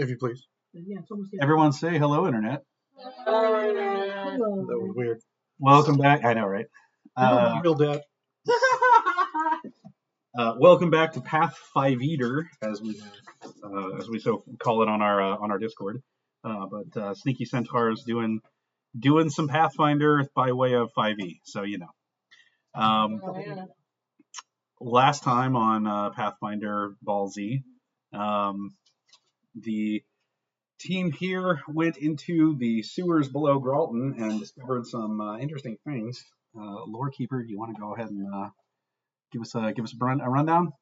if you please. Everyone say hello, Internet. Hello. That was weird. Welcome back. I know, right? Real dad. Welcome back to Path 5 Eater, as we so call it on our Discord. But Sneaky Centaur is doing some Pathfinder by way of 5e, so you know. Last time on Pathfinder Ball Z, the team here went into the sewers below Gralton and discovered some interesting things. Lore Keeper, do you want to go ahead and give us a rundown?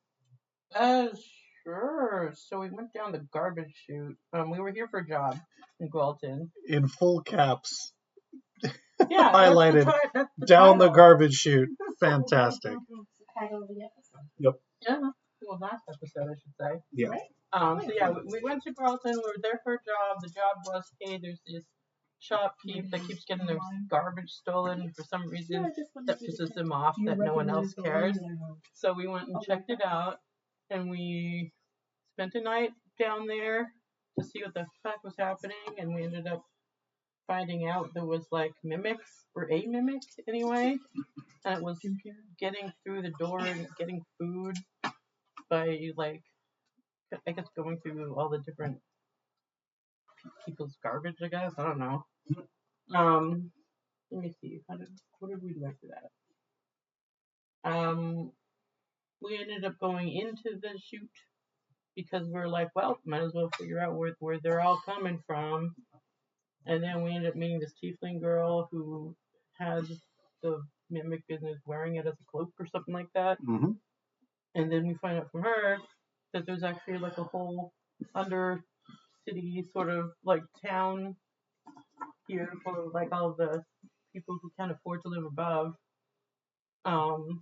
Sure. So we went down the garbage chute. We were here for a job in Gralton. In full caps. Yeah, Highlighted that's the down the title. garbage chute. Fantastic. Yep. Yeah. Well, last episode, I should say. Yeah. So yeah, we went to Gralton. We were there for a job. The job was, hey, there's this shopkeep that keeps getting their garbage stolen for some reason that pisses him off that no one else cares. So we went and checked it out, and we spent a night down there to see what the fuck was happening, and we ended up finding out there was like mimics, or a mimic anyway, and it was getting through the door and getting food by like, I guess going through all the different people's garbage, I guess. I don't know. Let me see. What did we do after that? We ended up going into the chute because we're like, well, might as well figure out where they're all coming from. And then we ended up meeting this tiefling girl who has the mimic and is wearing it as a cloak or something like that. Mm-hmm. And then we find out from her that there's actually like a whole under city sort of like town here full of like all the people who can't afford to live above. And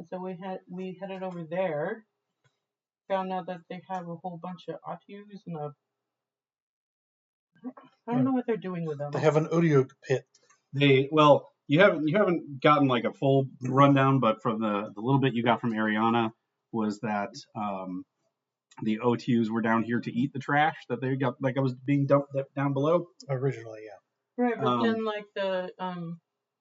so we headed over there, found out that they have a whole bunch of Atus and I don't know what they're doing with them. They have an audio pit. You haven't gotten like a full rundown, but from the little bit you got from Ariana was that the OTUs were down here to eat the trash that they got, like I was being dumped down below. Originally, yeah. Right, but then like the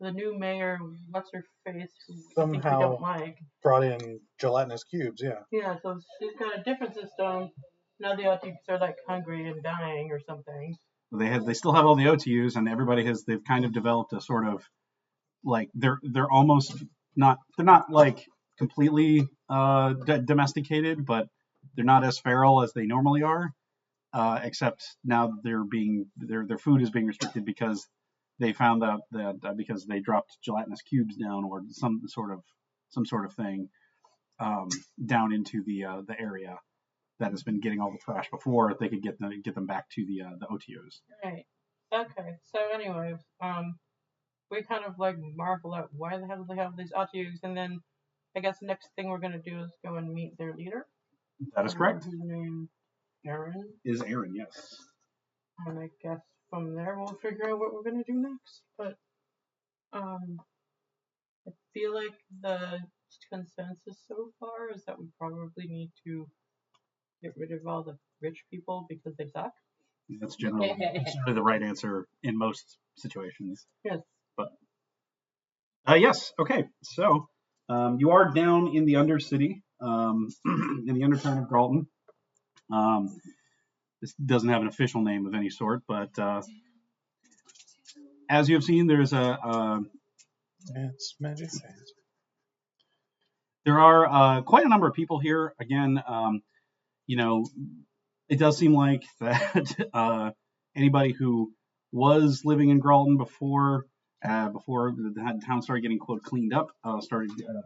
new mayor, what's her face, who I think we Somehow don't like, brought in gelatinous cubes, yeah. Yeah, so she's got a different system. Now the OTUs are like hungry and dying or something. They still have all the OTUs, and they've kind of developed a sort of like they're almost not like completely domesticated, but they're not as feral as they normally are. Except now their food is being restricted because they found out that because they dropped gelatinous cubes down or some sort of thing down into the area that has been getting all the trash before they could get them back to the OTOs. Right. Okay. So anyways, we kind of like marvel at why the hell do they have these OTUs, and then I guess the next thing we're gonna do is go and meet their leader. That is correct. Whose name Aaron. Is Aaron, yes. And I guess from there we'll figure out what we're gonna do next. But I feel like the consensus so far is that we probably need to get rid of all the rich people because they suck. That's generally the right answer in most situations. Yes. But yes, okay. So you are down in the Undercity, in the Undertown of Gralton. This doesn't have an official name of any sort, but as you have seen, there's It's magic. there are quite a number of people here. Again, it does seem like that anybody who was living in Gralton before the town started getting quote cleaned up started kind of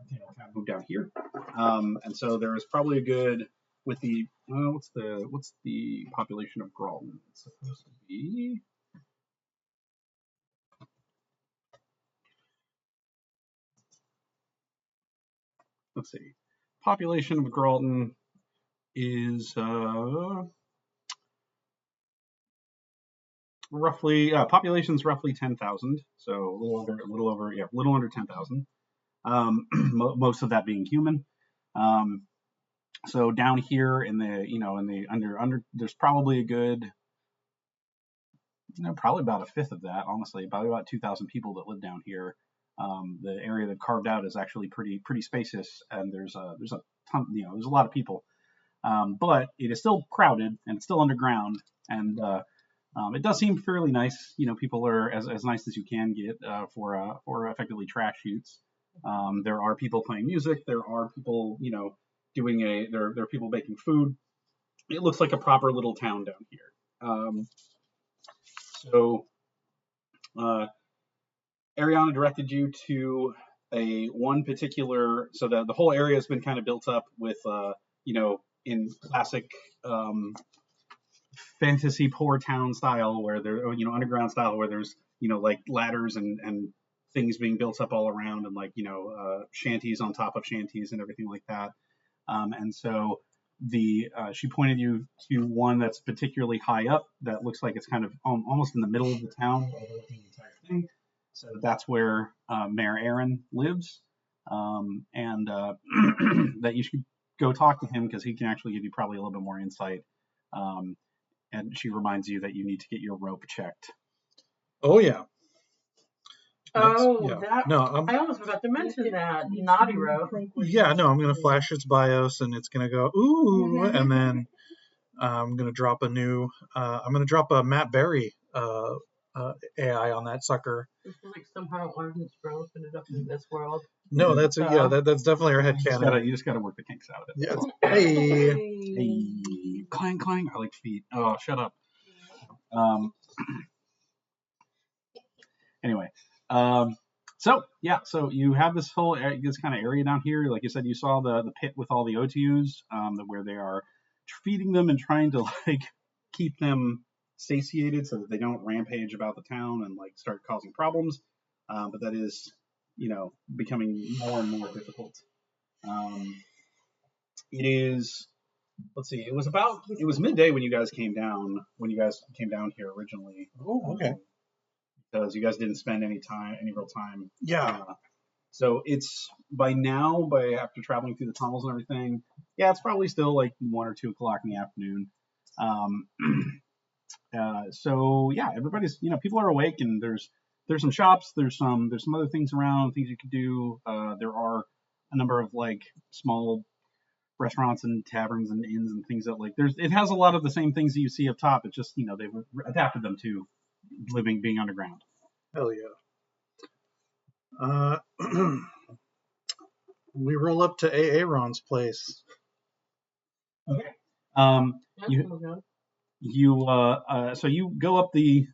moved down here, and so there is probably a good with the what's the population of Gralton? It's supposed to be. Let's see. Population of Gralton is roughly population's roughly 10,000, so a little under 10,000. Most of that being human. So down here in the, in the under, there's probably a good, probably about a fifth of that, honestly, probably about 2,000 people that live down here. The area that carved out is actually pretty spacious, and there's a ton, there's a lot of people. But it is still crowded and it's still underground, and it does seem fairly nice. People are as nice as you can get for effectively track shoots. There are people playing music. There are people, there are people making food. It looks like a proper little town down here. So Ariana directed you to one particular, so the whole area has been kind of built up with, in classic fantasy poor town style, where there, underground style, where there's, like ladders and things being built up all around, and like, shanties on top of shanties and everything like that. And so she pointed you to one that's particularly high up that looks like it's kind of almost in the middle of the town, overlooking the entire thing. So that's where Mayor Aaron lives, and that you should go talk to him because he can actually give you probably a little bit more insight. And she reminds you that you need to get your rope checked. Oh yeah. That. No, I almost forgot to mention that naughty rope. Yeah, no, I'm gonna flash its BIOS and it's gonna go ooh, and then I'm gonna drop a new. I'm gonna drop a Matt Berry AI on that sucker. It's like somehow Arden's broken it up in this world. No, that's that's definitely our headcanon. You just gotta work the kinks out of it. Yeah. Hey, clang clang. I like feet. Oh, shut up. Anyway, so you have this whole this kind of area down here. Like you said, you saw the pit with all the OTUs, where they are feeding them and trying to like keep them satiated so that they don't rampage about the town and like start causing problems. But that is, becoming more and more difficult. It is. Let's see. It was midday when you guys came down. When you guys came down here originally. Oh, okay. Because you guys didn't spend any real time. Yeah. So it's after traveling through the tunnels and everything, it's probably still like 1 or 2 o'clock in the afternoon. So everybody's, people are awake, and there's some shops, there's some other things around, things you could do. There are a number of like small restaurants and taverns and inns and things that like it has a lot of the same things that you see up top. It's just, they've adapted them to being underground. Hell yeah. We roll up to Aaron's place. Okay. So you go up the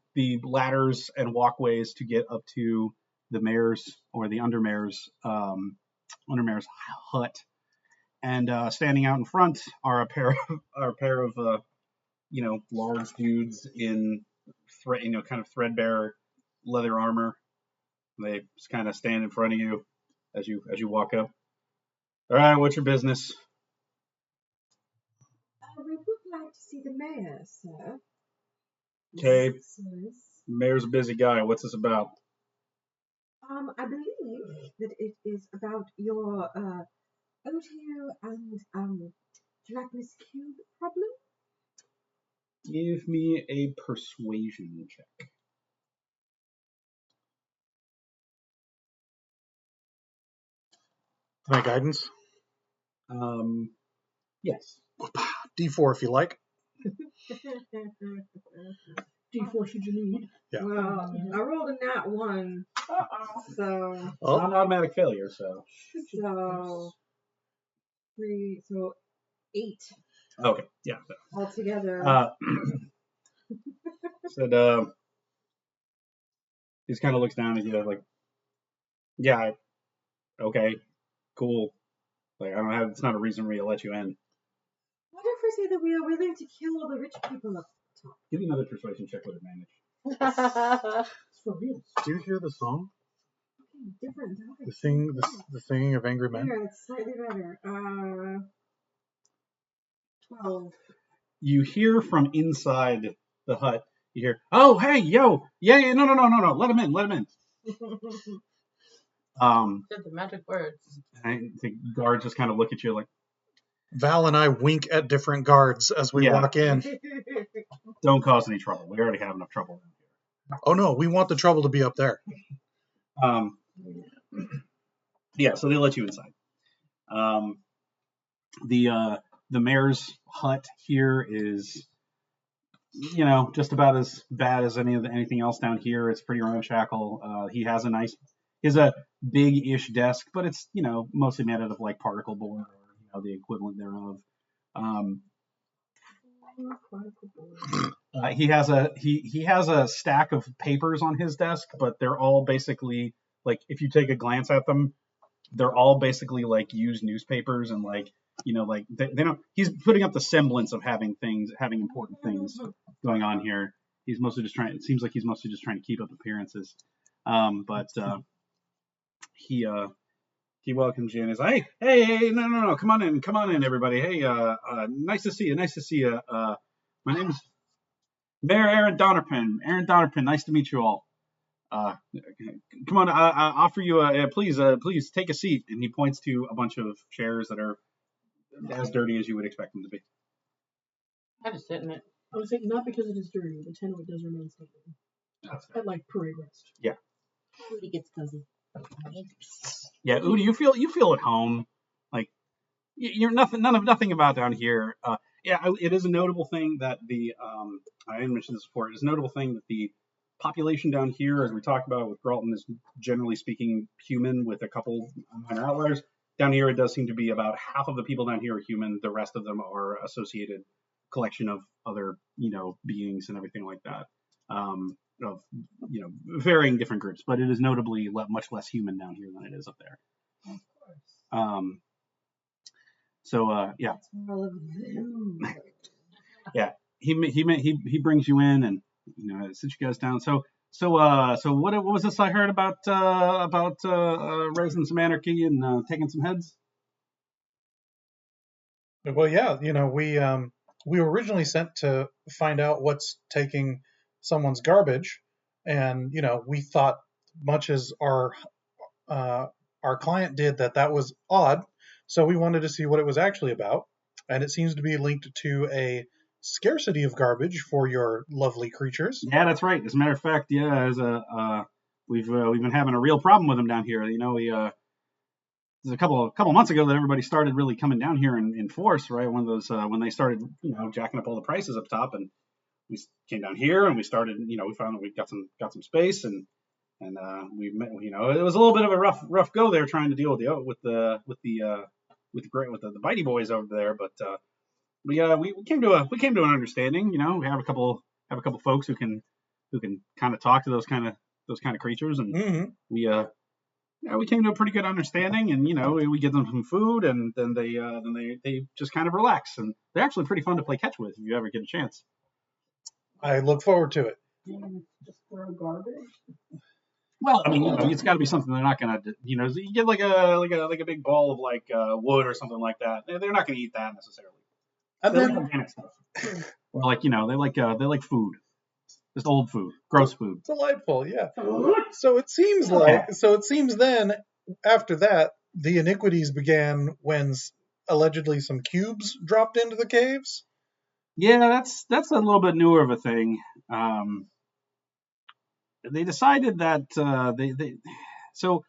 ladders and walkways to get up to the mayor's or the undermayor's hut, and standing out in front are a pair of large dudes in kind of threadbare leather armor. They just kind of stand in front of you as you walk up. All right, what's your business? We would like to see the mayor, sir. Okay. Mayor's a busy guy. What's this about? I believe that it is about your OTU and gelatinous cube problem. Give me a persuasion check. My guidance? Yes. D4 if you like. D4 should you need. Yeah. Well, I rolled a nat 1. So. It's not an automatic failure, so. So 3, so 8. Okay, yeah. Altogether. Said, he just kind of looks down at you like, yeah, okay, cool. Like, it's not a reason for me to let you in. What if we say that we are willing to kill all the rich people up top? Give me another persuasion check with advantage. It's for real. Do you hear the song? Different dice. The singing of Angry Men? Here, it's slightly better. 12. You hear from inside the hut, you hear, oh, hey, yo, yeah, no, let him in. Said the magic words. And the guards just kind of look at you like, Val and I wink at different guards as we walk in. Don't cause any trouble. We already have enough trouble down here. Oh no, we want the trouble to be up there. Yeah, so they let you inside. The mayor's hut here is, just about as bad as anything else down here. It's pretty ramshackle. He has a big-ish desk, but it's mostly made out of like particle board or the equivalent thereof. He has a stack of papers on his desk, but they're all basically like, if you take a glance at them, they're all basically like used newspapers and like they don't. He's putting up the semblance of having important things going on here. He's mostly just trying. It seems like he's mostly just trying to keep up appearances. But he welcomes you and is like, hey, no, come on in, everybody. Hey, nice to see you. My name is Mayor Aaron Donnerpin. Nice to meet you all. Come on, I offer you please take a seat. And he points to a bunch of chairs that are as dirty as you would expect them to be. I just sit in it. I was saying, not because it is dirty, but 10 of it does remain standing. At like parade rest. Yeah. Udi gets cozy. Yeah, Udi, you feel at home. Like you're nothing about down here. It is a notable thing that I didn't mention this before. It's a notable thing that the population down here, as we talked about with Gralton, is generally speaking human with a couple minor outliers. Down here, it does seem to be about half of the people down here are human. The rest of them are associated collection of other, beings and everything like that, of varying different groups. But it is notably much less human down here than it is up there. Of course. Yeah. That's all of them. Yeah. He brings you in and sits you guys down. So what was this I heard about raising some anarchy and taking some heads? Well, yeah, we were originally sent to find out what's taking someone's garbage, and we thought, much as our client did, that was odd. So we wanted to see what it was actually about, and it seems to be linked to a scarcity of garbage for your lovely creatures. Yeah, that's right. As a matter of fact, yeah, we've been having a real problem with them down here. There's a couple months ago that everybody started really coming down here in force, right? One of those when they started, jacking up all the prices up top, and we came down here and we started, we found that we got some space and we met, it was a little bit of a rough go there trying to deal with the bitey boys over there, but we came to an understanding. We have a couple folks who can kind of talk to those kind of creatures, and we came to a pretty good understanding, and we give them some food, and then they just kind of relax, and they're actually pretty fun to play catch with if you ever get a chance. I look forward to it. Just throw garbage. Well, I mean, it's got to be something they're not gonna, you get like a big ball of like wood or something like that. They're not gonna eat that necessarily. And They then, like organic stuff, or like they like food, just old food, gross food. delightful, yeah. So it seems then, after that, the iniquities began when allegedly some cubes dropped into the caves. Yeah, that's a little bit newer of a thing. They decided that so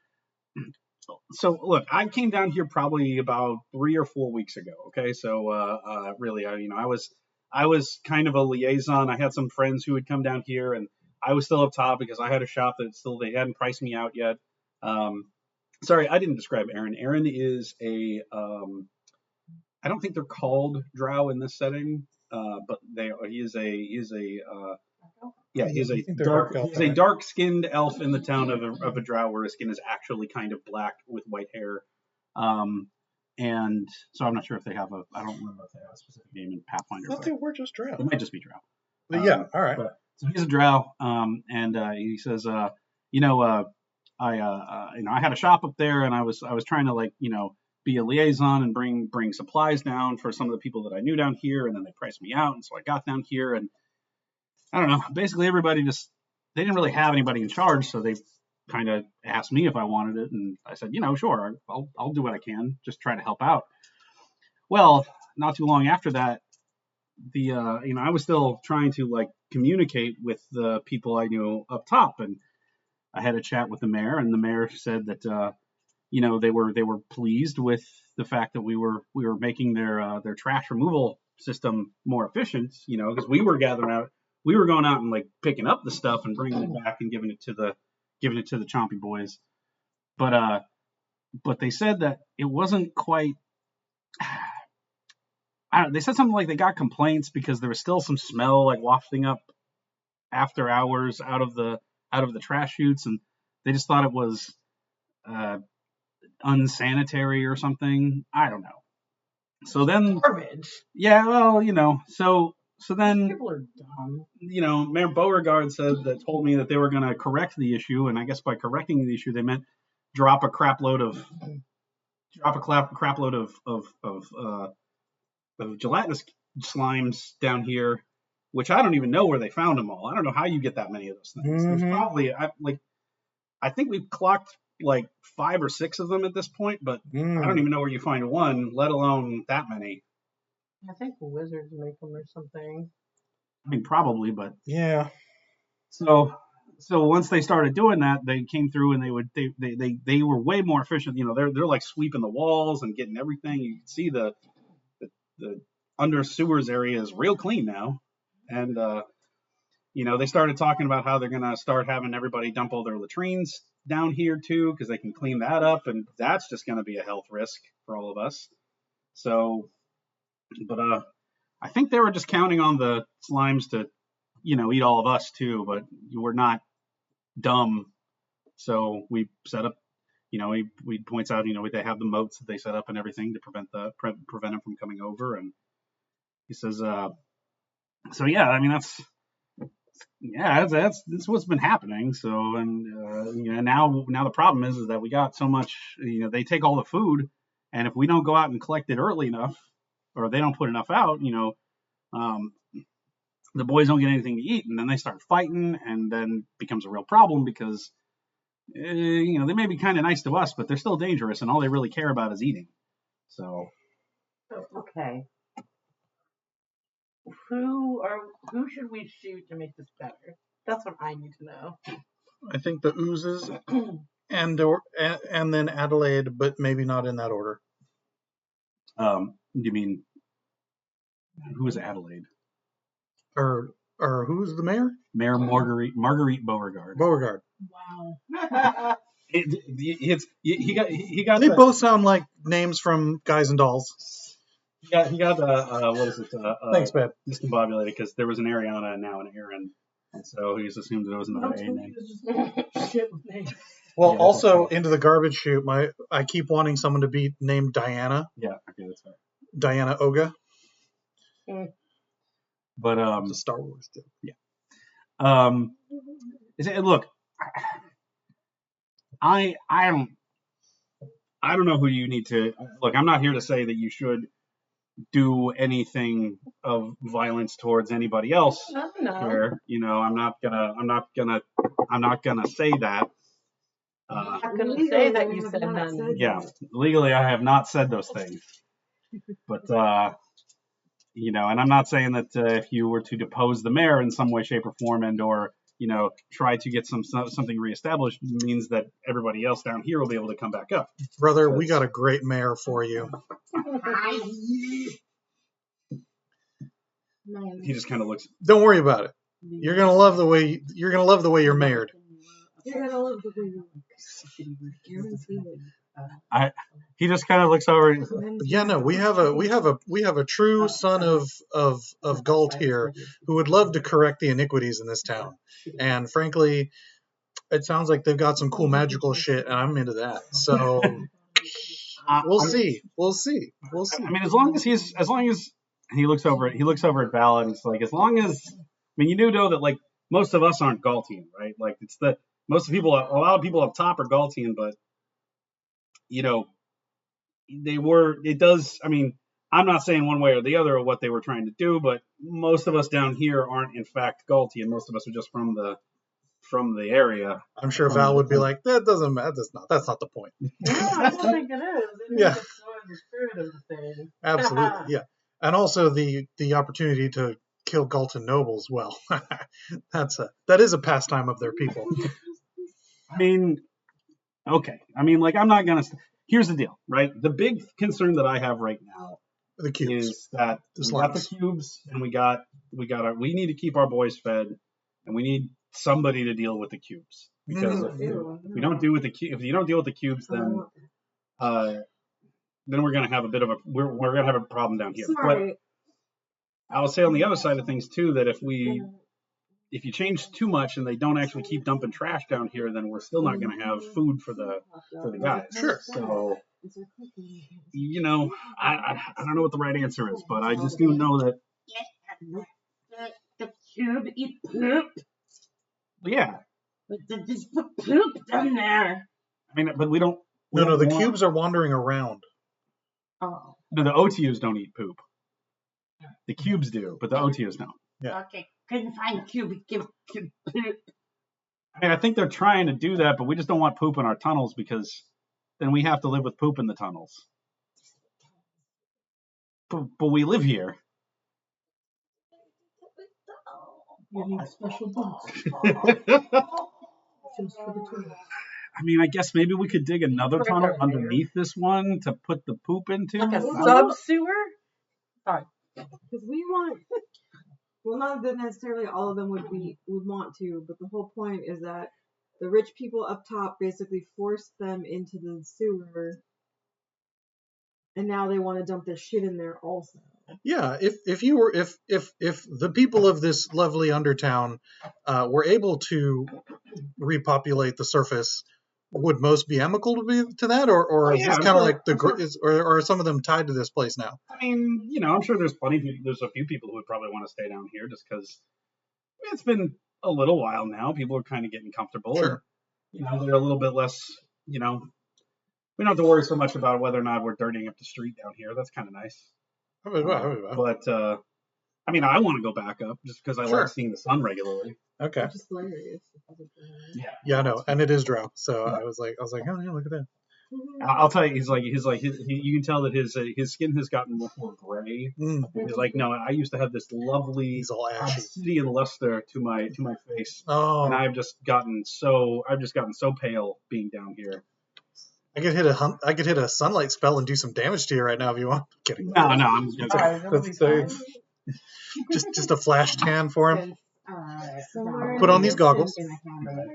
look, I came down here probably about 3 or 4 weeks ago. Okay, so really, I was kind of a liaison. I had some friends who had come down here, and I was still up top because I had a shop that they hadn't priced me out yet. Sorry, I didn't describe Aaron. Aaron is a I don't think they're called drow in this setting, but he's a dark-skinned elf in the town of a drow, where his skin is actually kind of black with white hair. And so I'm not sure if they have I don't remember if they have a specific name in Pathfinder. I thought they were just drow. It might just be drow. But yeah, all right. So he's a drow, and he says, I had a shop up there, and I was trying to be a liaison and bring supplies down for some of the people that I knew down here, and then they priced me out, and so I got down here, and I don't know, basically everybody they didn't really have anybody in charge, so they kind of asked me if I wanted it, and I said, sure, I'll do what I can, just try to help out. Well, not too long after that, I was still trying to like communicate with the people I knew up top, and I had a chat with the mayor, and the mayor said that they were pleased with the fact that we were making their trash removal system more efficient, because we were going out and like picking up the stuff and bringing it back and giving it to the chompy boys. But they said that it wasn't quite. They said something like they got complaints because there was still some smell like wafting up after hours out of the trash chutes, and they just thought it was unsanitary or something. I don't know. So then, Garbage. yeah, well, so then, People are dumb. Mayor Beauregard told me that they were going to correct the issue, and I guess by correcting the issue, they meant drop a crap load of gelatinous slimes down here, which I don't even know where they found them all. I don't know how you get that many of those things. There's probably I think we've clocked like 5 or 6 of them at this point, but I don't even know where you find one, let alone that many. I think wizards make them or something. I mean, probably, but Yeah. So once they started doing that, they came through and they were way more efficient. They're like sweeping the walls and getting everything. You can see the under sewers area is real clean now, and they started talking about how they're gonna start having everybody dump all their latrines down here too, because they can clean that up, and that's just gonna be a health risk for all of us. So, but I think they were just counting on the slimes to, eat all of us too, but we're not dumb. So we set up, we points out, they have the moats that they set up and everything to prevent them from coming over, and he says, so yeah, I mean that's what's been happening. So and now the problem is that we got so much, they take all the food, and if we don't go out and collect it early enough, or they don't put enough out, the boys don't get anything to eat, and then they start fighting, and then becomes a real problem because they may be kind of nice to us, but they're still dangerous, and all they really care about is eating. So okay. Who should we shoot to make this better? That's what I need to know. I think the oozes and then Adelaide, but maybe not in that order. You mean who is Adelaide? Or who's the mayor? Mayor Marguerite Beauregard. Beauregard. Wow. He got. They both sound like names from Guys and Dolls. He got what is it? Thanks, babe. Discombobulated because there was an Ariana and now an Aaron, and so he just assumed there was another A name. Shit with names. Well, Yeah, also into the garbage chute, I keep wanting someone to be named Diana. Yeah, okay, that's fair. Diana Oga. But It's a Star Wars joke. Yeah. Look, I don't know who you need to look. I'm not here to say that you should do anything of violence towards anybody else here. I'm not gonna say that. I'm not gonna say that you said none. Yeah, legally I have not said those things. But and I'm not saying that if you were to depose the mayor in some way, shape, or form, and or try to get something reestablished, means that everybody else down here will be able to come back up. Brother, we got a great mayor for you. He just kind of looks. Don't worry about it. You're gonna love the way you're mayored. You're gonna love the way you He just kind of looks over. Yeah, no, we have a true son of Galt here who would love to correct the iniquities in this town. And frankly, it sounds like they've got some cool magical shit, and I'm into that. So we'll see. I mean, as long as he looks over at Val and it's like, as long as, I mean, you do know that like most of us aren't Galtian, right? Like it's a lot of people up top are Galtian, but I mean, I'm not saying one way or the other of what they were trying to do, but most of us down here aren't in fact Galtian. Most of us are just from the from the area. I'm sure Val would be like, that doesn't matter. That's not the point. No, I don't think it is. It Yeah. is the spirit of the thing. Absolutely, yeah. And also the opportunity to kill Galton nobles. Well, that is a pastime of their people. I mean, okay. I mean, like, I'm not gonna. Here's the deal, right? The big concern that I have right now The cubes. is that The we got the slimes. cubes, and we need to keep our boys fed, and we need somebody to deal with the cubes because if we don't deal with the if you don't deal with the cubes, then we're gonna have a bit of a we're gonna have a problem down here. Sorry. But I'll say on the other side of things too that if you change too much and they don't actually keep dumping trash down here, then we're still not gonna have food for the guys. Sure. So you know, I don't know what the right answer is, but I just do know that The cube eat poop. yeah. But there's poop down there. I mean, but we don't. No, the cubes are wandering around. Oh. No, the OTUs don't eat poop. The cubes do, but the OTUs don't. Yeah. Okay. Couldn't find cube. Give poop. I mean, I think they're trying to do that, but we just don't want poop in our tunnels because then we have to live with poop in the tunnels. But we live here. You need special boots just for the toilet. I mean, I guess maybe we could dig another tunnel underneath this one to put the poop into. Like a sub sewer? Because we want, well, not that necessarily all of them would want to, but the whole point is that the rich people up top basically forced them into the sewer, and now they want to dump their shit in there also. Yeah, if the people of this lovely undertown were able to repopulate the surface, would most be amicable to that, or is this kind of like or are some of them tied to this place now? I mean, you know, I'm sure there's there's a few people who would probably want to stay down here just because it's been a little while now. People are kind of getting comfortable. Sure. And, you know, they're a little bit less, you know, we don't have to worry so much about whether or not we're dirtying up the street down here. That's kind of nice. But I mean, I want to go back up just because I like seeing the sun regularly. Okay. Which is hilarious. Yeah, I know, and it is drought. So I was like, oh yeah, look at that. I'll tell you, you can tell that his skin has gotten more gray. He's like, no, I used to have this lovely obsidian luster to my face, and I've just gotten so pale being down here. I could hit a sunlight spell and do some damage to you right now if you want. Kidding. No, I'm just just a flash tan for him. Somewhere Put on these goggles. in the hammer,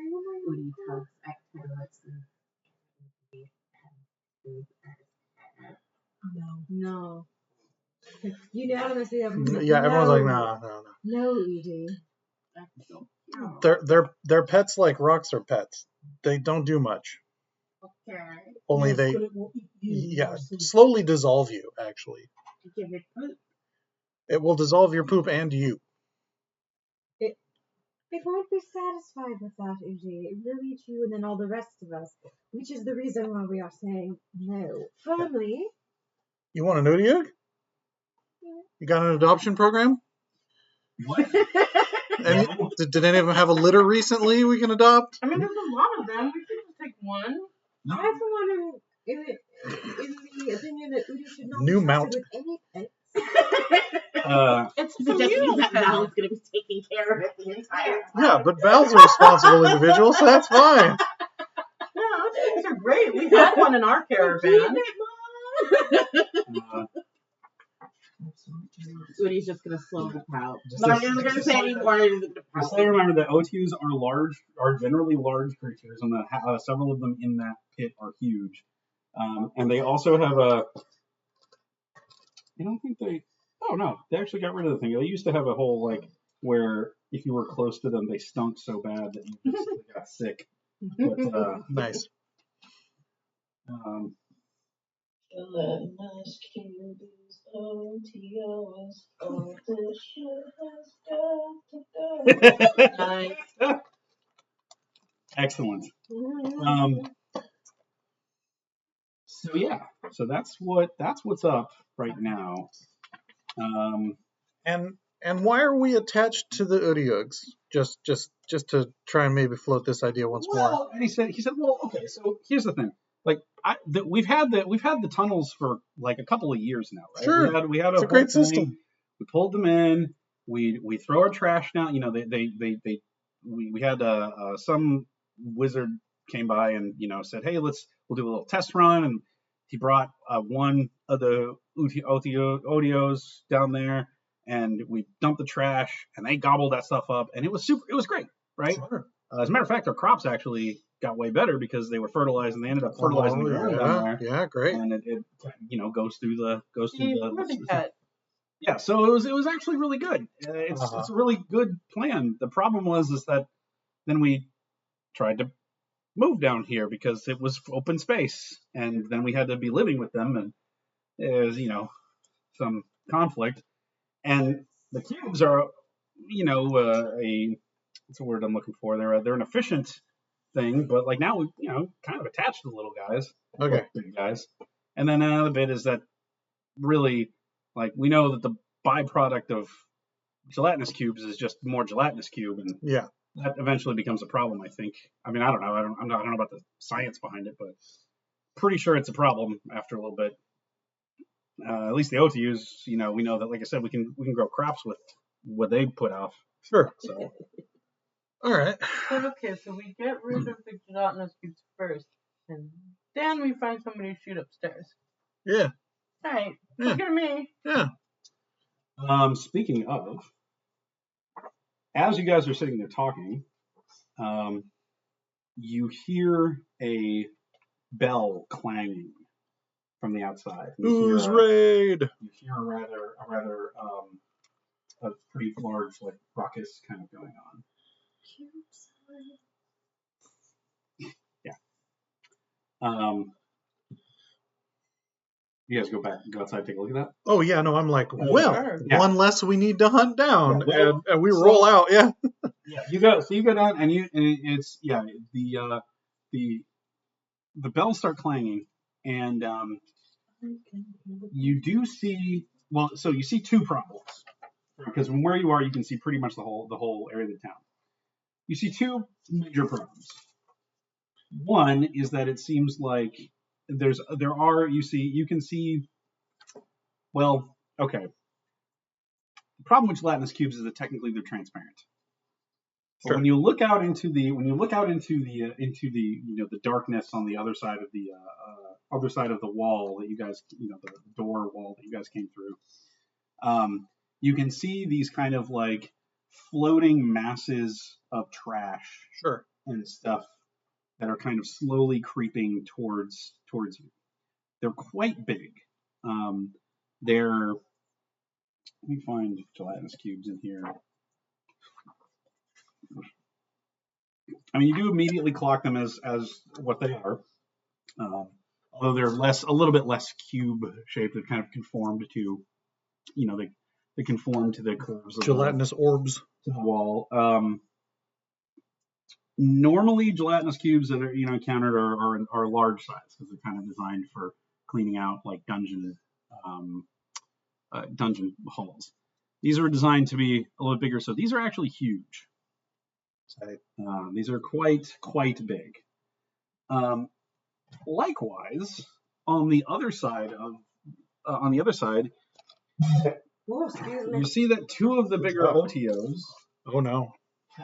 Udi tugs at toilets and No. Unanimously have Yeah, everyone's like, no. No, Edie. Their pets like rocks are pets. They don't do much. Okay. Only Yes, they but it won't eat you. slowly dissolve you. Actually, Give it poop. it will dissolve your poop and you. It won't be satisfied with that, Edie. It will eat you and then all the rest of us, which is the reason why we are saying no firmly. You want an Udiug? You got an adoption program? What? Did any of them have a litter recently we can adopt? I mean, there's a lot of them. We could just take one. I, for one, in the opinion that Udi should not New be mount. trusted with any pets. It's So just means that pet. Val's going to be taking care of it the entire time. Yeah, but Val's a responsible individual, so that's fine. No, these are great. We had one in our caravan. Udi's just going to slow the pout. Just Not even going to say anymore. He's going to Just so remember that OTUs are generally large creatures, and several of them in that pit are huge. And they also have I don't think they. Oh no, they actually got rid of the thing. They used to have a whole where if you were close to them, they stunk so bad that you just got sick. But, Nice. Nice. Excellent. So yeah, so that's what's up right now. And And why are we attached to the Udyugs? Just to try and maybe float this idea once more. Well, and he said, well, okay, so here's the thing. Like, we've had the tunnels for like a couple of years now, right? Sure. We had It's a great whole system. thing. We pulled them in. We throw our trash down. You know, we had some wizard came by and said, hey, we'll do a little test run, and he brought one of the Odios down there, and we dumped the trash, and they gobbled that stuff up, and it was great, right? Sure. As a matter of fact, our crops actually got way better because they were fertilized, and they ended up fertilizing the ground down there. Yeah, great. And it goes through the Really cut. yeah. So it was actually really good. It's a really good plan. The problem was that then we tried to move down here because it was open space, and then we had to be living with them, and there's some conflict. And the cubes are what's the word I'm looking for? They're an efficient thing, but like now we kind of attached to the little guys, Okay. big guys. And then another bit is that really, like, we know that the byproduct of gelatinous cubes is just more gelatinous cube, and Yeah. that eventually becomes a problem, I think. I mean, I don't know. I don't know about the science behind it, but pretty sure it's a problem after a little bit. At least the OTUs, we know that, like I said, we can grow crops with what they put off. Sure. So, All right. But okay, so we get rid of the gelatinous cubes first, and then we find somebody to shoot upstairs. Yeah. All right, Yeah. look at me. Yeah. Speaking of, as you guys are sitting there talking, you hear a bell clanging from the outside. Who's raid? You hear a pretty large, like, ruckus kind of going on. Yeah. You guys go outside, take a look at that. Oh yeah, no, I'm like, well, Yeah. one less we need to hunt down, Yeah, well, and we roll out. Yeah. Yeah, you go down, and it's the bells start clanging, and you do see, well, so you see two problems, because from where you are, you can see pretty much the whole area of the town. You see two major problems. One is that it seems like you can see, well, okay. The problem with gelatinous cubes is that technically they're transparent. But Sure. when you look out into the the darkness on the other side of the wall that you guys, the door wall that you guys came through, you can see these kind of like floating masses of trash Sure. and stuff that are kind of slowly creeping towards you. They're quite big. Let me find gelatinous cubes in here. I mean, you do immediately clock them as what they are, although they're a little bit less cube shaped. They're kind of conformed to, they conform to the curves of Gelatinous orbs. the wall. Normally, gelatinous cubes that are encountered are large size because they're kind of designed for cleaning out like dungeon halls. These are designed to be a little bigger, so these are actually huge. These are quite big. Likewise, on the other side, Oh, excuse me. you see that two of the bigger OTOs Oh no.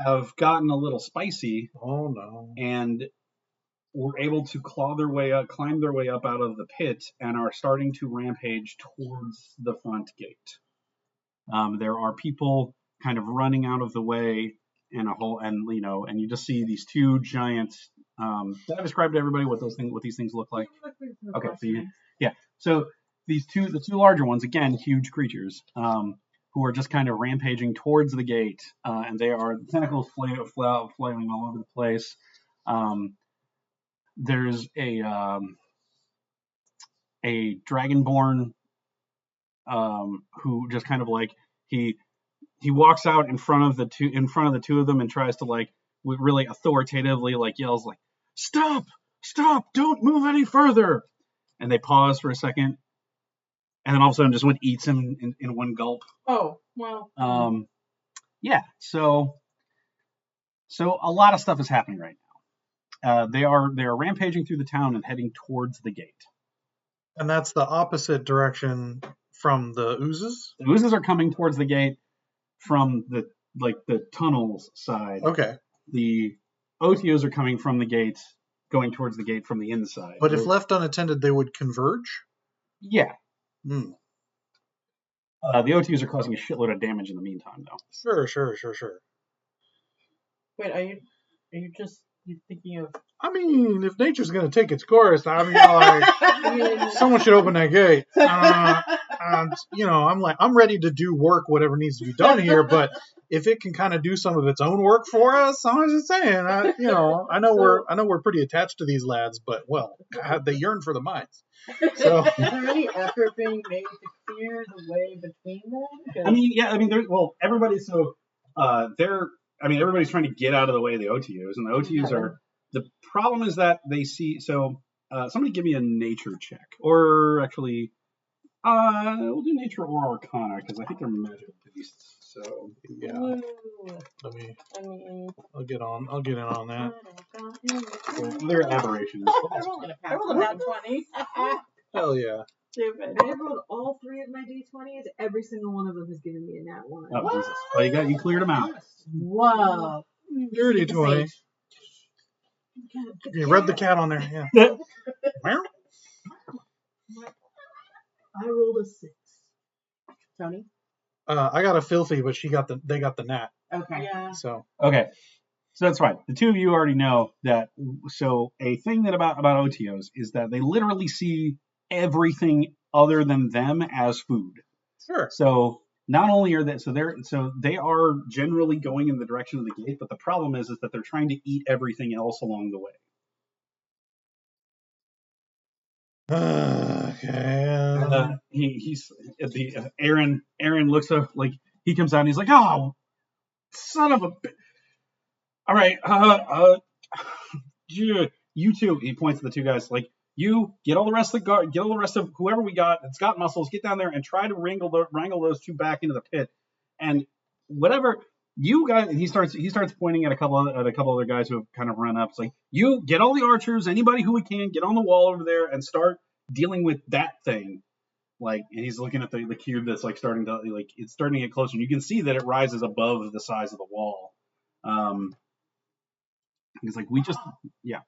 have gotten a little spicy Oh no. and were able to climb their way up out of the pit and are starting to rampage towards the front gate. There are people kind of running out of the way in a whole, and you just see these two giant. Did I describe to everybody what these things look like? Okay, so the two larger ones, again, huge creatures, who are just kind of rampaging towards the gate, and they are tentacles flailing all over the place. There's a dragonborn who just kind of like he walks out in front of the two of them and tries to like really authoritatively like yells like, stop, don't move any further. And they pause for a second, and then all of a sudden just eats him in one gulp. Oh, well. Yeah, so a lot of stuff is happening right now. They are rampaging through the town and heading towards the gate. And that's the opposite direction from the oozes? The oozes are coming towards the gate from the tunnels side. Okay. The OTOs are coming from the gate, going towards the gate from the inside. But if left unattended, they would converge? Yeah. Hmm. The OTOs are causing a shitload of damage in the meantime, though. Sure. Wait, are you just thinking of? I mean, if nature's going to take its course, I mean, like, someone should open that gate. I'm ready to do work, whatever needs to be done here. But if it can kind of do some of its own work for us, I'm just saying. I know we're pretty attached to these lads, but well, God, they yearn for the mines. So, Is there any effort being made to clear the way between them? Everybody's trying to get out of the way of the OTUs, and the OTUs are. The problem is that they see. So, somebody give me a nature check, or actually, we'll do nature or Arcana because I think they're magic beasts. So, yeah. Woo. I'll get in on that. They're aberrations. I rolled a nat 20. Hell yeah. Stupid. I rolled all 3 of my d20s. Every single one of them has given me a nat 1. Oh, Jesus. Well, you cleared them out. Whoa. Dirty 20. You read the cat on there, yeah. I rolled a 6. Tony? I got a filthy, but they got the nat. Okay. Yeah. So Okay. So that's fine. The two of you already know that. So a thing that about OTOs is that they literally see everything other than them as food. sure. So not only are they are generally going in the direction of the gate, but the problem is that they're trying to eat everything else along the way. Okay. Aaron looks up, like he comes out and he's like, "Oh, son of a all right, you two." He points to the two guys, like, "You get all the rest of the guard, get all the rest of whoever we got that's got muscles, get down there and try to wrangle those two back into the pit, and whatever you guys." And he starts pointing at a couple other guys who have kind of run up. It's like, "You get all the archers, anybody who we can, get on the wall over there and start dealing with that thing." Like, and he's looking at the cube that's like starting to get closer, and you can see that it rises above the size of the wall. He's like, yeah.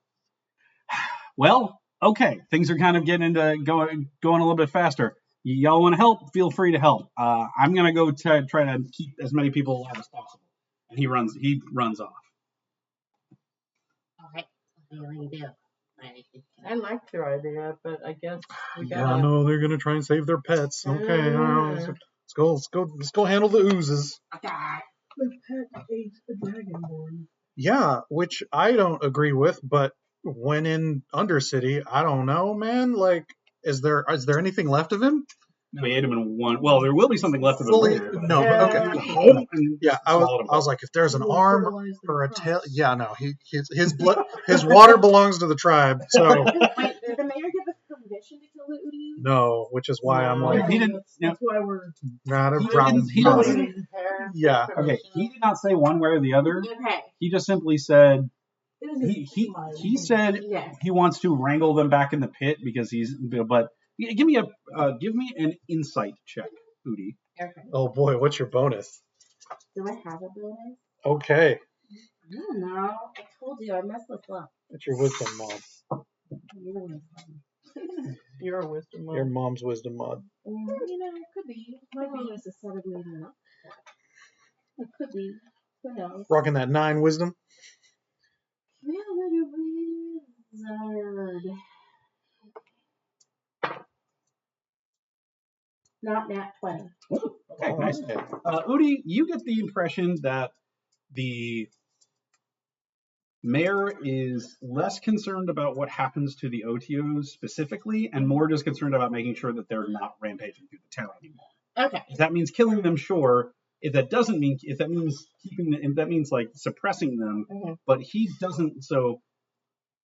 Well, okay, things are kind of getting into going a little bit faster. Y'all want to help? Feel free to help. I'm gonna go try to keep as many people alive as possible. And he runs off. Okay. What do you do? I liked your idea, but I guess we Yeah, gotta. no, they're gonna try and save their pets. Okay, let's go handle the oozes. Okay. The pet ate a dragonborn. Yeah, which I don't agree with, but when in Undercity, I don't know, man. Like, is there anything left of him? We ate him in one. Well, there will be something left of him later. No, but okay. Yeah, I was like, if there's an arm or a tail, yeah, no, his blood, his water belongs to the tribe, so Wait, did the mayor give us permission to kill the Udi? no, which is why I'm like, He didn't. That's why we're. not a He problem. didn't- Yeah. Okay, he did not say one way or the other. Okay. He just simply said It doesn't he said Yes. he wants to wrangle them back in the pit because but give me an insight check, Udi. Okay. Oh boy, what's your bonus? Do I have a bonus? Okay, I don't know. I told you I messed this up. that's your wisdom mod. You're a wisdom Your mod. mom's wisdom mod. It could be. My bonus is solidly enough. It could be. Who knows? Rocking that 9 wisdom. Wizard. Not nat 20. Okay, nice. Udi, you get the impression that the mayor is less concerned about what happens to the OTOs specifically, and more just concerned about making sure that they're not rampaging through the town anymore. Okay. If that means killing them, sure. If that means like suppressing them, Mhm. but he doesn't. So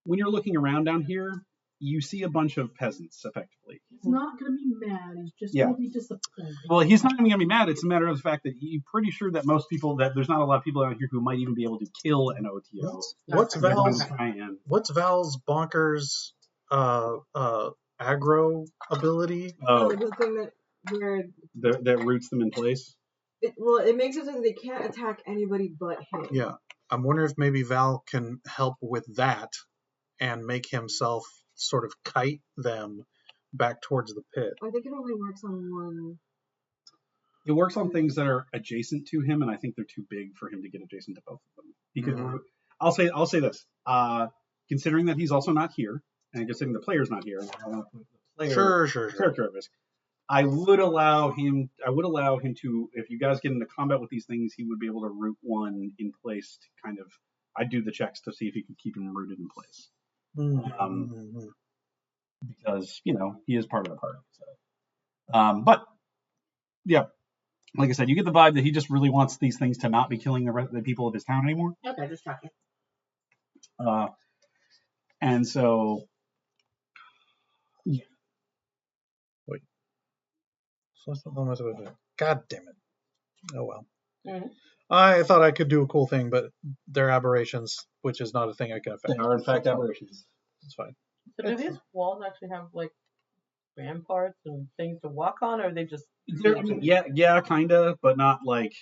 when you're looking around down here, you see a bunch of peasants, effectively. He's not going to be mad. He's just Yeah. going to be disappointed. Well, he's not even going to be mad. It's a matter of the fact that he's pretty sure that there's not a lot of people out here who might even be able to kill an OTO. What's They're going Val's to try and... What's Val's bonkers aggro ability? Oh, the thing where that roots them in place? it makes it so that they can't attack anybody but him. Yeah. I'm wondering if maybe Val can help with that and make himself sort of kite them back towards the pit. I think it only works on one. It works on things that are adjacent to him, and I think they're too big for him to get adjacent to both of them. He could. I'll say this. Considering that he's also not here, and considering the player's not here, I want to put the player character at risk. I would allow him to, if you guys get into combat with these things, he would be able to root one in place to kind of. I'd do the checks to see if he could keep him rooted in place. Because he is part of the party. So, but yeah, like I said, you get the vibe that he just really wants these things to not be killing the people of his town anymore. Okay, just checking. And so, yeah. Wait. God damn it! Oh well. Mm-hmm. I thought I could do a cool thing, but they're aberrations, which is not a thing I can affect. They are in fact aberrations. It's fine. So do these walls actually have like ramparts and things to walk on, or are they just? Yeah, kinda, but not like.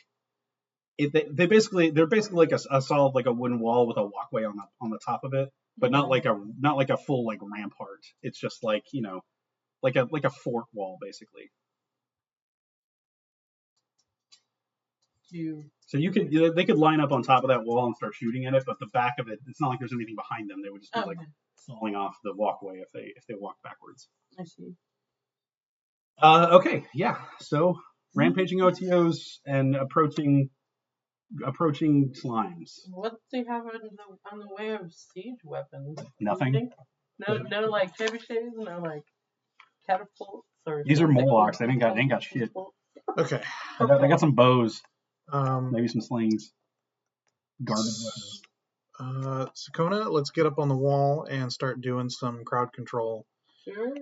They're basically like a solid like a wooden wall with a walkway on the top of it, but not like a full like rampart. It's just like like a fort wall basically. So they could line up on top of that wall and start shooting at it, but the back of it, it's not like there's anything behind them. They would just be like falling off the walkway if they walk backwards. I see. Okay, yeah. So rampaging OTOs and approaching slimes. What do they have on the way of siege weapons? Nothing. No like trebuchets, no like catapults or. These are morlocks. They ain't got shit. Okay. They got some bows. Um, Maybe some slings. Garbage weapons. Sakona, let's get up on the wall and start doing some crowd control. Sure.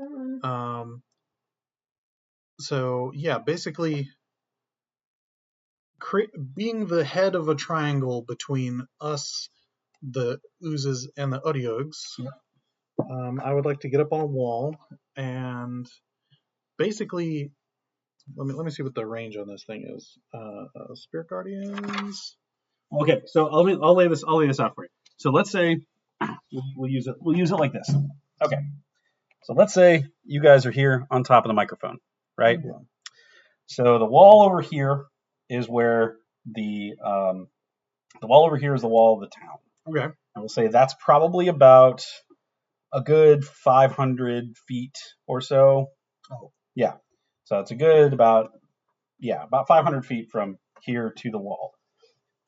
So yeah, basically, being the head of a triangle between us, the oozes, and the odiogs, I would like to get up on a wall and basically. Let me see what the range on this thing is. Spirit Guardians. Okay, so I'll lay this out for you. So let's say we'll use it like this. Okay. So let's say you guys are here on top of the microphone, right? Yeah. So the wall over here is where the wall over here is the wall of the town. Okay. I will say that's probably about a good 500 feet or so. Oh. Yeah. So it's a good about 500 feet from here to the wall.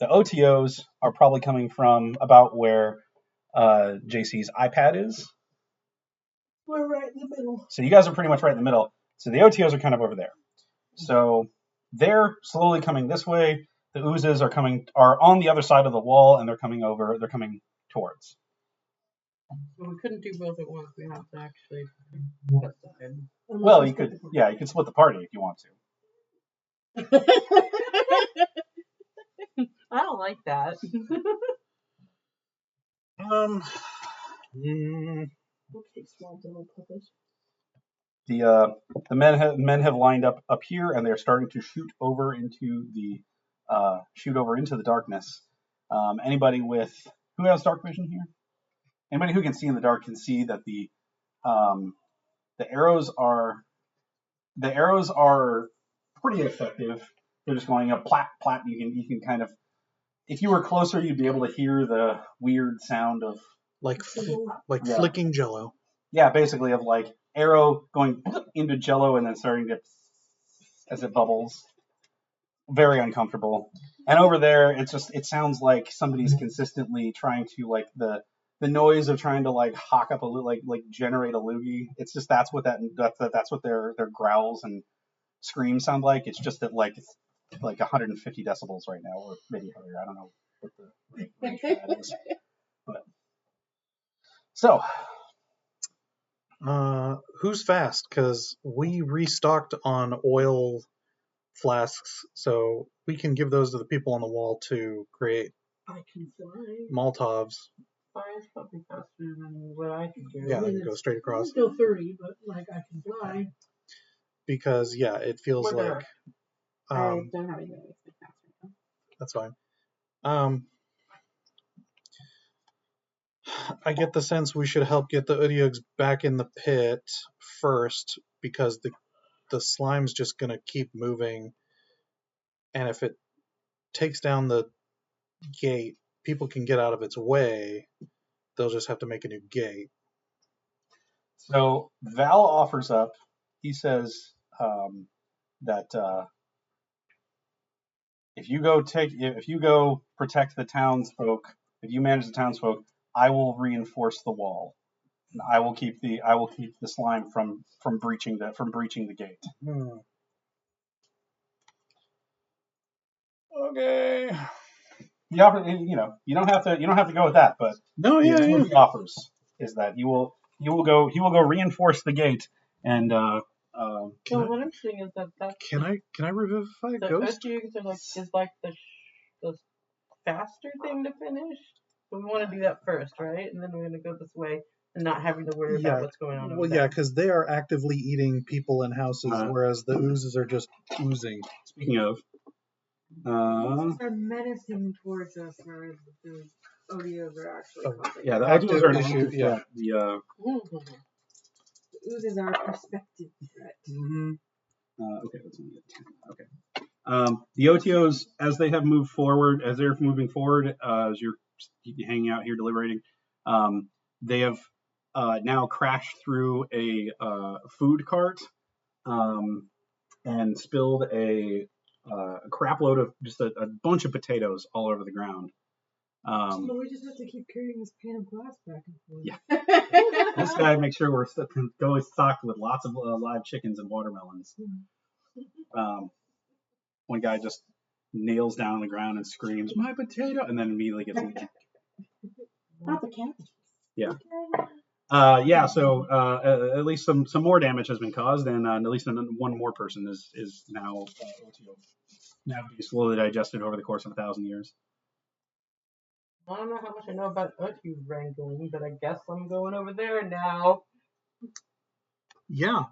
The OTOs are probably coming from about where JC's iPad is. We're right in the middle. So you guys are pretty much right in the middle. So the OTOs are kind of over there. So they're slowly coming this way. The oozes are on the other side of the wall, and they're coming towards. Well, we couldn't do both at once. We have to actually. Well, you could split the party if you want to. I don't like that. Okay, small little puppets. The men have lined up here, and they're starting to shoot over into the darkness. Anybody who has dark vision here? Anybody who can see in the dark can see that the arrows are pretty effective. They're just going up, plat, plat. You can kind of, if you were closer, you'd be able to hear the weird sound of flicking Jello. Yeah, basically of like arrow going into Jello and then starting to as it bubbles. Very uncomfortable. And over there, it sounds like somebody's consistently trying to like the noise of trying to like hawk up like generate a loogie. It's just that's what their growls and screams sound like. It's just that like it's like 150 decibels right now, or maybe higher. I don't know what the range for that is. But so Who's fast? Because we restocked on oil flasks, so we can give those to the people on the wall to create I can fly. Molotovs. Fire's probably faster than what I can do. Yeah, they can go straight across. Still 30, but like I can fly. Because yeah, it feels We're like I don't have anything that makes me faster now. that's fine. I get the sense we should help get the Udyugs back in the pit first, because the slime's just gonna keep moving, and if it takes down the gate, people can get out of its way. They'll just have to make a new gate. So Val offers up. He says that if you go protect the townsfolk, if you manage the townsfolk, I will reinforce the wall. And I will keep the slime from breaching the gate. Okay. He offers, you don't have to go with that, but No, yeah. he offers is that he will go reinforce the gate and So what I'm seeing is that Can I revivify the Ghost? Udyugs is like the faster thing to finish. So we want to do that first, right? And then we're gonna go this way and not having to worry about what's going on. Well, over yeah, there. because they are actively eating people in houses, whereas the oozes are just oozing. speaking of, They're menacing towards us, whereas the Odios are actually causing. yeah, the Active Otios are an issue, active yeah. threat. The The oozes are a perspective threat. okay, that's only a 10. Okay. The OTOs, as they're moving forward, as you're hanging out here deliberating, they have now crashed through a food cart and spilled a crap load of just a bunch of potatoes all over the ground. So we just have to keep carrying this pan of glass back and forth. Yeah. This guy makes sure we're always stocked with lots of live chickens and watermelons. One guy just nails down on the ground and screams, "My potato!" and then immediately gets eaten. Not the cat. Yeah. So at least some more damage has been caused, and at least one more person is now now to be slowly digested over the course of 1,000 years. I don't know how much I know about Utyu wrangling, but I guess I'm going over there now. Yeah.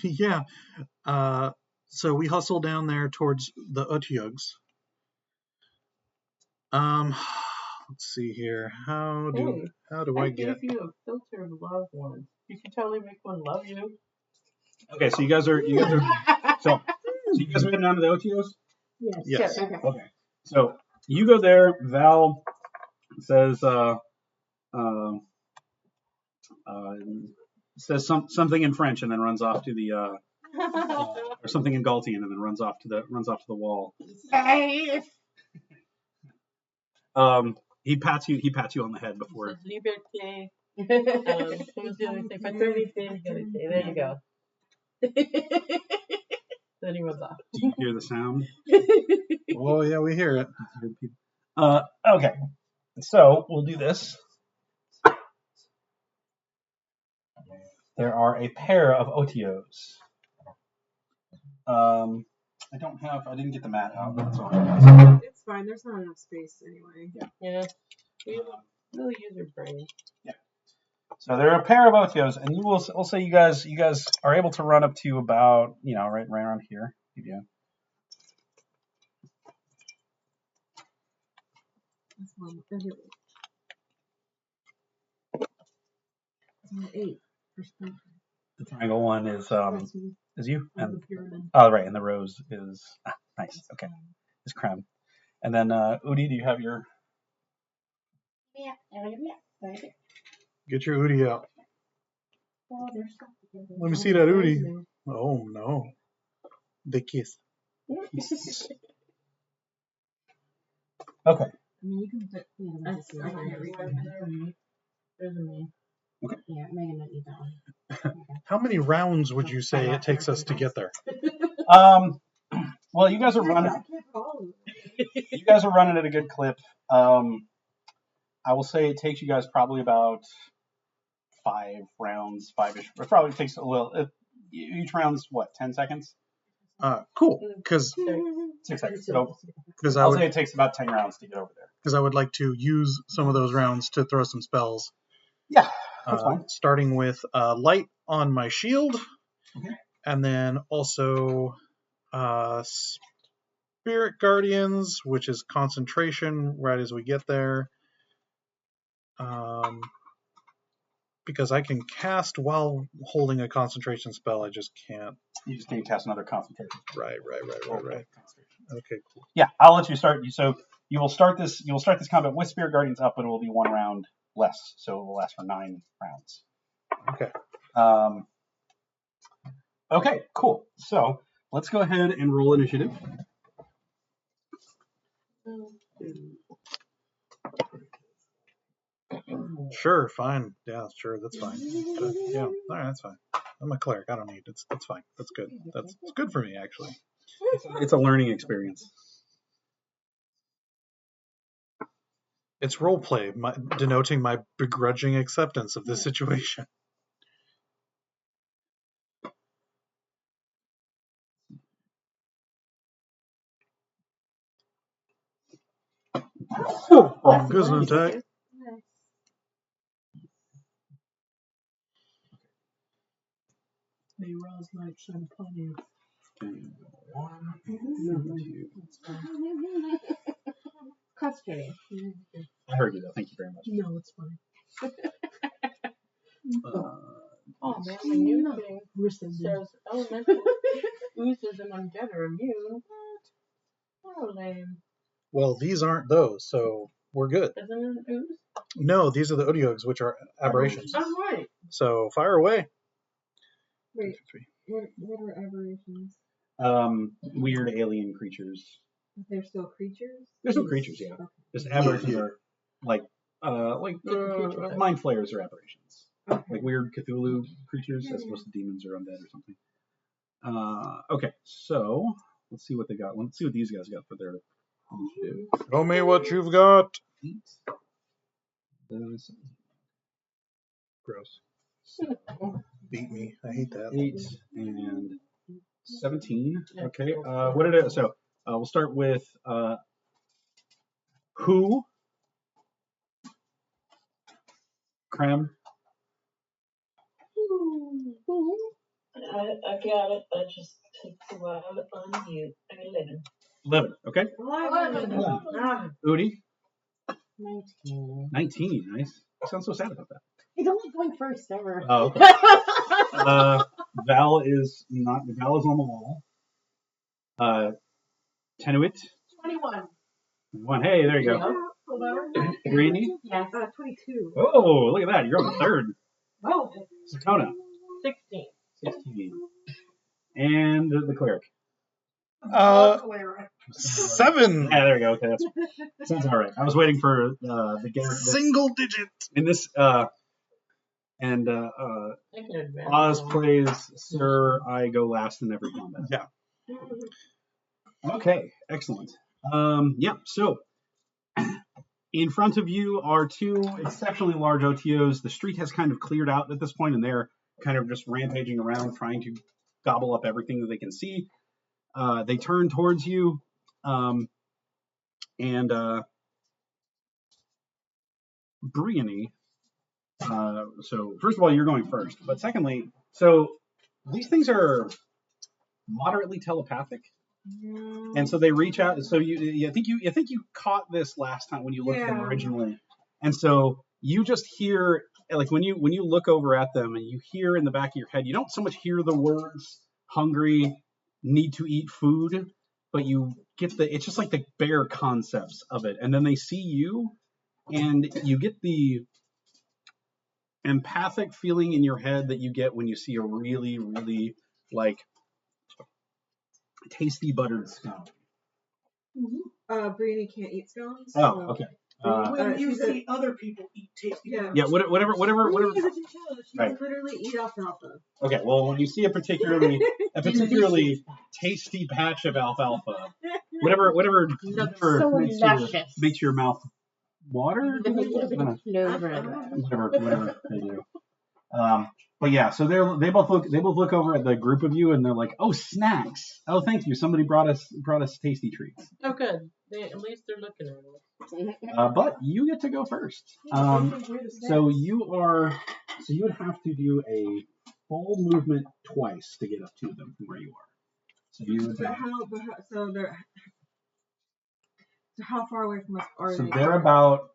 Yeah. So we hustle down there towards the Utyugs. Let's see here. How do I get? gave you a filter of love once. You should totally make one love you. Okay, so you guys are so you guys are heading down to the OTOs? Yes. Okay. So you go there. Val says says something in French and then runs off to the or something in Galtian and then runs off to the wall. He pats you on the head before. Liberté. What was the other thing? Fraternité, égalité. There you go. Then he runs off. Do you hear the sound? Oh yeah, we hear it. Okay. So we'll do this. There are a pair of OTOs. I didn't get the mat out. That's all. It's fine. There's not enough space anyway. Yeah. We really use your brain. Yeah. So there are a pair of OTOs, and we'll say you guys are able to run up to about right around here. Yeah. That's one. It's an 8 for strength. The triangle one is you, and The pyramid. right, and the rose is nice. Okay, it's creme. And then Udi, do you have your? Yeah. Get your Udi out. Oh, they're stuck together. Let me see that Udi. Oh no. They kiss. Okay. I mean, you can put. I can't read it. There's me. Okay. Yeah, Megan might need that one. How many rounds would you say it takes us to get there? Well, you guys are running. You guys are running at a good clip. I will say it takes you guys probably about 5 rounds, 5-ish. It probably takes a little. Each round's what, 10 seconds? Cool. Because 6 seconds. So I'll say it takes about 10 rounds to get over there. Because I would like to use some of those rounds to throw some spells. Yeah, that's fine. Starting with light on my shield, and then also Spirit Guardians, which is concentration right as we get there. Because I can cast while holding a concentration spell, I just can't. You just need to cast another concentration. Right. Okay, cool. Yeah, I'll let you start. So you will start this combat with Spirit Guardians up, but it will be 1 round less, so it will last for 9 rounds. Okay. Okay, cool. So let's go ahead and roll initiative. Sure, fine. Yeah, sure, that's fine. Yeah, all right, that's fine. I'm a cleric. I don't need it. That's fine. That's good. It's good for me, actually. It's a learning experience. It's roleplay, denoting my begrudging acceptance of this situation. Gesundheit. May Ra's light shine upon you. 1, 2. Concentrating. I heard you though. Thank you very much. No, it's fine. Oh man, the new thing Listen, says elemental oozes and undead are immune. Oh, lame. Well, these aren't those, so we're good. Isn't it an ooze? No, these are the Odiogs, which are aberrations. Oh, right. So fire away. Wait, what are aberrations? Weird alien creatures. They're still creatures? They're still creatures, yeah. Okay. Just aberrations are like mind flayers are aberrations. Okay. Like weird Cthulhu creatures as opposed to demons or undead or something. Okay, so let's see what they got. Let's see what these guys got for their initiative. Show me what you've got. 8. Gross. Beat me. I hate that. 8 and 17. Okay. What did it? So we'll start with who. Cram. I got it. I just takes a while to unmute. 11. 11. Okay. 11. Udi. 19. 19. Nice. I sound so sad about that. He's only going first ever. Oh, okay. Val is on the wall. Tenuit. 21. 1. Hey, there you go. Brandy. Yes. 22. Oh, look at that. You're on the 3rd. Oh. Satona. 16. 16. And the cleric. 7. Yeah, there we go. Okay, that sounds all right. I was waiting for the Garrett. Single digit. In this, and Oz plays Sir. I go last in every combat. Yeah. Okay, excellent. Yeah, so in front of you are 2 exceptionally large OTOs. The street has kind of cleared out at this point, and they're kind of just rampaging around, trying to gobble up everything that they can see. They turn towards you, and Briony. So first of all, you're going first, but secondly, so these things are moderately telepathic, and so they reach out. So I think you caught this last time when you looked at them originally, and so you just hear, like when you look over at them and you hear in the back of your head, you don't so much hear the words hungry, need to eat food, but you get it's just like the bare concepts of it, and then they see you, and you get the empathic feeling in your head that you get when you see a really, really like tasty buttered scone. Brienne can't eat scones. Oh, okay. when you see other people eat tasty Yeah. Yeah, whatever. She Right. literally eat alfalfa. Okay, well, when you see a particularly tasty patch of alfalfa, whatever So luscious. makes your mouth water? No, right. Whatever they do. But yeah, so they both look over at the group of you and they're like, "Oh, snacks! Oh, thank you. Somebody brought us tasty treats." Oh, good. At least they're looking at us. But you get to go first. So you would have to do a full movement twice to get up to them from where you are. So you would. So how far away from us are So they? they're about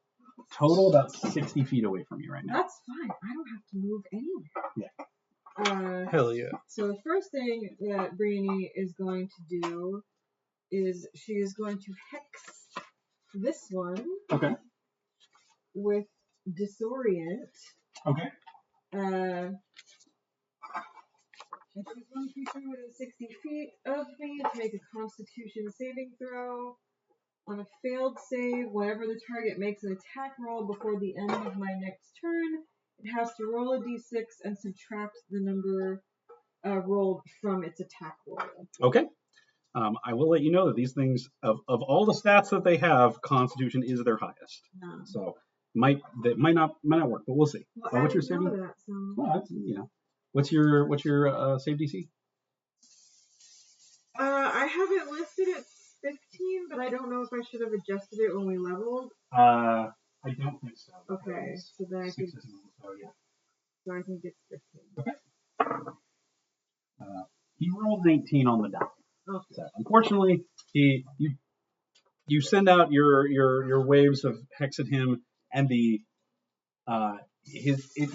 60 feet away from you right now. That's fine. I don't have to move anywhere. Yeah. Hell yeah. So the first thing that Brittany is going to do is she is going to hex this one. Okay. With disorient. Okay. I choose one creature within 60 feet of me to make a Constitution saving throw. On a failed save, whenever the target makes an attack roll before the end of my next turn, it has to roll a d6 and subtract the number rolled from its attack roll. Okay. I will let you know that these things, of all the stats that they have, Constitution is their highest. So might not work, but we'll see. Well, What's your saving? that, so. Well, that's, what's your save DC? I have it listed at 15, but I don't know if I should have adjusted it when we leveled. I don't think so. Okay, so then I think. So yeah. So I think it's 15. Okay. He rolled an 18 on the die. Okay. So unfortunately, you send out your waves of hex at him, and it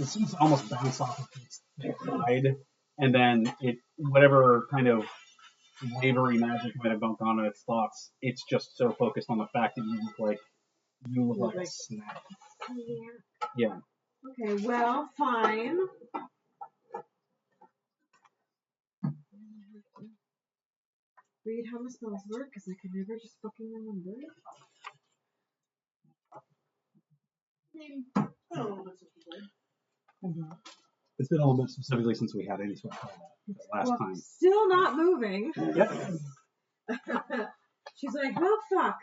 seems to almost bounce off of his side, and then whatever kind of wavery magic might have bumped onto its thoughts, it's just so focused on the fact that you look like a snack. Yeah. Okay, well, fine. Read how my spells work, because I can never just fucking remember. It's been a little bit specifically since we had any sort of last time. Still not moving. Yep. She's like, well, fuck.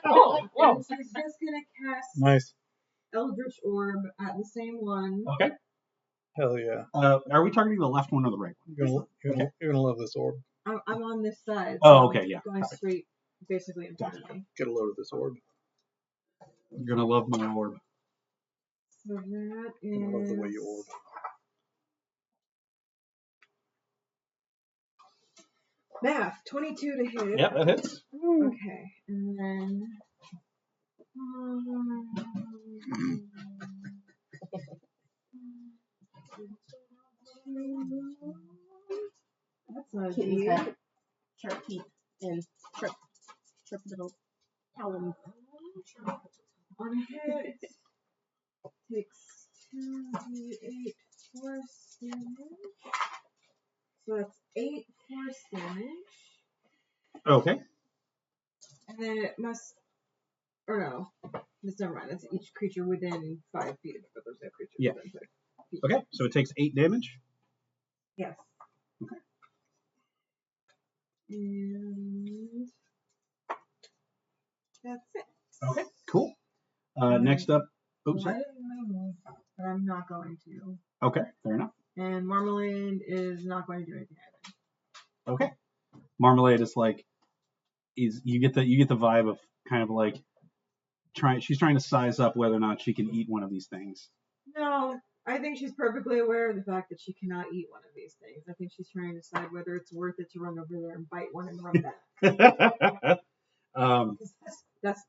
Whoa. She's just gonna cast Nice. Eldritch Orb at the same one. Okay. Hell yeah. Are we targeting the left one or the right one? You're gonna love this orb. I'm on this side. Oh, so okay, yeah. Going straight, basically, in front of me. Get a load of this orb. You're gonna love my orb. So that is. I love the way you orb. Math, 22 to hit. Yep, that hits. Okay, and then. That's not Kitty's easy. got sharp teeth and sharp little talons. On a hit, takes 2d8 force damage. So that's 8 force damage. Okay. And then it must. Or no. That's never mind. That's each creature within 5 feet of it, but there's no creature Yeah. within 5 feet. Okay, so it takes 8 damage. Yes. Okay. And. That's it. Okay, cool. Next up. Oops, Well, I sorry. didn't move, but I'm not going to. Okay, fair enough. And Marmalade is not going to do anything either. Okay. Marmalade is like, you get the vibe of kind of like she's trying to size up whether or not she can eat one of these things. No, I think she's perfectly aware of the fact that she cannot eat one of these things. I think she's trying to decide whether it's worth it to run over there and bite one and run back.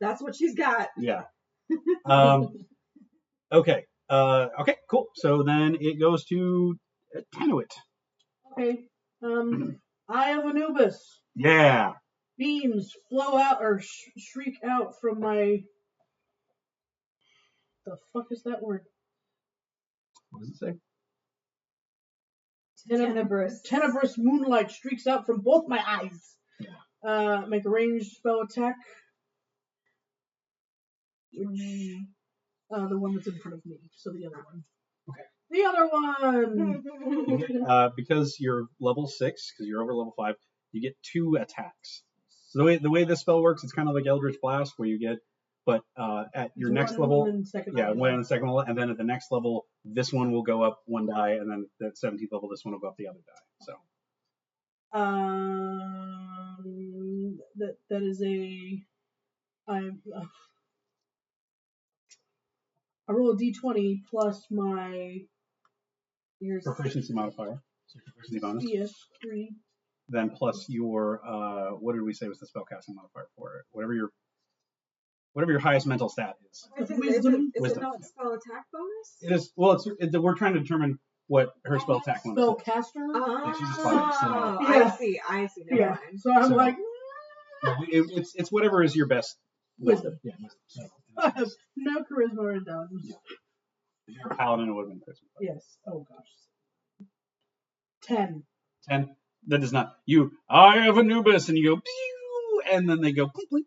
That's what she's got. Yeah. Okay. Okay, cool. So then it goes to Tenuit. Okay. Eye of Anubis. Yeah. Beams flow out or shriek out from my. The fuck is that word? What does it say? Tenebrous moonlight streaks out from both my eyes. Yeah. Make a ranged spell attack. Which, the one that's in front of me. So the other one. Okay. The other one! You get, because you're level 6, because you're over level 5, you get 2 attacks. So the way this spell works, it's kind of like Eldritch Blast, where you get but at your next One level, and second yeah, level. one on the second level, and then at the next level, this one will go up one die, and then the 17th level, this one will go up the other die. So That is a I roll a d20 plus my proficiency modifier, so proficiency bonus. yes 3. Then plus your what did we say was the spellcasting modifier for it? Whatever your highest mental stat is. Wisdom. Is Wisdom. it not spell attack bonus? It is. Well, we're trying to determine what her spell attack bonus is. Spellcaster. she's just fighting, so- I see. Never Yeah. mind. So I'm So- like It's whatever is your best wisdom. Yeah, wisdom. So, I have no charisma or intelligence. if you're a paladin, it would have been charisma. Yes. Oh gosh. 10. 10. That does not. I have Anubis, and you go pew, and then they go bleep, bleep.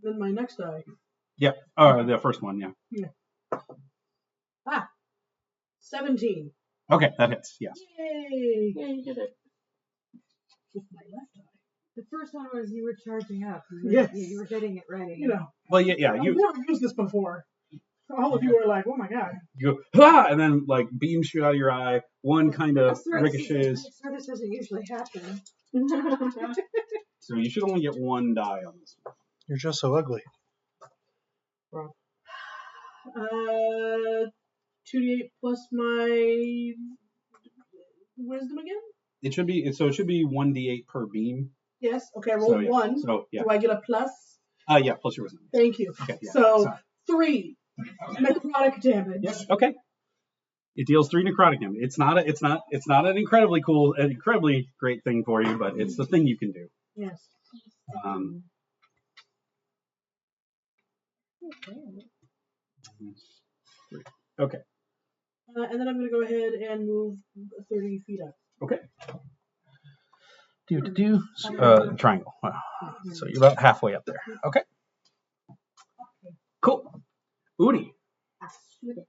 Then my next die. Yeah. The first one. Yeah. 17. Okay, that hits. Yes. Yay! Yeah, you did it. With my left eye. The first one was you were charging up. Yes. You were getting it ready. You know. Well, yeah. I've You never used this before. All of you are like, oh my god. go ha, and then like beams shoot out of your eye. One kind of ricochets. This doesn't usually happen. So you should only get one die on this one. You're just so ugly. 2d8 plus my wisdom again? It should be 1d8 per beam. Yes. Okay, I rolled So, yeah. 1. So yeah. Do I get a plus? Yeah, plus your wisdom. Thank you. Okay. Yeah. So Sorry. 3 necrotic damage. Yes. Okay. It deals 3 necrotic damage. It's not an incredibly great thing for you, but it's the thing you can do. Yes. Okay. And then I'm going to go ahead and move 30 feet up. Okay. Triangle. Wow. So you're about halfway up there. Okay. Cool. Udi, I shoot it.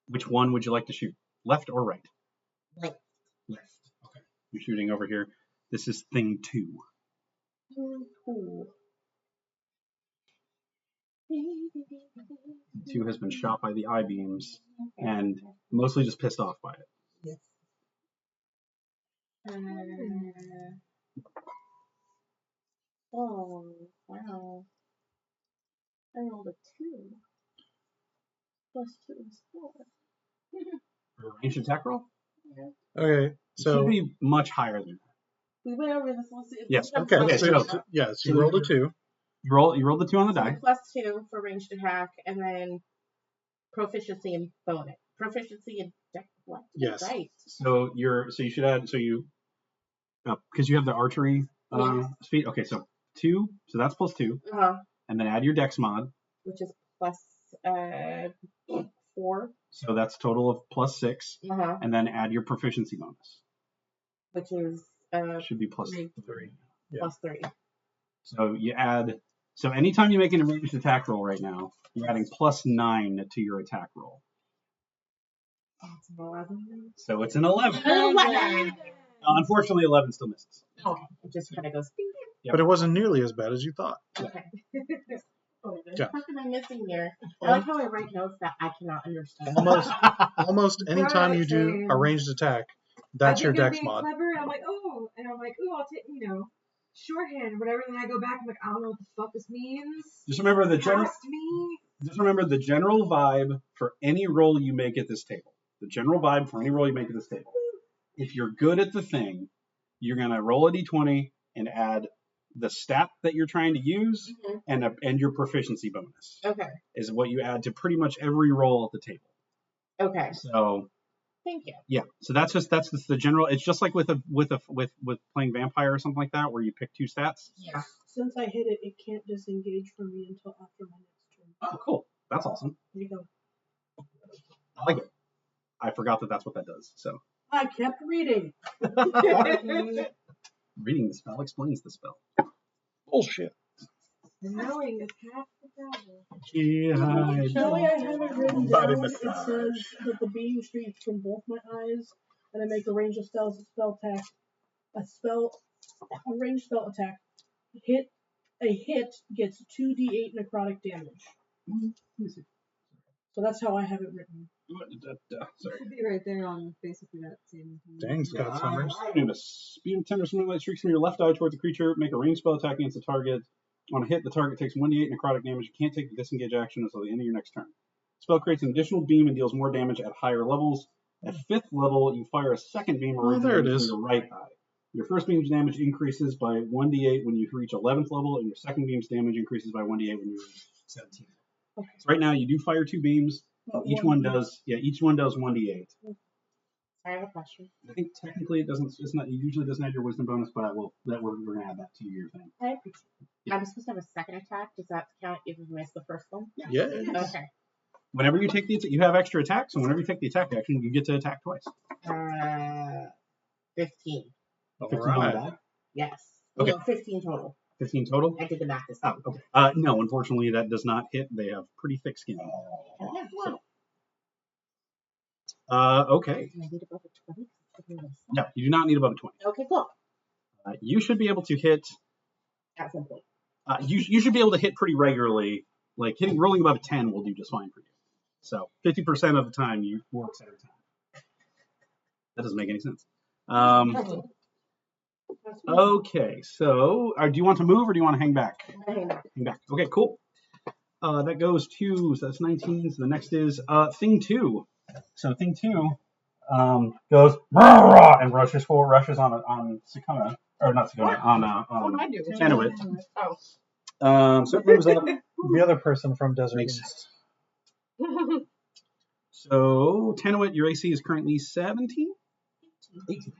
which one would you like to shoot? Left or right? Right. Left. Okay. You're shooting over here. This is thing 2. Cool. 2 has been shot by the eye beams and mostly just pissed off by it. Yes. Oh, wow. I rolled a 2. Plus 2 is 4. For a ranged attack roll? Okay, It so should be much higher than that. We went over this. Let's see. Yes. okay, Okay, so so- yes, you rolled a 2. You roll the 2 on the die. Plus 2 for ranged attack, and then proficiency and bonus. Proficiency and dex. What? Yes. Right. So you should add because you have the archery speed. Okay, so 2. So that's plus 2, and then add your dex mod. Which is plus 4. So that's total of plus 6, Uh-huh. and then add your proficiency bonus. Which is Should be plus 3. 3. Yeah. Plus 3. So you add. So anytime you make an ranged attack roll right now, you're adding plus 9 to your attack roll. That's an 11. So it's an 11. 11. Unfortunately, 11 still misses. Okay. It just kind of goes. Bing, Yep. But it wasn't nearly as bad as you thought. okay. Yeah. What am I missing here? I like how I write notes that I cannot understand. Almost anytime you do a ranged attack, that's your dex mod. Clever, and I'm like, I'll take, shorthand, whatever. And then I go back, I'm like, I don't know what the fuck this means. Just remember the general. Cast me. Just remember the general vibe for any roll you make at this table. The general vibe for any roll you make at this table. If you're good at the thing, you're gonna roll a d20 and add the stat that you're trying to use and your proficiency bonus Okay. is what you add to pretty much every roll at the table. Okay. So Thank you. yeah, so that's the general. It's just like with playing vampire or something like that, where you pick 2 stats. Yeah. Since I hit it, it can't disengage from me until after my next turn. Oh, cool. That's awesome. There you go. I like it. I forgot that that's what that does. So I kept reading. reading the spell explains the spell. Bullshit. Knowing is half the battle. The way I have it written Body down, it massage. says that the beam shoots from both my eyes, and I make a ranged spell attack. A ranged spell attack. A hit gets 2d8 necrotic damage. Let me see. So that's how I have it written. It Sorry. should be right there on basically that same. Dang, Scott Summers. Speed of 10 or something light streaks from your left eye towards the creature. Make a ranged spell attack against the target. On a hit, the target takes 1d8 necrotic damage. You can't take the disengage action until the end of your next turn. Spell creates an additional beam and deals more damage at higher levels. At 5th level, you fire a second beam there it originating from is. your right eye. Your first beam's damage increases by 1d8 when you reach 11th level, and your second beam's damage increases by 1d8 when you reach 17th. Okay. So right now, you do fire 2 beams. Each one does 1d8. I have a question. I think technically it doesn't. It's not. It usually doesn't have your wisdom bonus, but we're gonna add that to your thing. I appreciate it. I'm supposed to have a second attack. Does that count if you miss the first one? Yeah. Okay. Whenever you take you have extra attacks, and whenever you take the attack action, you get to attack twice. 15. 15 All right. on that. Yes. Okay. No, 15 total. 15 total. I did the math this Oh, time. okay. No, unfortunately, that does not hit. They have pretty thick skin. Okay. Okay. Can I get above a 20? No, you do not need above a 20. Okay, cool. You should be able to hit. At some point. You should be able to hit pretty regularly. Like rolling above a 10 will do just fine for you. So 50% of the time you works every time. That doesn't make any sense. Okay, so do you want to move or do you want to hang back? Hang back. Okay, cool. That goes to, so that's 19. So the next is thing 2. So thing 2 goes and rushes on Sakona, or not Sakona, What did I do? Tanuit. Oh. So it moves up. The other person from Desert Makes East. So Tanuit, your AC is currently 17. 18.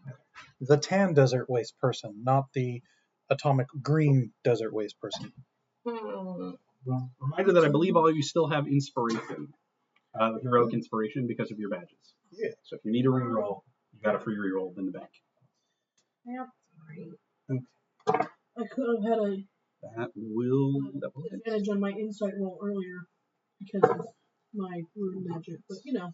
The tan desert waste person, not the atomic green desert waste person. Reminder that I believe all of you still have inspiration, heroic inspiration because of your badges. Yeah. So if you need a reroll, you got a free reroll in the bank. I could have had a That will hit. advantage on my insight roll earlier because of my rune magic, but you know.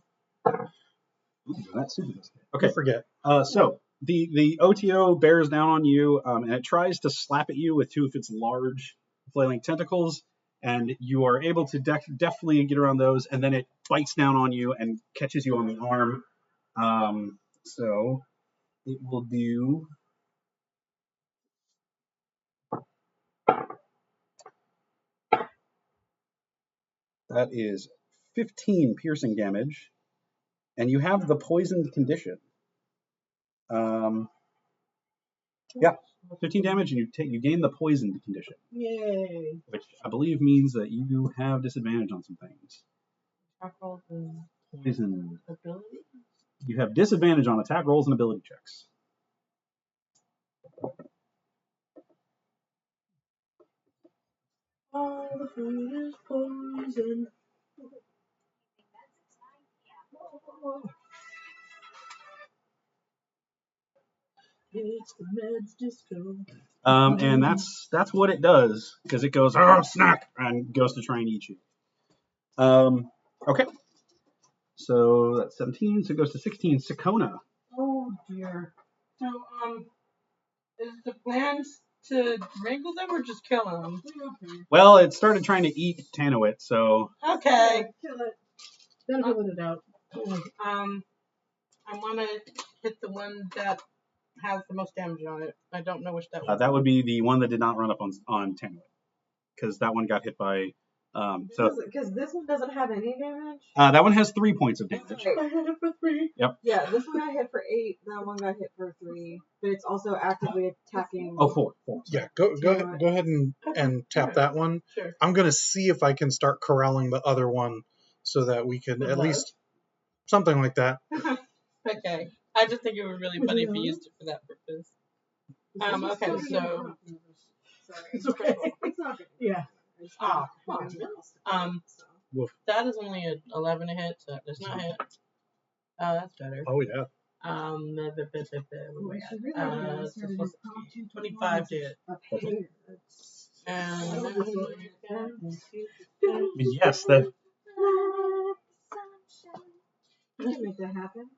Ooh, that's super good. Okay. I forget. So the OTO bears down on you, and it tries to slap at you with 2 of its large flailing tentacles, and you are able to deftly get around those, and then it bites down on you and catches you on the arm. So it will do. That is 15 piercing damage, and you have the poisoned condition. Yeah, 15 damage, and you gain the poisoned condition. Yay. Which I believe means that you have disadvantage on some things. Poison. Ability? You have disadvantage on attack rolls and ability checks. All the food is poison. It's the meds disco. And that's what it does, because it goes, oh, snack, and goes to try and eat you. Okay. So that's 17, so it goes to 16. Sakona. Oh dear. So, is the plan to wrangle them or just kill them? Well, it started trying to eat Tanuit, so. Okay. Kill it. Then fill it out. I want to hit the one that has the most damage on it. I don't know which that one. That would be the one that did not run up on Tanuit, because that one got hit by. Because this one doesn't have any damage. That one has 3 points of damage. I hit it for 3. Yep. Yeah, this one got hit for 8. That one got hit for 3. But it's also actively attacking. Oh, 4. Yeah, go ahead and tap that one. Sure. I'm gonna see if I can start corralling the other one so that we can at least something like that. Okay. I just think it would be really funny if you used it for that purpose. Okay, so. It's okay. It's not good. Yeah. Oh, that is only an 11 to hit, so that does not hit. That's better. Oh yeah. Where so 25 to hit. Okay. And Yes, that. Make that happen.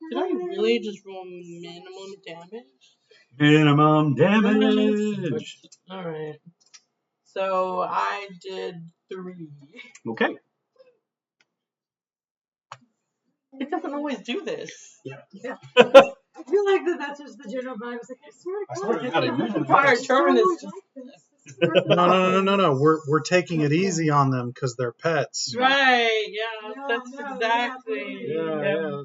did I really just roll minimum damage? Minimum damage. Alright. So I did 3. Okay. It doesn't always do this. Yeah. I feel like that's just the general vibe. It's like, I swear to God, swear to God, it usually Fire does. German is so just like this. No. We're taking it easy on them because they're pets. right. Yeah, No, that's no, exactly. Yeah.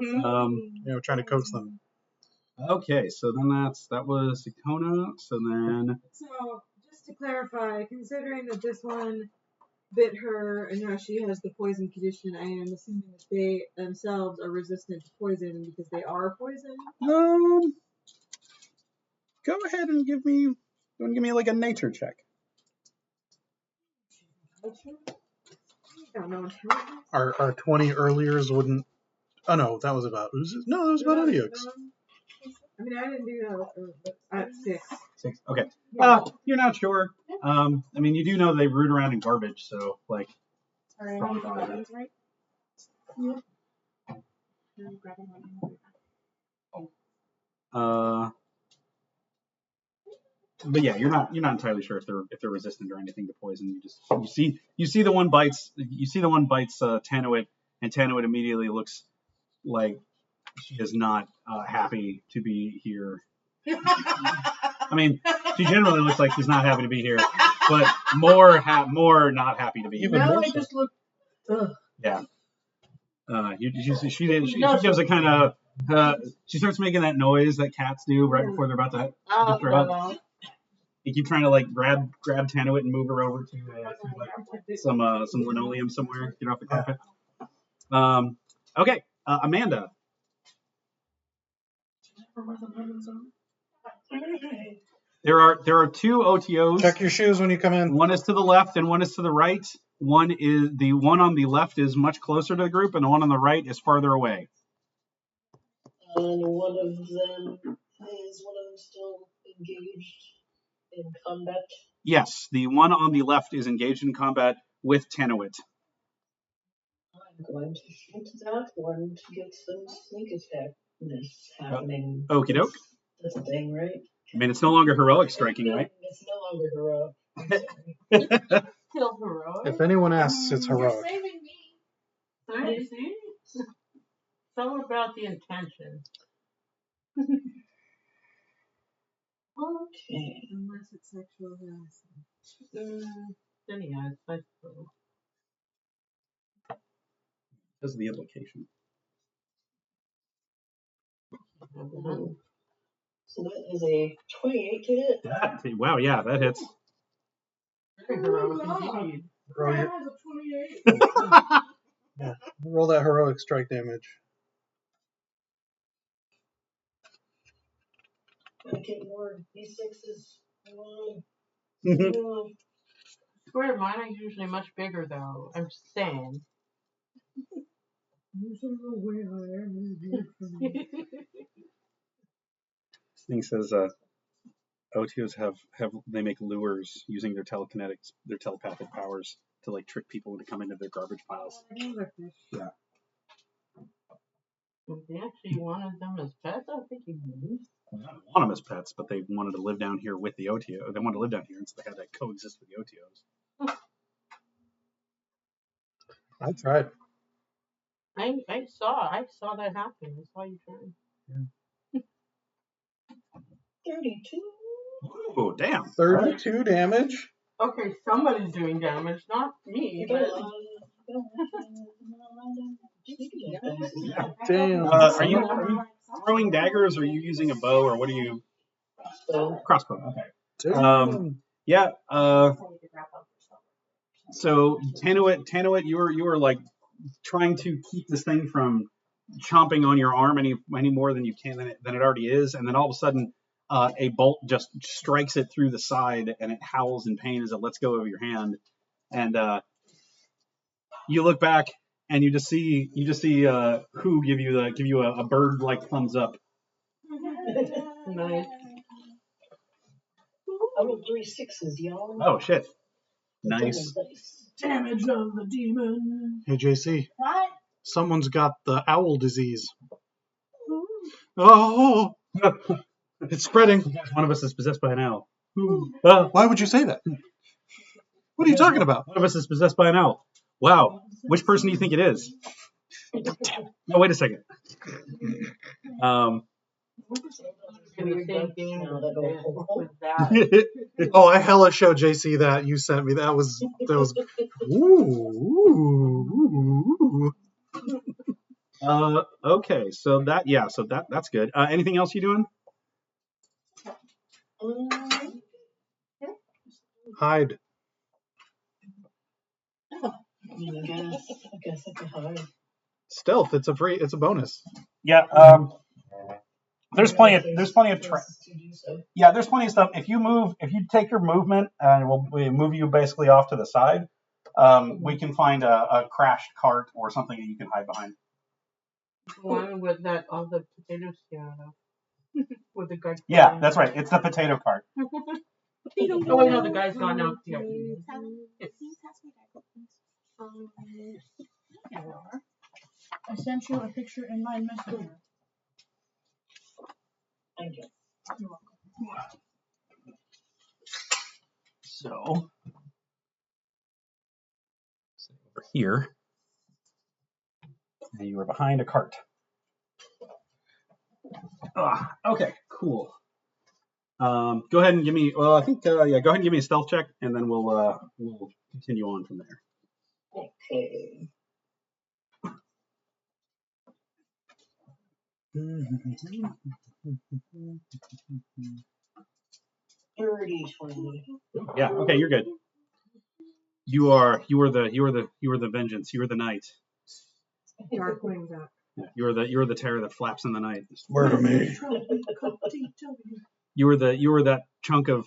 Mhm. We're trying to coax them. Okay, so then that was Icona. So then So, just to clarify, considering that this one bit her and now she has the poison condition, I am assuming that they themselves are resistant to poison because they are poison. Go ahead and give me like a nature check. I don't know intelligence. Our 20 earliers wouldn't. Oh no, that was about oozes. No, that was about Odiux. I mean, I didn't do that at 6. 6. Okay. Yeah. You're not sure. I mean, you do know they root around in garbage, so like. Sorry, I don't know buttons, right? Yeah. I'm grabbing one. But yeah, you're not entirely sure if they're resistant or anything to poison. You see the one bites Tanuit, and Tanuit immediately looks like she is not happy to be here. I mean, she generally looks like she's not happy to be here, but more not happy to be here. Now I just look. Ugh. Yeah. She gives a kind of she starts making that noise that cats do right before they're about to lift her up. You keep trying to like grab Tanuit and move her over to like some linoleum somewhere. Get off the carpet. Okay, Amanda. There are 2 OTOs. Check your shoes when you come in. One is to the left and one is to the right. The one on the left is much closer to the group, and the one on the right is farther away. And one of them still engaged in combat? Yes, the one on the left is engaged in combat with Tanuit. I'm going to shoot that one to get some sneak attackness happening. Okie doke. That's the thing, right? I mean, it's no longer heroic striking, right? It's no longer heroic. I'm sorry. Still heroic. If anyone asks, it's heroic. You're saving me. Right, see? It's all about the intention. Okay. Unless it's sexual harassment. Then yeah, it's nice. This is the implication. So that is a 28 to hit. Wow, yeah, that hits. Very heroic indeed. Roll, That your, has a 28. roll that heroic strike damage. I get more d6s. Swear mine are usually much bigger though. I'm just saying. You don't know where I am. This thing says OTOs they make lures using their telepathic powers to like trick people to come into their garbage piles. Yeah. If they actually wanted them as pets, I think you would. Well, I don't want them as pets, but they wanted to live down here with the OTO. They wanted to live down here, and so they had to coexist with the OTOs. I tried. I saw that happen. I saw you trying. 32. Oh, damn. 32 damage? Okay, somebody's doing damage, not me. But Damn. Are you throwing daggers, or are you using a bow, or what are you? Crossbow. Okay. Damn. Yeah. So Tanuit, you were like trying to keep this thing from chomping on your arm any more than you can than it already is, and then all of a sudden a bolt just strikes it through the side, and it howls in pain as it lets go of your hand, and you look back and you just see who give you a bird like thumbs up. nice. I rolled 3 6s, y'all. Oh shit! Nice. Damage of the demon. Hey, JC. What? Someone's got the owl disease. Oh! It's spreading. One of us is possessed by an owl. Why would you say that? What are you talking about? One of us is possessed by an owl. Wow. Which person do you think it is? No, wait a second. In the same game with that. Oh, I hella showed JC that you sent me. That was ooh. Okay, so that's good. Anything else you doing? Hide. I guess I could hide. Stealth. It's a bonus. Yeah. There's plenty of To do so. yeah. There's plenty of stuff. If you take your movement and we move you basically off to the side, we can find a crashed cart or something that you can hide behind. One with that all the potatoes down with the guy. Yeah, that's right. It's the potato cart. Oh wait, no, the guy's gone now. Yeah. I sent you a picture in my messenger. Thank you. So over here, and you were behind a cart. Okay, cool. Go ahead and give me. Well, I think go ahead and give me a stealth check, and then we'll continue on from there. Okay. 30-20. Yeah. Okay, you're good. You were the vengeance. You were the knight. Darkwing Duck. Yeah, you were the terror that flaps in the night. Murder me. You were that chunk of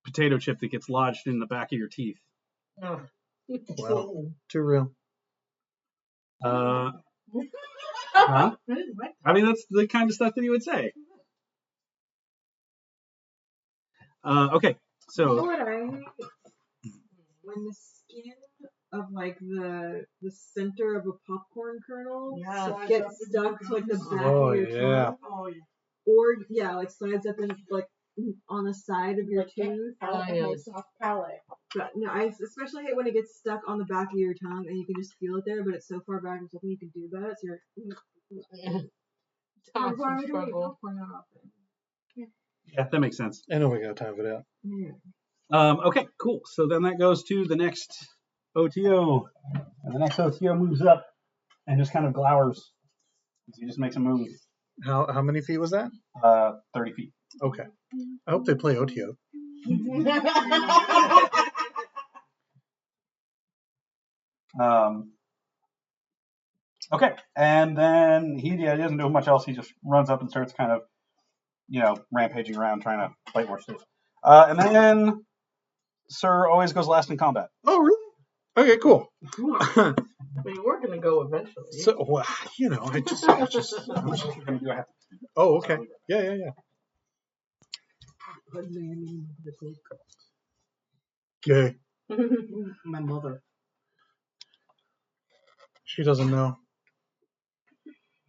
potato chip that gets lodged in the back of your teeth. Oh. Wow. Too real. Huh? I mean, that's the kind of stuff that he would say. Okay, You know so what I hate? When the skin of like the center of a popcorn kernel gets stuck to like the back Oh, of your yeah. tongue. Oh yeah. Or like slides up in like on the side of your tooth. Soft palate. But no, I especially hate when it gets stuck on the back of your tongue and you can just feel it there, but it's so far back there's nothing you can do about it. So you're Constant why do we eat struggle. popcorn that often? yeah, that makes sense. I know we got time for that. Yeah. Okay, cool. So then that goes to the next OTO, and the next OTO moves up and just kind of glowers. He just makes a move. How many feet was that? 30 feet. Okay. I hope they play OTO. Okay, and then he doesn't do much else. He just runs up and starts kind of, rampaging around trying to fight more stuff. And then Sir always goes last in combat. Oh, really? Okay, cool. But you were gonna go eventually. So, well, I just. Oh, okay. Yeah. Gay. My mother. She doesn't know.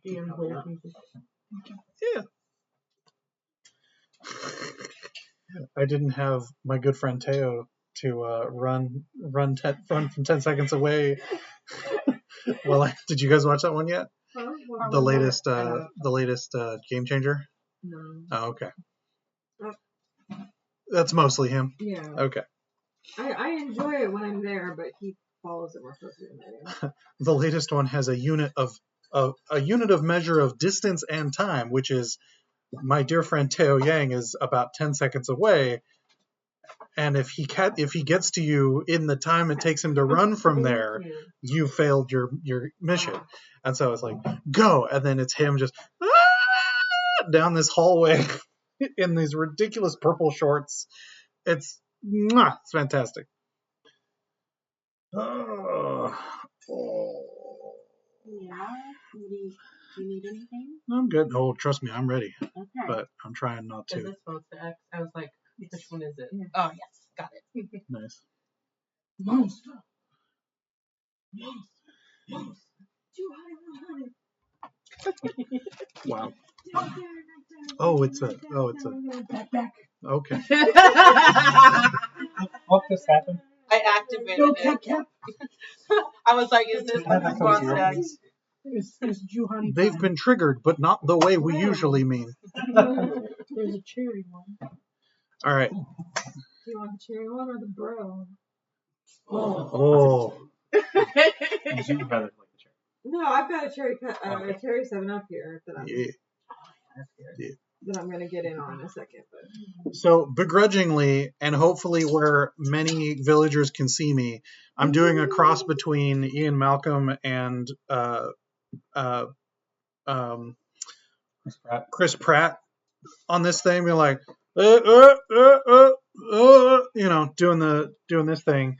Yeah. I didn't have my good friend Teo to run from 10 seconds away. Well, did you guys watch that one yet? The latest Game Changer? No. Oh, okay. That's mostly him. Yeah. Okay. I enjoy it when I'm there, but he follows it more closely than I do. The latest one has a unit of measure of distance and time, which is my dear friend Teo Yang is about 10 seconds away, and if he gets to you in the time it takes him to run from there, you failed your mission. And so it's like, go, and then it's him just down this hallway in these ridiculous purple shorts. It's fantastic. Yeah. Do you need anything? I'm good. Oh, trust me, I'm ready. Okay. But I'm trying not Is to. this supposed to X? I was like, which one is it? Oh yes, got it. Nice. Monster. Wow. Oh, it's a. Back. Okay. What just happened? I activated Go, it. cat, cat. I was like, is this the response next? There's Juhani. They've been triggered, but not the way we usually mean. There's a cherry one. All right. Do you want the cherry one or the bro? Oh. You'd rather like the chair. No, I've got a cherry 7-Up here that Yeah. I'm gonna get in on in a second. But So begrudgingly, and hopefully where many villagers can see me, I'm doing a cross between Ian Malcolm and Chris Pratt on this thing. We're like, doing this thing,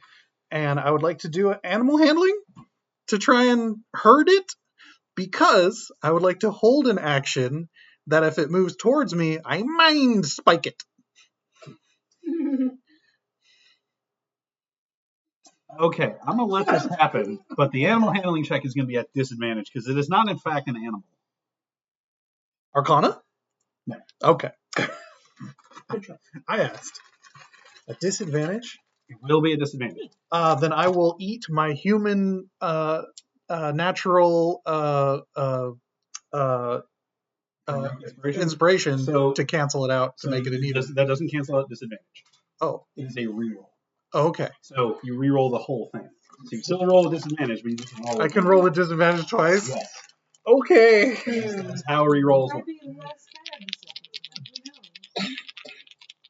and I would like to do animal handling to try and herd it, because I would like to hold an action that if it moves towards me, I mind spike it. Okay, I'm gonna let this happen, but the animal handling check is gonna be at disadvantage because it is not in fact an animal. Arcana? No. Okay. I asked. A disadvantage? It will be a disadvantage. Then I will eat my human natural inspiration to cancel it out to make it an even. That doesn't cancel out disadvantage. Oh. It is a reroll. Oh, okay. So you reroll the whole thing. So you still roll a disadvantage, but you can roll. I can roll a disadvantage twice? Yes. Okay. That's how rerolls work.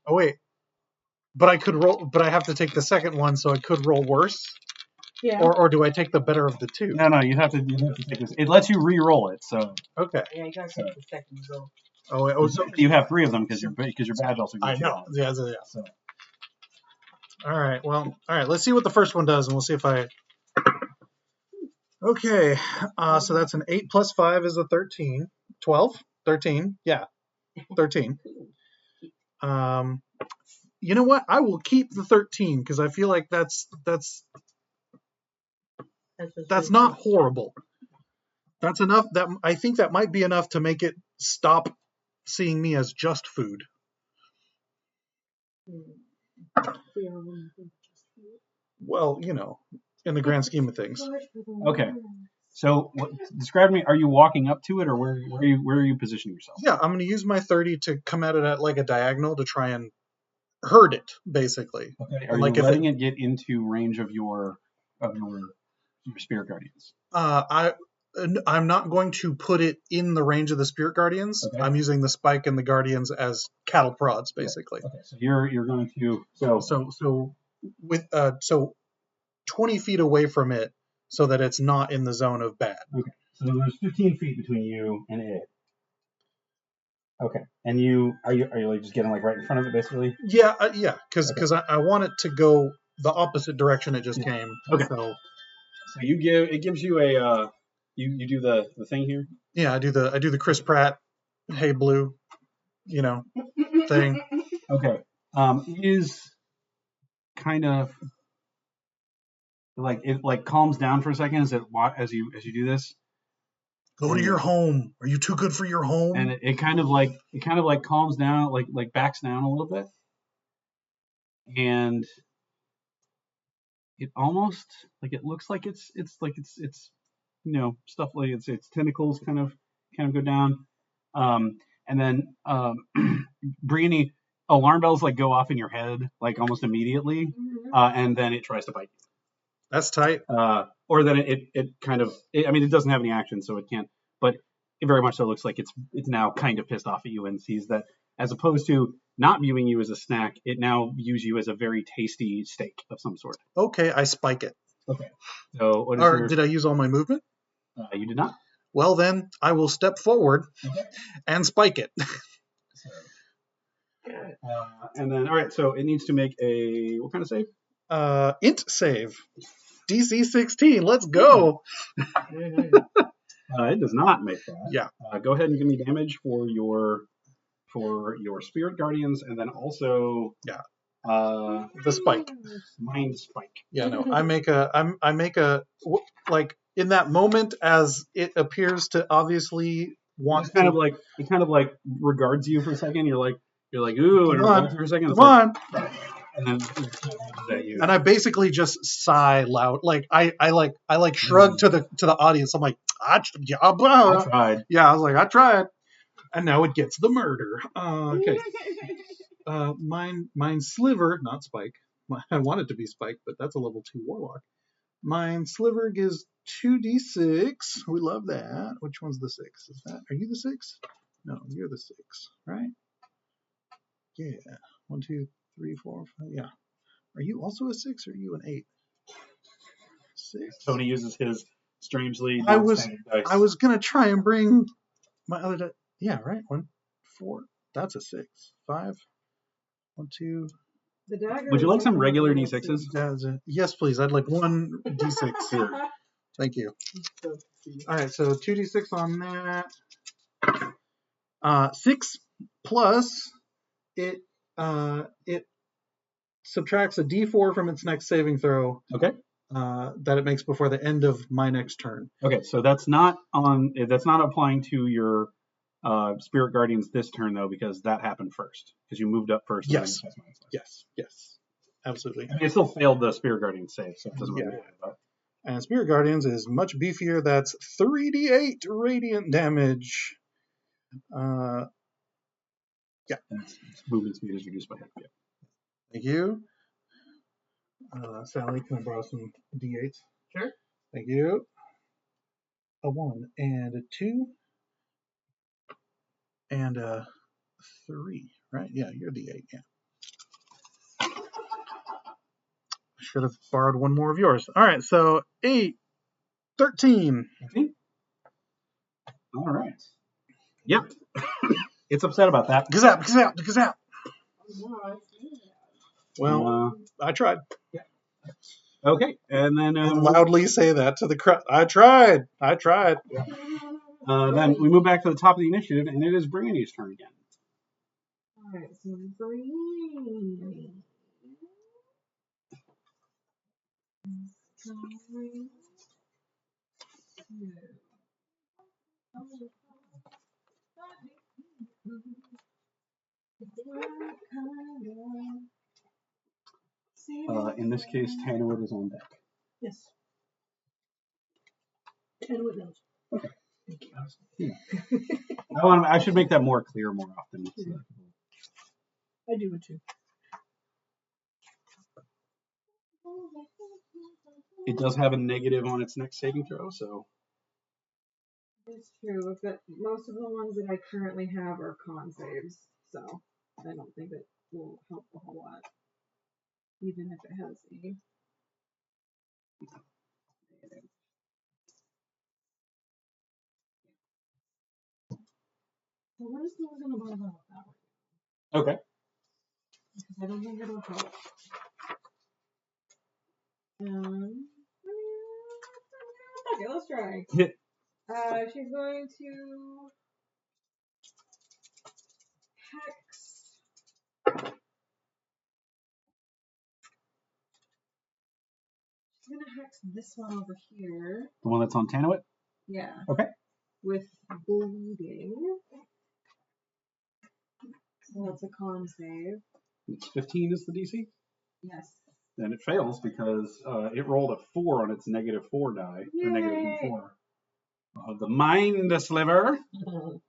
Oh, wait. But I could roll, but I have to take the second one, so I could roll worse? Yeah. Or do I take the better of the two? No, you have to take this. It lets you re-roll it, so. Okay. Yeah, you gotta take the second roll. So you have 3 of them because your badge also I gives know. you Yeah. So. All right. Well, all right. Let's see what the first one does, and we'll see if I. Okay. So that's an 8 plus 5 is a 13. 12? 13. Yeah. 13. You know what? I will keep the 13 because I feel like that's not horrible. That's enough. That I think that might be enough to make it stop seeing me as just food. Well, in the grand scheme of things. Okay. So, describe to me. Are you walking up to it, or where are you positioning yourself? Yeah, I'm going to use my 30 to come at it at like a diagonal to try and herd it, basically. Okay. Are you letting it get into range of your spirit guardians? I'm not going to put it in the range of the spirit guardians. Okay. I'm using the spike and the guardians as cattle prods, basically. Okay. So you're going to so 20 feet away from it, so that it's not in the zone of bad. Okay. So there's 15 feet between you and it. Okay. And are you like just getting like right in front of it, basically? Yeah, because I want it to go the opposite direction it just came. Okay. So it gives you a you do the thing here. Yeah, I do the Chris Pratt, hey blue, thing. Okay. It is kind of like it calms down for a second as you do this. Go to your home. Are you too good for your home? And it kind of like calms down, like backs down a little bit, and it almost like it looks like it's stuff like its tentacles kind of go down, and then Brittany, alarm bells like go off in your head like almost immediately, and then it tries to bite you. That's tight. Or then it kind of it doesn't have any action, so it can't. But it very much so looks like it's now kind of pissed off at you and sees that as opposed to not viewing you as a snack, it now views you as a very tasty steak of some sort. Okay, I spike it. Okay. So did I use all my movement? You did not. Well, then I will step forward and spike it. And then, all right, so it needs to make a, what kind of save? Int save. DC 16, let's go. It does not make that. Yeah. Go ahead and give me damage for your spirit guardians, and then also the spike. Mind spike. Yeah, no, I make a like in that moment as it appears to obviously want it kind of like regards you for a second. You're like, You're like, ooh, and Come on. for a second, Come on. and then that you. And I basically just sigh loud, like I shrug to the audience. I'm like, I tried. Yeah, I was like, I tried, and now it gets the murder. Okay, mine Sliver, not Spike. I want it to be Spike, but that's a level 2 warlock. Mine Sliver gives 2d6. We love that. Which one's the 6? Are you the 6? No, you're the 6, right? Yeah. 1, 2, 3, 4, 5. Yeah. Are you also a 6 or are you an 8? 6. Tony uses his strangely I was non-standard dice. I was gonna try and bring my other dice. Yeah, right. 1, 4. That's a 6. 5. 1, 2. The dagger. Would you like is some something regular else. d6s? Yes, please. I'd like 1 d6 here. Thank you. All right, so 2d6 on that. 6 plus it subtracts a d4 from its next saving throw. Okay. That it makes before the end of my next turn. Okay, so that's not applying to your Spirit Guardians this turn though, because that happened first. Because you moved up first. Yes. Yes. Absolutely. I mean, it still failed the Spirit Guardian save, so it doesn't really matter. But... And Spirit Guardians is much beefier. That's 3d8 radiant damage. Yeah. And its movement speed is reduced by half. Yeah. Thank you. Sally, can I borrow some d8s? Sure. Thank you. A 1 and a 2 and a 3, right? Yeah, you're d8. Yeah. Should have borrowed 1 more of yours. All right, so 8, 13. All right. Yep. It's upset about that. Gazap. Well, I tried. Yeah. Okay, and then And loudly say that to the crowd. I tried. Yeah. Then we move back to the top of the initiative, and it is Brandy's turn again. Alright, so Brandy. In this case, Tannerwood is on deck. Yes. 10 with knows. Okay. Yeah. I should make that more clear more often. Yeah. I do it too. It does have a negative on its next saving throw, so. It's true, but most of the ones that I currently have are con saves, so I don't think it will help a whole lot. Even if it has a. So what is losing a bottle of that? Okay. Because I don't think it'll help. Okay, let's try. She's going to hex. She's gonna hex this one over here. The one that's on Tannerwood? Yeah. Okay. With bleeding. So that's a con save. It's 15 is the DC? Yes. Then it fails because it rolled a 4 on its -4 die. Or negative 4. The Mind Sliver. So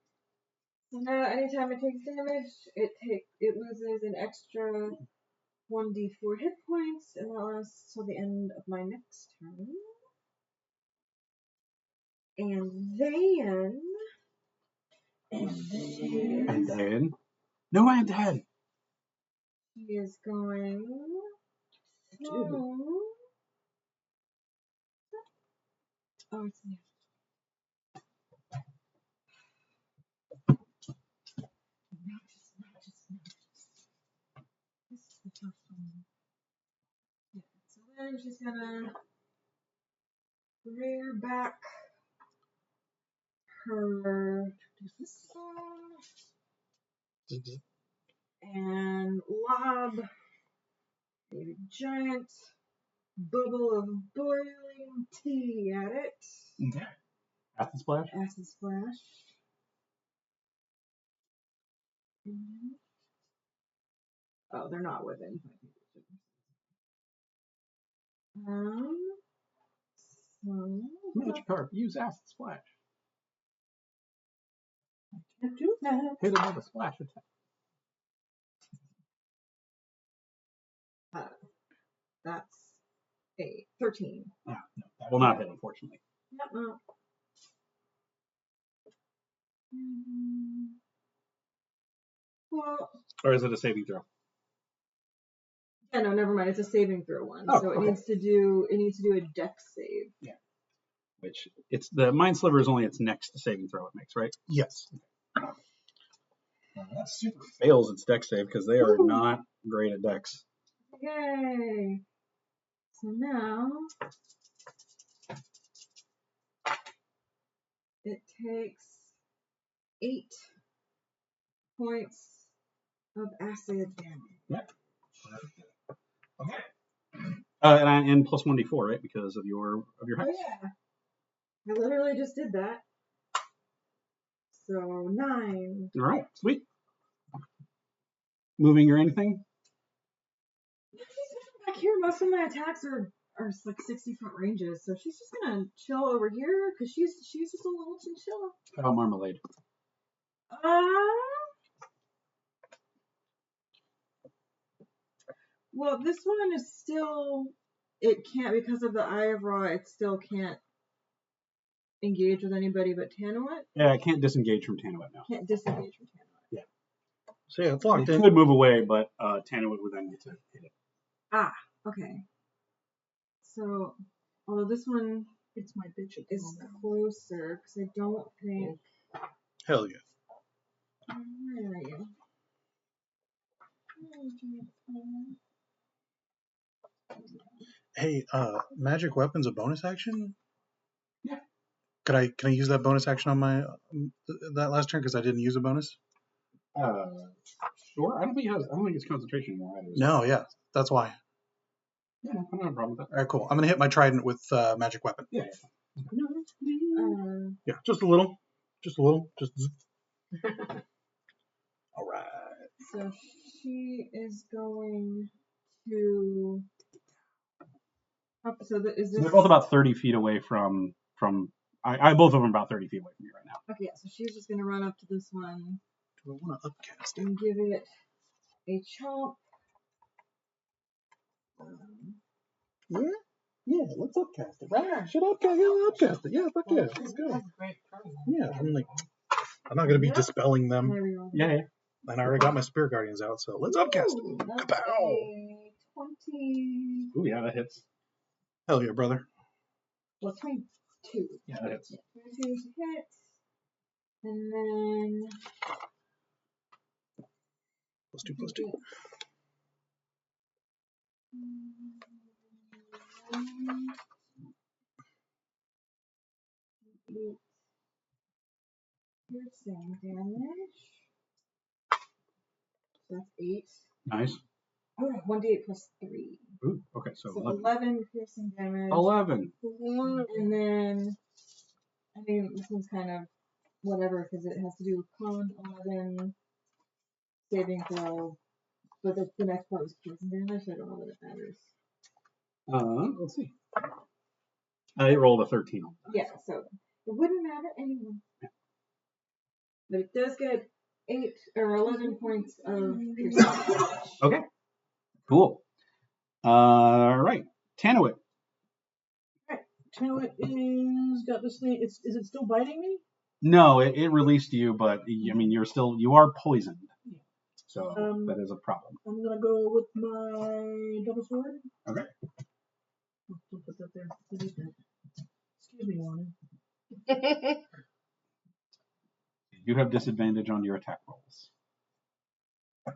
now anytime it takes damage, it loses an extra 1d4 hit points, and that lasts till the end of my next turn. And then No, I am dead. He is going to. Oh, it's me. This is the first one. Yeah, so then she's gonna rear back her and lob a giant bubble of boiling tea at it. Okay. Acid Splash? Acid splash. Oh, they're not within 5 feet. So Magikarp, use Acid Splash. Can't do that. Hit him with a splash attack. that's a 13. No, that will not hit, unfortunately. Yep, no. Well, Or is it a saving throw? yeah, no, never mind. It's a saving throw one, Oh, so it okay. needs to do a dex save. Yeah. Which it's the Mind Sliver is only its next saving throw it makes, right? Yes. That super fails its dex save because they are not great at dex. Yay! So now it takes 8 points of acid damage. Yep. Okay. And plus 1d4, right? Because of your hex. Oh yeah, I literally just did that. So 9. All right, sweet. Moving or anything? Back here, most of my attacks are like 60-foot ranges, so she's just gonna chill over here because she's just a little chinchilla. How about Marmalade? Well, this one is still. It can't because of the Eye of Ra. It still can't engage with anybody but Tanuit. Yeah, I can't disengage from Tanuit now. Can't disengage from Tanuit. Yeah. So yeah, it's It locked in. could move away, but Tanuit would then get to hit it. Ah, okay. So, although this one It's my bitch at the is moment. closer, because I don't think. Hell yeah. Where are you? Hey, magic weapon's a bonus action? Yeah. Can I use that bonus action on my that last turn because I didn't use a bonus? Sure. I don't think it's concentration anymore either. No, yeah, that's why. Yeah, I don't have a problem with that. All right, cool. I'm gonna hit my trident with magic weapon. Yeah. Yeah, just a little, just. All right. So she is going to. So is So this? they're both about 30 feet away from. I both of them are about 30 feet away from you right now. Okay, so she's just gonna run up to this one Do I want to upcast it? and give it a chomp. Yeah, let's upcast it. Right? Should upcast it. Yeah, fuck yeah. Let's go. That's a great turn. Yeah, I'm not gonna be dispelling them. Can I reroll? Yeah. And I already got my Spirit Guardians out, so let's upcast it. Ooh, that's Kapow! a 20. Ooh, yeah, that hits. Hell yeah, brother. Well, 22. Yeah, that hits. 22 is a hit. And then. +2/+2. Piercing damage. That's 8. Nice. Oh, 1d8 plus 3. Ooh, okay, so So 11. 11 piercing damage. 11. And then, I mean, this one's kind of whatever because it has to do with con 11 saving throw. But the next part was piercing damage, so I don't know that it matters. Let's see. I rolled a 13 on that. Yeah, so it wouldn't matter anyway. But it does get 8 or 11 points of piercing damage. Okay. Cool. All right. Tanuit. Tanuit is got this thing. Is it still biting me? No, it released you, but I mean, you are poisoned. So that is a problem. I'm gonna go with my double sword. Okay. Oh, don't put that there. Delete that. Excuse me, Warren. You have disadvantage on your attack rolls. I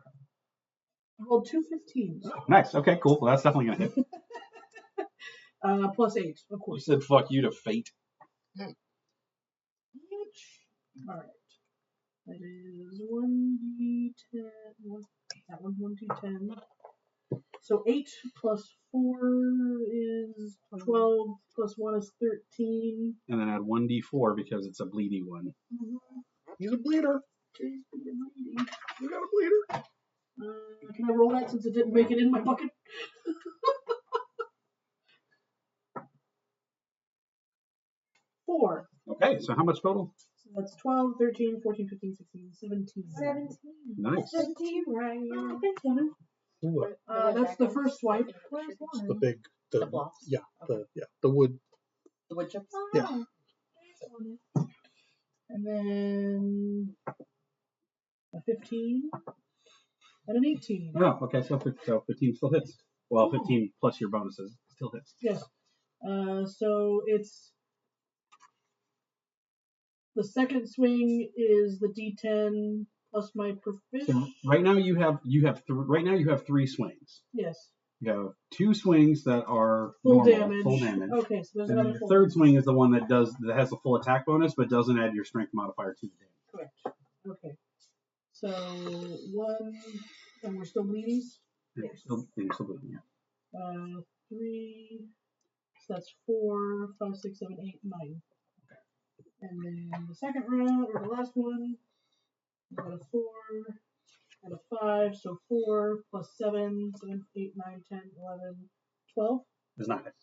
rolled 2 15s. Nice. Okay, cool. Well, that's definitely going to hit. Plus 8, of You course. said fuck you to fate. Alright. That is 1d10. That one's 1d10. So 8 plus 4 is 12, plus 1 is 13. And then add 1d4 because it's a bleedy one. He's a bleeder. Jeez, We got a bleeder. Can I roll that since it didn't make it in my bucket? 4. Okay, so how much total? So that's 12, 13, 14, 15, 16, 17. 17. Nice. 17, right? Thanks, Anna. Ooh, That's the first swipe. Where's one? the big, The blocks. yeah, the wood. The wood chips. Yeah. And then a 15 and an 18. Oh, okay, so 15 still hits. Well, 15 plus your bonuses still hits. Yes. So it's the second swing is the D10 plus my proficiency. So right now you have 3 swings. Yes. You have 2 swings that are Full normal, damage. full damage. Okay, so there's And then another your full third swing is the one that has a full attack bonus, but doesn't add your strength modifier to the damage. Correct. Okay. So 1, and we're still bleeding. And you're still bleeding, yeah. 3. So that's 4, 5, 6, 7, 8, 9. And then the second round, or the last one, we got a 4 and a 5, so 4 plus 7, 7, 8, 9, 10, 11, 12. Does not hit.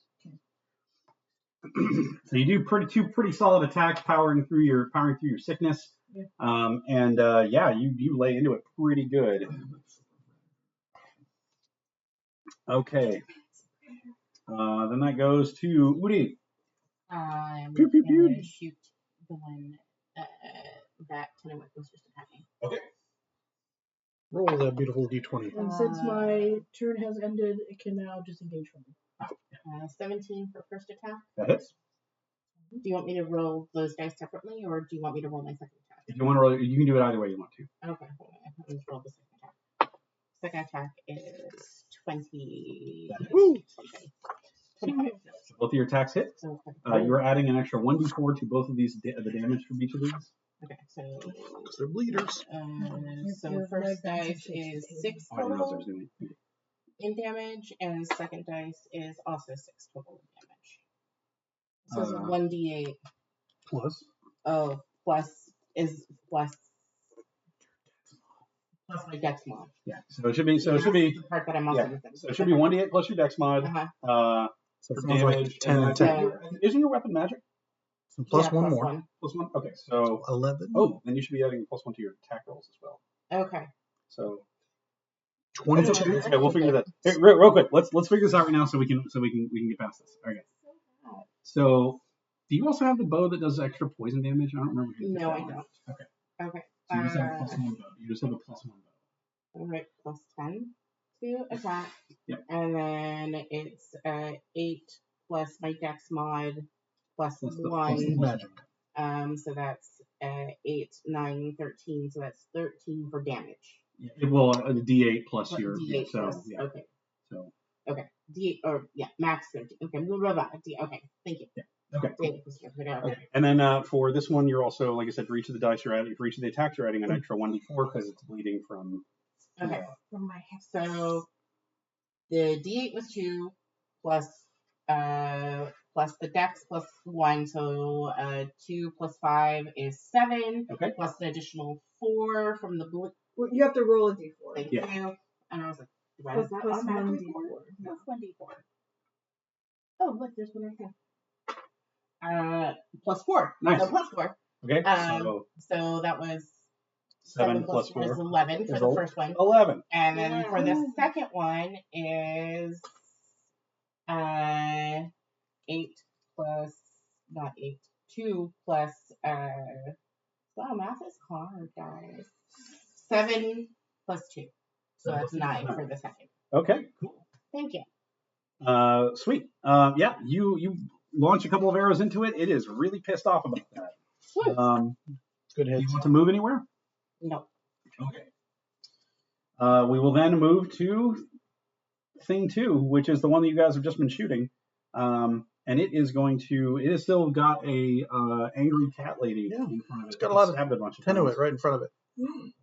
So you do two pretty solid attacks, powering through your sickness. Yeah. You lay into it pretty good. Okay. Then that goes to Udi. I'm Pew, pew, pew. gonna shoot the one that Tenet was just attacking. Okay. Roll that beautiful d20. And since my turn has ended, it can now disengage from me. 17 for first attack. That hits. Do you want me to roll those dice separately, or do you want me to roll my second attack? If you want to roll, you can do it either way you want to. Okay, hold on. Let me just roll the second attack. Second attack is 20. Woo! 25. So both of your attacks hit. Okay. You are adding an extra 1d4 to both of these, the damage from each of these. Okay, so Because they're bleeders. so first dice is 6 Oh, I didn't realize I total was doing it. in damage, and second dice is also 6 total in damage. So it's 1d8. Plus. Oh, plus my dex mod. Yeah. So it should be. The part that I'm also Yeah. using. So it should be 1d8 plus your dex mod. So For it sounds like damage. 10 and 10. Isn't your weapon magic? So plus Yeah, one plus more. one. Plus 1. Okay. So 11. oh, then you should be adding plus 1 to your attack rolls as well. Okay. So 22. Okay, we'll figure that. Hey, real quick, let's figure this out right now so we can get past this. Okay. So, do you also have the bow that does extra poison damage? I don't remember. If you No, I picked that don't. one. Okay. Okay. So you just have a plus 1 bow. You just have a plus 1 bow. Alright, plus 10 to attack. Yep. And then it's 8 plus my dex mod plus Plus the 1. Magic. So that's 8, 9, 13. So that's 13 for damage. Yeah. It will a d8 plus What, your D8 so plus. yeah. Okay. So Okay. D8 or yeah, max 13. Okay. Blah, blah, blah. Okay. Thank you. okay. Cool. D8 plus 13. Okay. Okay. And then for this one, you're also, like I said, for each of the dice you're adding, for each of the attacks, you're adding an extra 1d4 because it's bleeding from. Okay. So the D8 was 2 plus the dex plus 1, so 2 plus 5 is 7. Okay. Plus an additional 4 from the blue. Well, you have to roll a d4. Thank Yeah. you. And I was like, why Plus- is that plus automatically 1d4. 4? Plus 1d4. Oh, look, there's one right there. Plus 4. Nice. So plus 4. Okay. So that was 7 plus 4 is 4. 11 for the first one. 11. And then for the second one is 8 plus, not 8, 2 plus, wow, math is hard, guys. 7 plus 2. So that's 9 for the second. Okay. Cool. Thank you. Sweet. Yeah. You launch a couple of arrows into it. It is really pissed off about that. Good Do hit. you want to move anywhere? No. Okay. We will then move to thing 2, which is the one that you guys have just been shooting. And it has still got a angry cat lady in front of it. It's got a lot of stabbed a bunch of Tenuit times. right in front of it.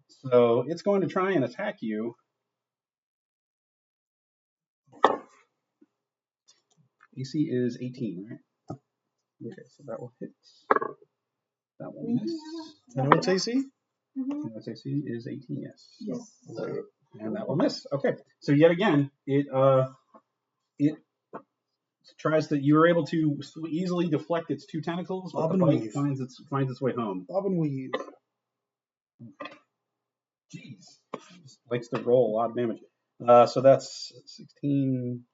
So it's going to try and attack you. AC is 18, right? Okay, so that will hit. That will miss. Tenuit's AC? Tenuit's AC is 18, yes. Yes. So And that will miss. Okay. So yet again, it tries to. You were able to easily deflect its 2 tentacles, but Bob the and bite weave. finds its way home. Bob and weave. Jeez. Just likes to roll a lot of damage. So that's 16.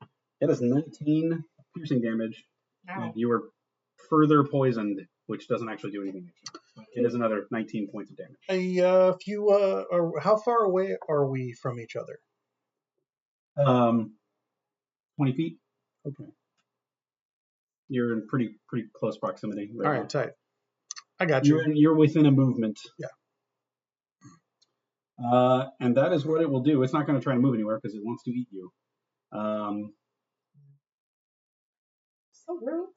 It is 19 piercing damage. Ow. And you are further poisoned, which doesn't actually do anything extra. It is another 19 points of damage. How far away are we from each other? 20 feet. Okay. You're in pretty close proximity. All right, tight. I got you. You're within a movement. Yeah. And that is what it will do. It's not going to try to move anywhere because it wants to eat you. So rude.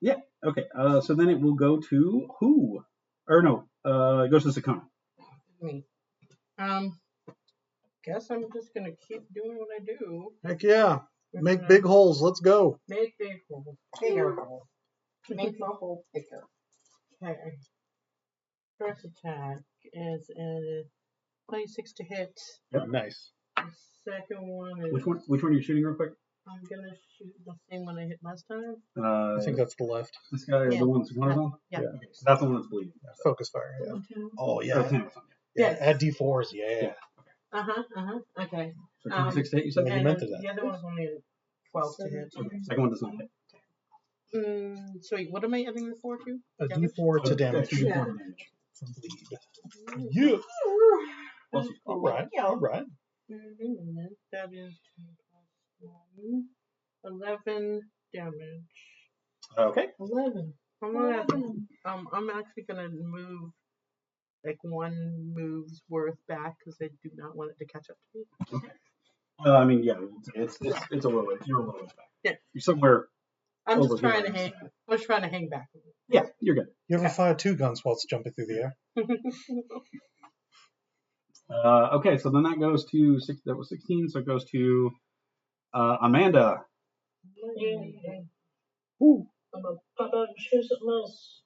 Yeah. Okay. So then it will go to who? Or no. It goes to Sakana. Me. Guess I'm just gonna keep doing what I do. Heck yeah. Make big holes. Let's go. Make big holes. Bigger holes. Make the hole bigger. Okay. First attack is a 26 to hit. Yep. Nice. The second one is. Which one are you shooting real quick? I'm gonna shoot the same one I hit last time. I think that's the left. This guy, Yeah. the one that's on? Yeah. Okay, so that's the one that's bleeding. Focus fire. Yeah. Oh Or yeah. 10 or something. Yeah. Add D4s. Yeah. Okay. So 26 to hit, you said? What And meant then to that. the other one's only 12 to hit. Okay, second one does not hit. So wait, what am I adding the 4 to? A D4 to damage. Two Yeah. D4 damage. From bleed. Yeah. All right. All right. That is 10 plus 1. 11 damage. Okay. 11. I'm actually gonna move like 1 move's worth back because I do not want it to catch up to me. Okay. I mean, yeah, it's a little bit. You're a little bit back. Yeah. You're somewhere. I'm over just trying to here. hang. I'm just trying to hang back. Yeah, you're good. You ever fire 2 guns whilst jumping through the air? Okay, so then that goes to that was 16, so it goes to Amanda. I'm gonna pop out and shoot something else.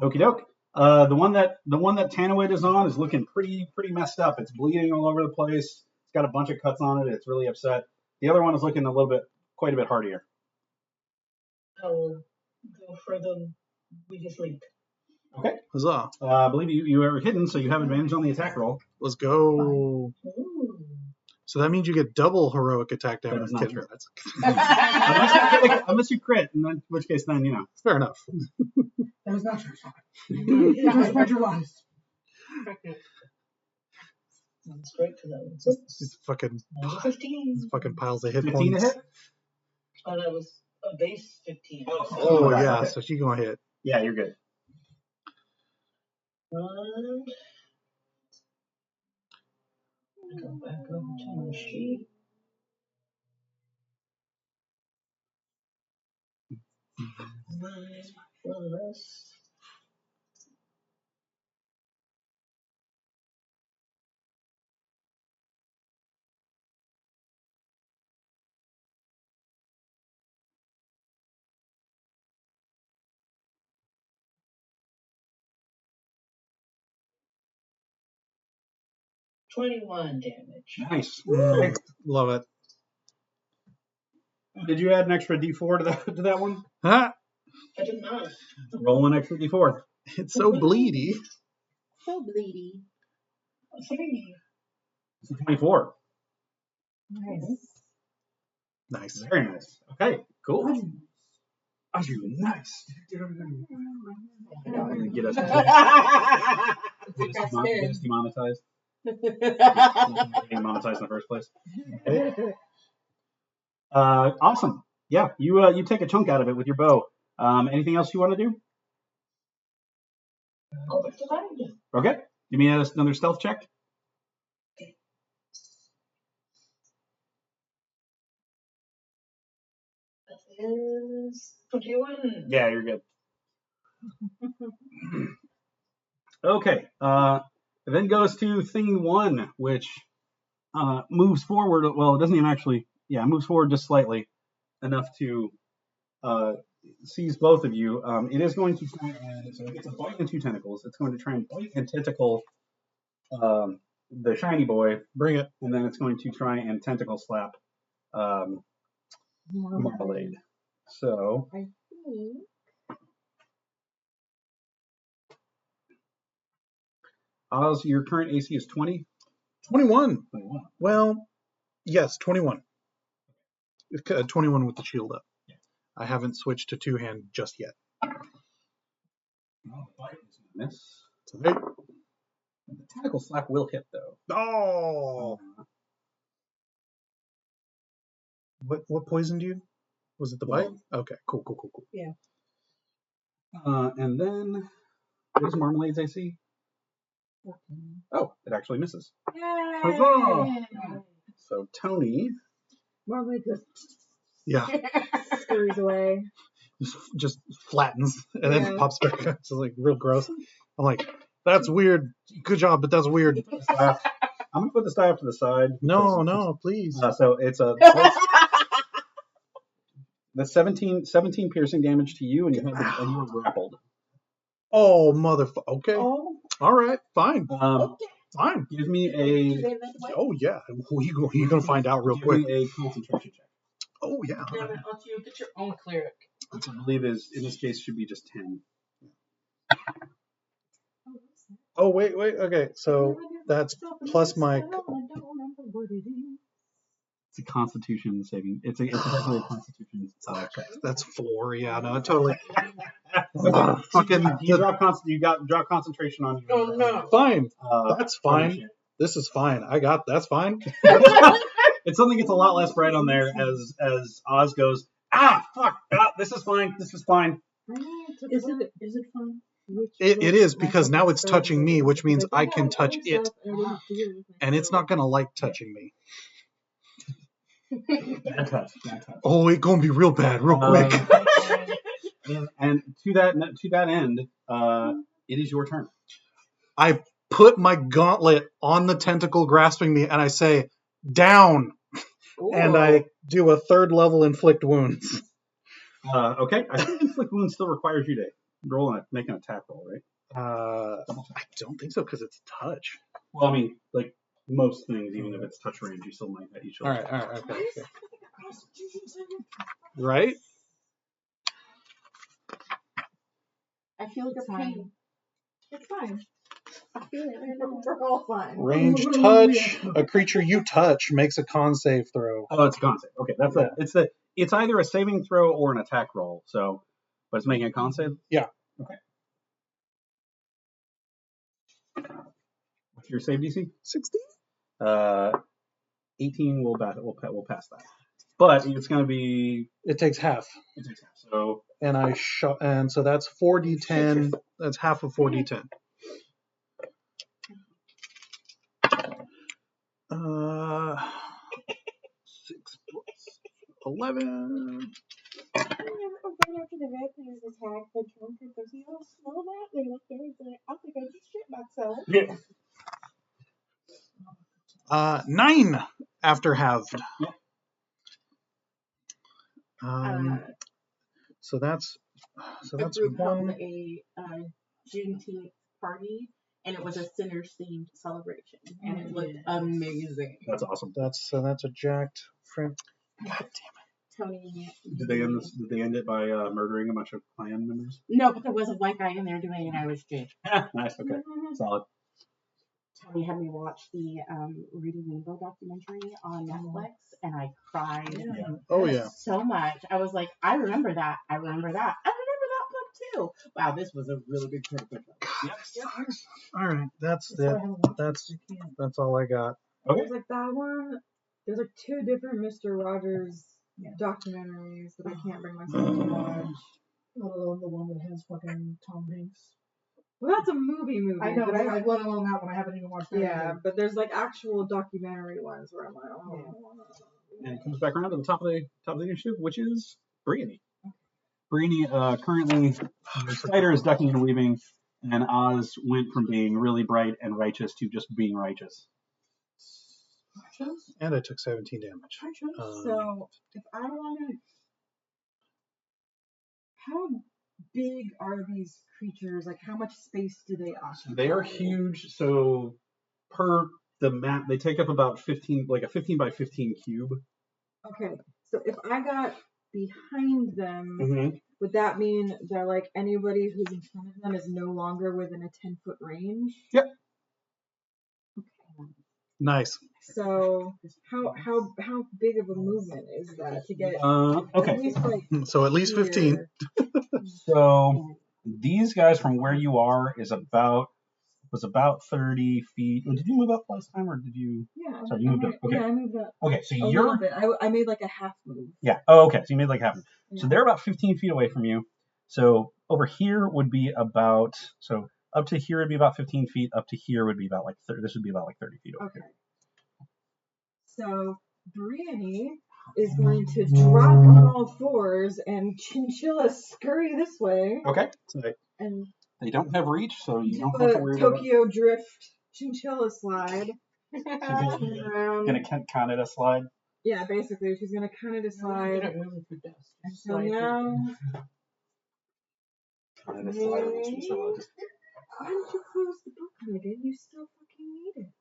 Okie doke. The one that Tanawid is on is looking pretty messed up. It's bleeding all over the place. It's got a bunch of cuts on it. It's really upset. The other one is looking quite a bit hardier. I will go for the weakest link. Okay. Huzzah. I believe you are hidden, so you have advantage on the attack roll. Let's go. Ooh. So that means you get double heroic attack damage. That is not Kidding. true. That's Unless you crit, in which case then fair enough. That is not true. Just spread your lies. That's great for that one. It's fucking Another 15. fucking piles of hit 15 to points. hit. Oh, that was a base 15. Oh Right, yeah, okay. so she's gonna hit. Yeah, you're good. And go back over to my sheet. For the rest. $21 damage. Nice. Love it. Did you add an extra D4 to that one? Ah, I did not. Roll an extra D4. it's so bleedy. So bleedy. 3. It's a 24. Nice. Nice. Very nice. Okay, cool. Aju, nice. Get us demonetized. Getting monetized in the first place. Awesome. Yeah, you take a chunk out of it with your bow. Anything else you want to do? Go back to hiding. Okay. Give me another stealth check. That is 21. Yeah, you're good. Okay. It then goes to thing 1, which moves forward. Well, it doesn't even actually. Yeah, it moves forward just slightly, enough to seize both of you. It is going to try and so it gets a bite and 2 tentacles. It's going to try and bite and tentacle the shiny boy, Bring it. and then it's going to try and tentacle slap Marmalade. So I think. Oz, your current AC is 20. 21. 21. Well, yes, 21. 21 with the shield up. Yeah. I haven't switched to two-hand just yet. Oh, the bite is a miss. It's a 8. The tentacle slap will hit though. Oh! What poisoned you? Was it the bite? Okay, cool. Yeah. And then what is Marmalade's AC? 14. Oh, it actually misses. Yay! Huzzah! So Tony, Marmalade Yeah, scurries away. just flattens and Yeah. then pops back up. It's like real gross. I'm like, that's weird. Good job, but that's weird. I'm gonna put this die up to the side. No, please. So it's a that's 17 piercing damage to you, and you are grappled. Oh, motherfucker. Okay. Oh, All right. Fine. Okay. Fine. Give me Do a they live away? Oh, yeah. You're going to find out real give quick. me a concentration check. Oh, yeah. Damn it, don't you get your own cleric. Which I believe is in this case should be just 10. Oh, wait. Okay. So that's plus my. I don't remember what it is. It's a Constitution saving. It's actually a Constitution check. That's 4. Yeah, no, totally. Fucking you drop drop concentration on you. Oh no. Fine. That's fine. This is fine. That's fine. It suddenly gets a lot less bright on there as Oz goes, fuck, this is fine. is it fun? It is, because now it's touching me, which means I can touch it. And it's not going to like touching me. Bad touch. Oh, it's going to be real bad, real quick. And to that end, it is your turn. I put my gauntlet on the tentacle grasping me, and I say, down. Ooh. And I do a 3rd level inflict wounds. Okay, I think inflict wounds still requires you to roll and make an attack roll, right? I don't think so, because it's touch. Well, I mean, like most things, even if it's touch range, you still might hit each All other. right, okay. Right? I feel your pain. It's fine. I feel it right now. We're all fine. Range touch. A creature you touch makes a con save throw. Oh, it's a con save. Okay, that's it's either a saving throw or an attack roll. So, but it's making a con save. Yeah. Okay. What's your save DC? 16? 18 will pass that. But it's going to be. It takes half. So. And so that's 4d10. That's half of 4d10. 6 plus 11. Right after the red players attack, the drunkard goes, you don't smell that? They look very good. I think I just shit myself. Yeah. 9 after halved. So that's The group held 1. a Juneteenth party, and it was a sinners themed celebration, and it looked amazing. That's awesome. That's a jacked friend. God damn it. Tony. Did they end it by murdering a bunch of clan members? No, but there was a white guy in there doing an Irish jig. Nice. Okay. Solid. Tony had me watch the Reading Rainbow documentary on Netflix, and I cried Oh yeah. so much. I was like, I remember that. I remember that book too. Wow, this was a really good book. All right. That's all I got. Okay. There's like that one. There's like 2 different Mr. Rogers documentaries that I can't bring myself to watch. Let alone the one that has fucking Tom Hanks. Well, that's a movie. I know, but I let alone that one. I haven't even watched that. Yeah, but there's like actual documentary ones where I'm like, oh. And it comes back around to the top of the initiative, which is Briony. Briony currently Spider is ducking and weaving, and Oz went from being really bright and righteous to just being righteous. And I took 17 damage. So if I want to, how big are these creatures? Like, how much space do they occupy? They are huge. So per the map. They take up about 15, like a 15 by 15 cube. Okay, so if I got behind them, Mm-hmm. would that mean that like anybody who's in front of them is no longer within a 10-foot range? Yep. Okay. Nice. So how big of a movement is that to get Okay. at least like So at least 15. So these guys from where you are was about 30 feet. Did you move up last time, or did you? Yeah. Sorry, you moved up. Okay. Yeah, I moved up. Okay, so A little bit. I made like a half move. Yeah. Oh, okay. So you made like half. Yeah. So they're about 15 feet away from you. So over here would be about, so up to here would be about 15 feet. Up to here would be about like 30. This would be about like 30 feet away. Okay. So Brienne is going to drop on all fours and chinchilla scurry this way. Okay. So And they don't have reach, so you do don't have to a worry about it. Tokyo drift chinchilla slide. Turn around. Gonna count it a slide. Yeah, basically, she's gonna kind of decide. And so now, Count it a slide on the chinchilla. why don't you close the book, Megan? You still fucking need it.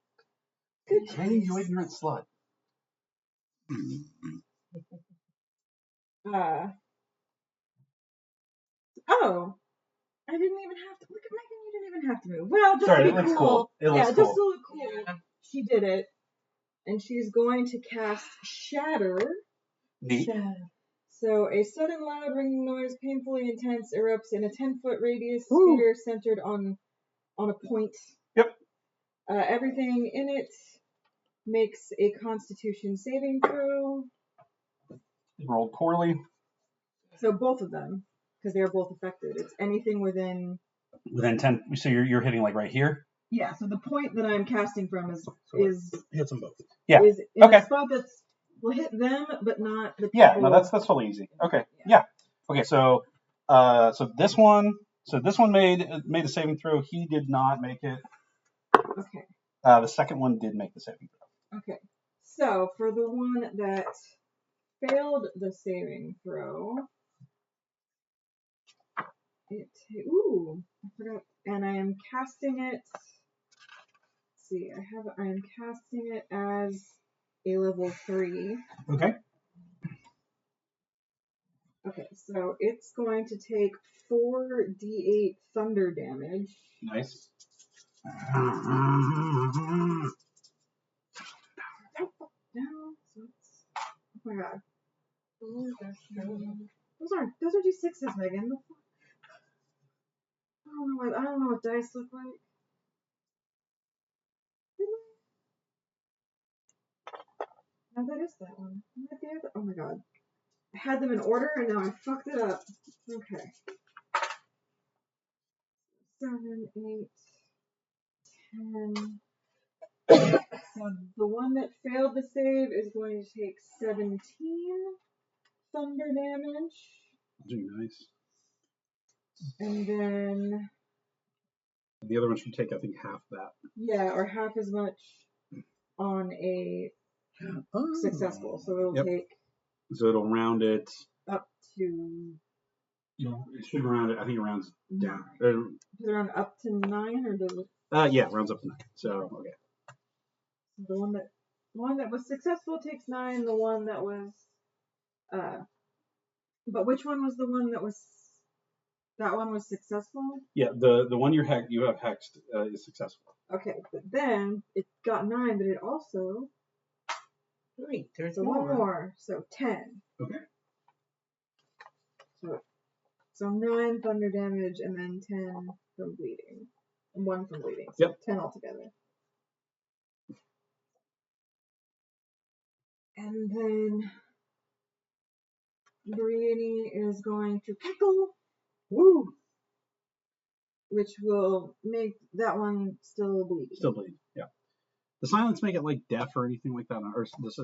Good Hey, choice. you ignorant slut. Oh, I didn't even have to look at Megan. You didn't even have to move. Well, just Sorry, to it be looks cool. cool. It looks yeah, cool. just to look cool. Yeah. She did it, and she's going to cast Shatter. Neat. So a sudden loud ringing noise, painfully intense, erupts in a 10-foot radius sphere centered on a point. Yep. Everything in it makes a Constitution saving throw. Rolled poorly. So both of them, because they are both affected. It's anything within 10. So you're hitting like right here. Yeah. So the point that I'm casting from is Hits them both. Yeah. is in Okay. a spot that's will hit them, but not the people. Yeah. No, that's totally easy. Okay. Yeah. Okay. So this one made a saving throw. He did not make it. Okay. The second one did make the saving throw. Okay. So for the one that failed the saving throw, I forgot, and I am casting it. Let's see, I am casting it as a level 3. Okay. Okay, so it's going to take 4d8 thunder damage. Nice. No, so it's, oh my god. Those are d6s, Megan. I don't know what dice look like. No, that is that one. Oh my god. I had them in order and now I fucked it up. Okay. 7, 8, 10. So the one that failed the save is going to take 17 thunder damage. That'd be nice. And then The other one should take, I think, half that. yeah, or half as much on a successful. So it'll take So it'll round it. up to It should round it. I think it rounds down. does it round up to 9 or does it? Yeah, rounds up to 9. So okay. The one that was successful takes 9. The one that was but which one was the one that was? That one was successful? Yeah, the one you have hexed is successful. Okay, but then it got 9, but it also Wait, there's so one more, so 10. Okay. So 9 thunder damage and then 10 from bleeding. And 1 from bleeding. So Yep. 10 altogether. And then Brienne is going to cackle. Woo! Which will make that one still bleed. Still bleed. Yeah. Does silence make it like deaf or anything like that? Or does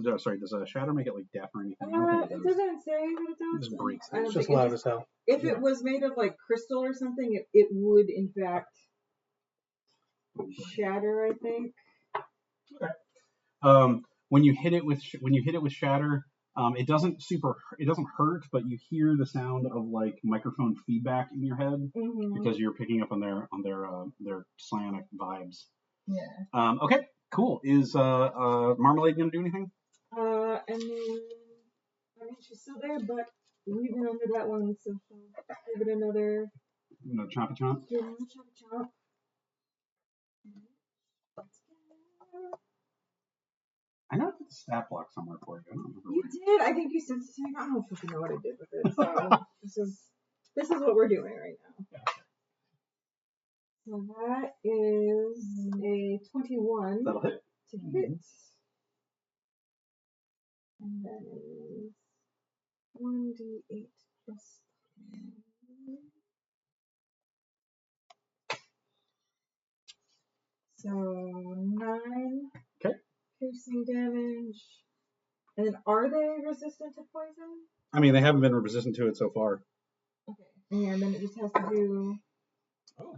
a shatter make it like deaf or anything? I don't think It doesn't say what it does. It just breaks I don't It's just think loud as hell. If it was made of like crystal or something, it would in fact shatter, I think. Okay. When you hit it with shatter, it doesn't hurt, but you hear the sound of like microphone feedback in your head because you're picking up on their psionic vibes. Yeah. Okay, Cool. Is Marmalade gonna do anything? And then, I mean, she's still there, but we've been under that one, so she'll give it another. No chompy chomp. Yeah, chomp chomp. I know I put the stat block somewhere for you. I don't remember You did. I think you sent it to me. I don't fucking know what I did with it. So this is what we're doing right now. Yeah. So that is a 21 That'll hit. to hit. And that is 1d8 plus 10. So 9 piercing damage. And then are they resistant to poison? I mean, they haven't been resistant to it so far. Okay. And then it just has to do. Oh.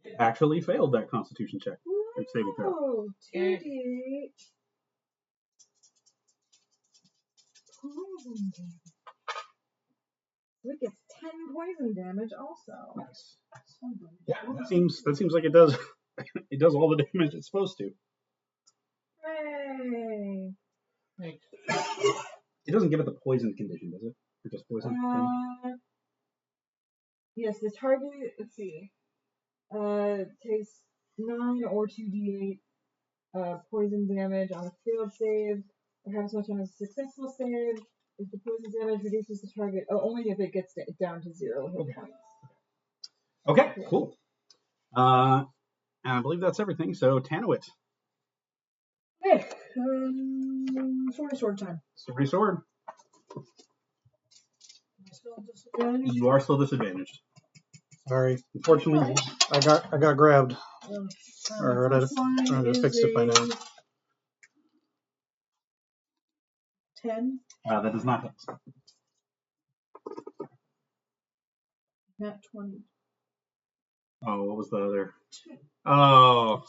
It actually failed that Constitution check. Or saving throw. Oh, 2d8 poison damage. So it gets 10 poison damage also. Nice. Yeah, that seems like it does. It does all the damage it's supposed to. Hooray! It doesn't give it the poison condition, does it? Or just poison? Yes, the target, let's see, takes 9 or 2d8 poison damage on a failed save, or have as much on a successful save. If the poison damage reduces the target, only if it gets down to 0 hit points. Okay, cool. And I believe that's everything. So, Tanowit. Okay. Sword time. Sword. Am I still disadvantaged? You are still disadvantaged. Sorry, Unfortunately, I got grabbed. Or First one I'd have fixed it by now. 10. that does not hit. Nat 20. Oh, what was the other? Oh.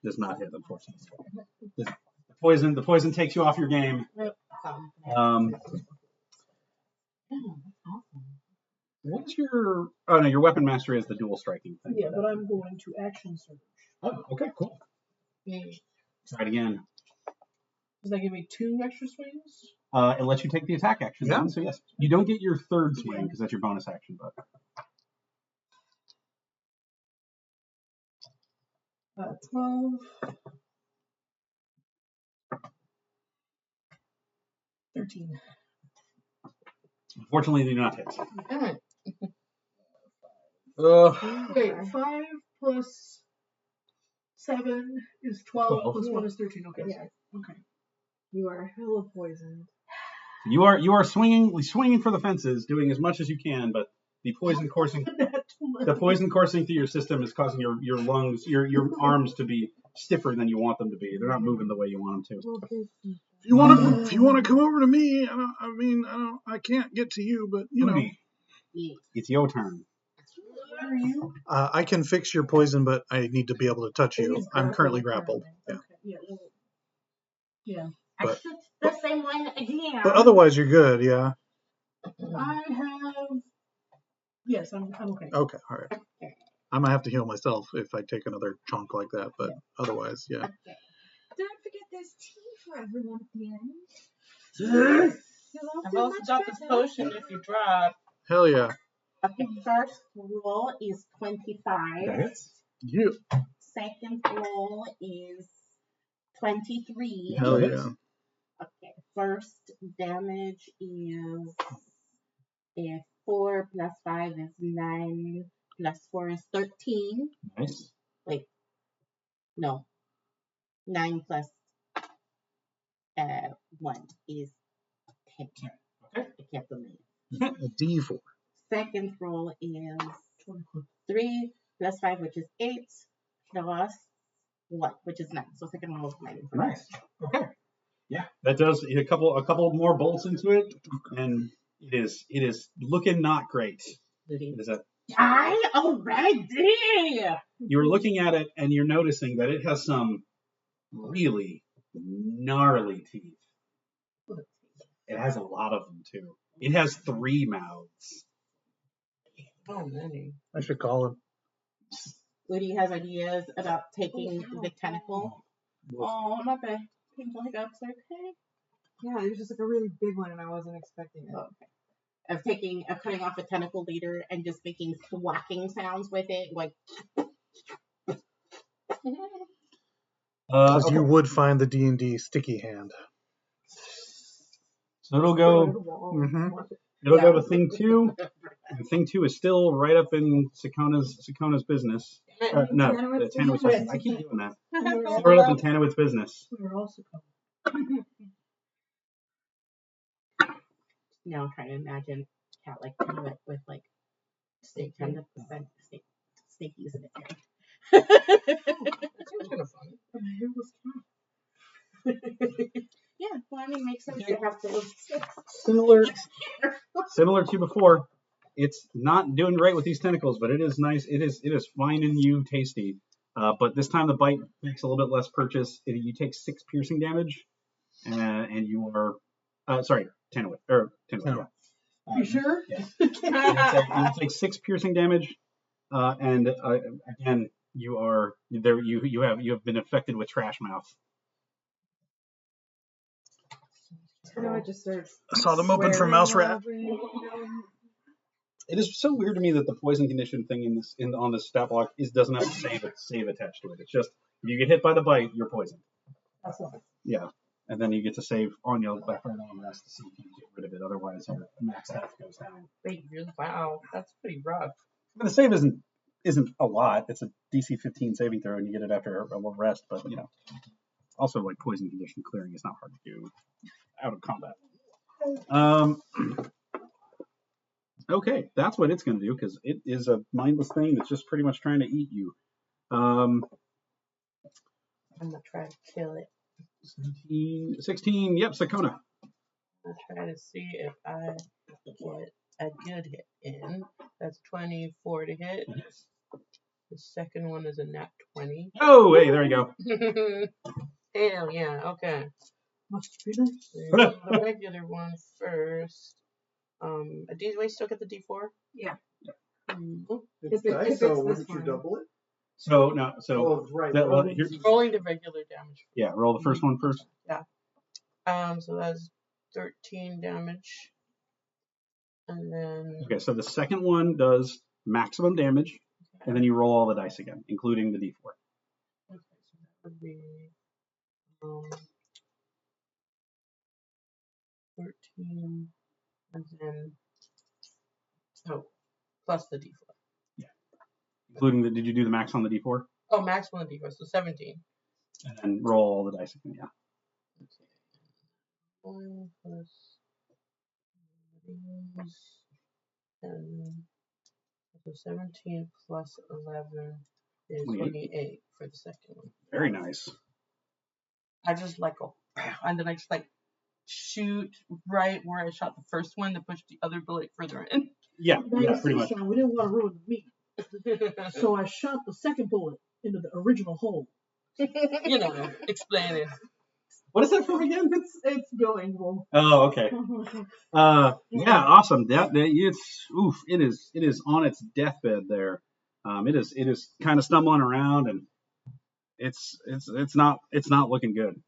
Does not hit, unfortunately. The poison takes you off your game. What's your? Oh no, your weapon mastery is the dual striking thing. Yeah, but I'm going to action surge. Oh, okay, cool. Try it again. Does that give me 2 extra swings? It lets you take the attack action. Yeah. So yes, you don't get your third swing because that's your bonus action, but. 12. 13. Unfortunately, they do not hit. Wait, 5 plus 7 is 12, plus 1 is 13. Okay. Yes. Okay. You are hella poisoned. You are swinging for the fences, doing as much as you can, but the poison coursing through your system is causing your lungs, your arms to be stiffer than you want them to be. They're not moving the way you want them to. If you want to come over to me, I can't get to you, but you know. It's your turn. Where are you? I can fix your poison, but I need to be able to touch you. I'm currently grappled. Yeah. Okay. Yeah. But- the same one again. But otherwise, you're good. Yeah. I have. Yes, I'm okay. Okay. All right. I might have to heal myself if I take another chunk like that, but otherwise, yeah. Okay. Don't forget there's tea for everyone at the end. I've also got this potion if you drop. Hell yeah. Okay, first roll is 25. Yeah. Second roll is 23. Hell yeah. Okay, first damage is 4 plus 5 is 9 plus 4 is 13. Nice. Wait, no. 9 plus 1 is 10. Okay. I can't believe. A D4. Second roll is 3 plus 5, which is 8, plus 1, which is 9. So second roll is 9. Nice. Okay. Yeah, that does a couple more bolts into it, and it is looking not great. It is Die already! You're looking at it and you're noticing that it has some really gnarly teeth. It has a lot of them too. It has 3 mouths. Oh, many. I should call him. Woody has ideas about taking the tentacle. Oh, not the painful hiccups. Okay. Yeah, it was just like a really big one, and I wasn't expecting it. Oh, okay. Of cutting off a tentacle leader and just making whacking sounds with it, like. Because Okay. you would find the D&D sticky hand. So it'll go. Mm-hmm. It'll go to thing 2. And thing 2 is still right up in Sakona's business. No, Tanowit's Tanowit's business? business. I keep doing that. Oh, Still right up in Tanowit's business. We were also coming. Now I'm trying to imagine cat like Tanowit with like Snake 10% snakies in it. That seems kind of fun. My hair was Yeah, well, I mean, makes sense to have those sticks. Similar to before. It's not doing great with these tentacles, but it is nice. It is fine and you tasty. But this time the bite makes a little bit less purchase. You take 6 piercing damage, and you are sorry, Tanowit. Yeah. You sure? Yeah. You take 6 piercing damage, and again you are there. You have been affected with trash mouth. Tanowit just starts. I saw them open for mouse rat. It is so weird to me that the poison condition thing on this stat block doesn't have a save attached to it. It's just if you get hit by the bite, you're poisoned. That's nice. Yeah, and then you get to save on your left or long rest to see if you can get rid of it. Otherwise, your max health goes down. Wait, wow, that's pretty rough. But the save isn't a lot. It's a DC 15 saving throw, and you get it after a long rest. But also like poison condition clearing is not hard to do out of combat. Okay, that's what it's going to do because it is a mindless thing that's just pretty much trying to eat you. I'm gonna try to kill it. 16. Yep, Sakona. I'll try to see if I get a good hit in. That's 24 to hit. The second one is a nat 20. Oh, hey, there you go. Hell yeah, okay. Must be nice. The regular one first. Do we still get the D4? Yeah. It's If dice, it's so this wouldn't you one. double it? So no, so Oh, right. Rolling the regular damage. yeah, roll the first one first. So that's 13 damage. And then Okay, so the second one does maximum damage, and then you roll all the dice again, including the D4. okay, so that would be 13 and then plus the D4. Including did you do the max on the D4? Oh, max on the D4, so 17. And then roll all the dice again, yeah. Okay. 1 plus these, and so 17 plus 11 is 28 for the second one. Very nice. I just go, and then I just shoot right where I shot the first one to push the other bullet further in. Yeah, pretty much. We didn't want to ruin the meat. So I shot the second bullet into the original hole. Explaining. What is that from again? It's bilingual. Oh, okay. Yeah, awesome. It is on its deathbed there. It is kind of stumbling around, and it's not looking good.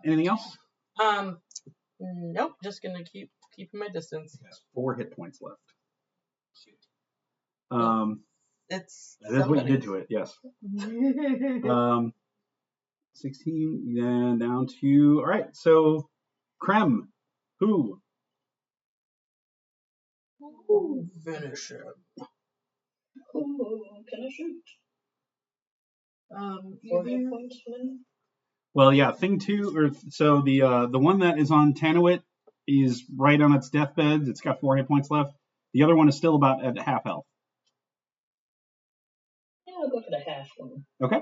Anything else? Nope. Just gonna keeping my distance. It has 4 hit points left. Shoot. That is what you did to it. Yes. 16, then down to all right. So, Krem, who? Finish him. Ooh, can I shoot? 4 hit Either points, man. Well, yeah, thing 2, or so the one that is on Tanowit is right on its deathbed. It's got 4 hit points left. The other one is still about at half health. Yeah, I'll go for the half one. Okay.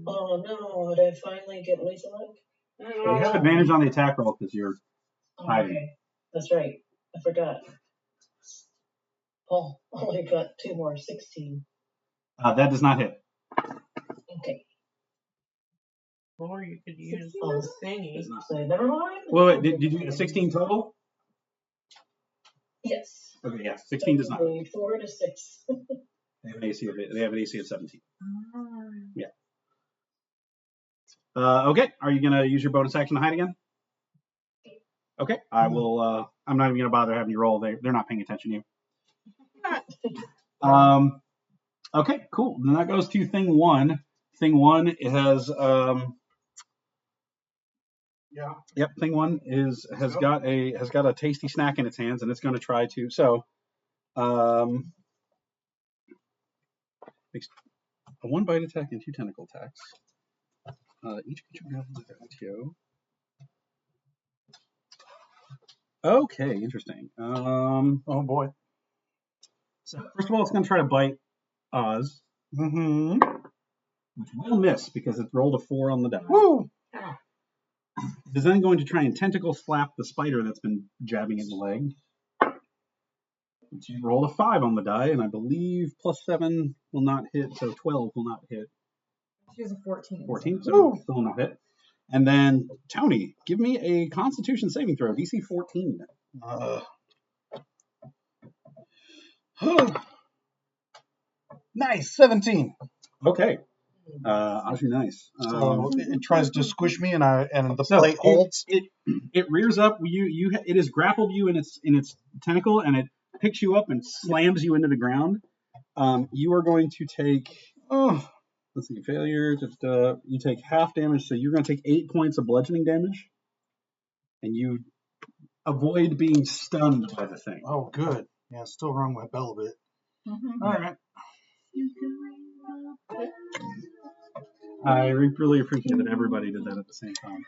Oh no, did I finally get lethal luck? So you have advantage on the attack roll because you're hiding. Okay, that's right. I forgot. Oh, only got 2 more, 16. That does not hit. Okay. Or you could use 16 the is- thingy. Does not say. Never mind. Well, did you get 16 total? Yes. Okay, yeah, 16 does not. 4 to 6. They have an AC of 17. Ah. Yeah. Okay, are you gonna use your bonus action to hide again? Okay, I will. I'm not even gonna bother having you roll. They're not paying attention to you. Okay, cool. Then that goes to thing one. Thing one has Yeah. Yep, thing one has got a tasty snack in its hands, and it's going to try to. So, makes a 1 bite attack and 2 tentacle attacks. Each creature has a ratio. Okay, interesting. Oh boy. So first of all, it's going to try to bite Oz, Mm-hmm. which will miss because it's rolled a 4 on the die. Woo! It's then going to try and tentacle slap the spider that's been jabbing in the leg. She rolled a 5 on the die, and I believe +7 will not hit, so 12 will not hit. She was a 14. 14, so Woo! still not hit. And then Tony, give me a Constitution saving throw, DC 14. Nice, 17. Okay, actually nice. So it tries to squish me, and the So plate holds. It rears up. It has grappled you in its tentacle, and it picks you up and slams you into the ground. You are going to take. Let's see, failure. You take half damage, so you're going to take 8 points of bludgeoning damage, and you avoid being stunned by the thing. Oh, good. Yeah, it's still rung my bell a bit. Mm-hmm. All right. I really appreciate that everybody did that at the same time.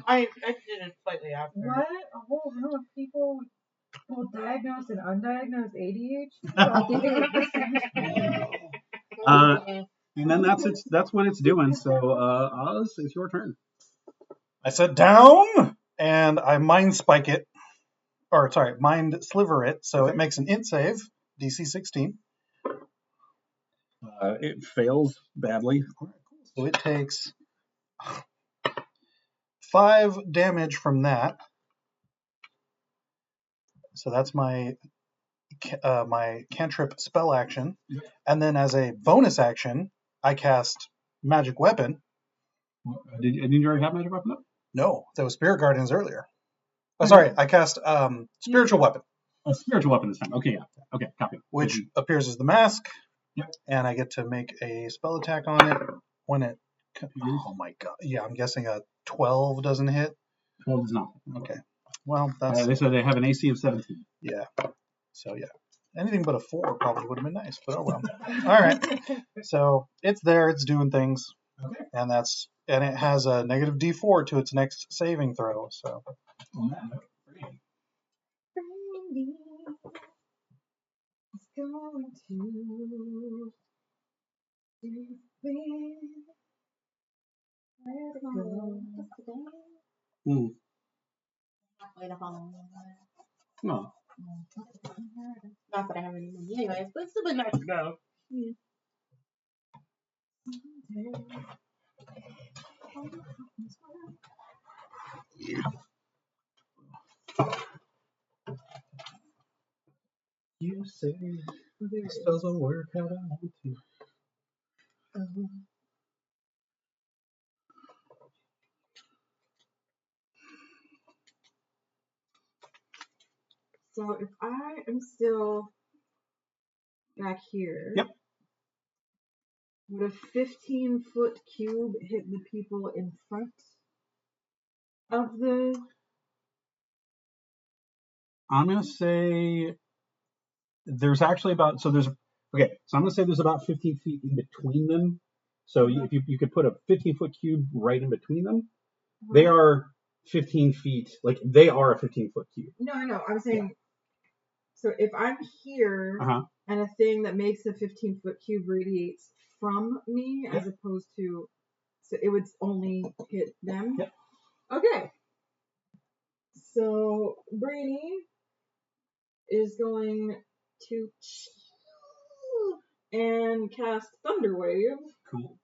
I did it slightly after. What? A whole room of people with both diagnosed and undiagnosed ADHD? And then that's what it's doing. So Oz, it's your turn. I said down, and I mind spike it. Or, sorry, mind sliver it, so it makes an int save, DC 16. It fails badly. So it takes 5 damage from that. So that's my cantrip spell action. And then as a bonus action, I cast Magic Weapon. Did you already have Magic Weapon up? No, that was Spirit Guardians earlier. Oh, sorry, I cast Spiritual Weapon. A spiritual weapon this time. Okay, yeah. Okay, copy. Which appears as the mask. Yep. And I get to make a spell attack on it when it. Oh my god. Yeah, I'm guessing a 12 doesn't hit. 12 does not. Okay. Well, that's. They said they have an AC of 17. Yeah. So, yeah. Anything but a 4 probably would have been nice, but oh well. All right. So it's there, it's doing things. Okay. And it has a negative D4 to its next saving throw. So. On that note, Brady. It's going to Halfway to home. No. Not that I have any money anyways, but it's still been nice to go. You say this doesn't work out. I want to. So if I am still back here, Yep. would a 15-foot cube hit the people in front of the... I'm going to say there's actually about, so I'm going to say there's about 15 feet in between them. So if you could put a 15-foot cube right in between them, they are 15 feet, like they are a 15-foot cube. No, I'm saying, so if I'm here and a thing that makes a 15-foot cube radiates from me as opposed to, so it would only hit them? Yep. Okay. So Brainy is going to and cast Thunder Wave. Cool.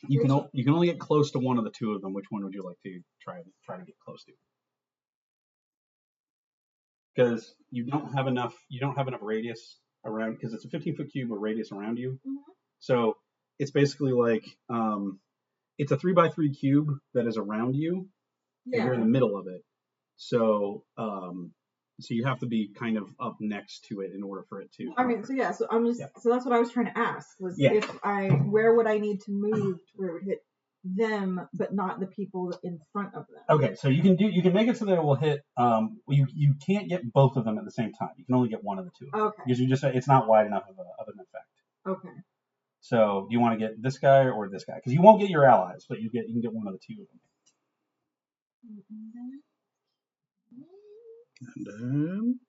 You can only get close to one of the two of them. Which one would you like to try to get close to? Because you don't have enough radius around, because it's a 15-foot cube of radius around you. Mm-hmm. So it's basically like it's a 3x3 cube that is around you, and you're in the middle of it. So so you have to be kind of up next to it in order for it to. I mean, so I'm just so that's what I was trying to ask was where would I need to move to where it would hit them, but not the people in front of them. Okay, so you can make it so that it will hit. You can't get both of them at the same time. You can only get one of the two. Okay. Because it's not wide enough of an effect. Okay. So do you want to get this guy or this guy? Because you won't get your allies, but you can get one of the two of them. And then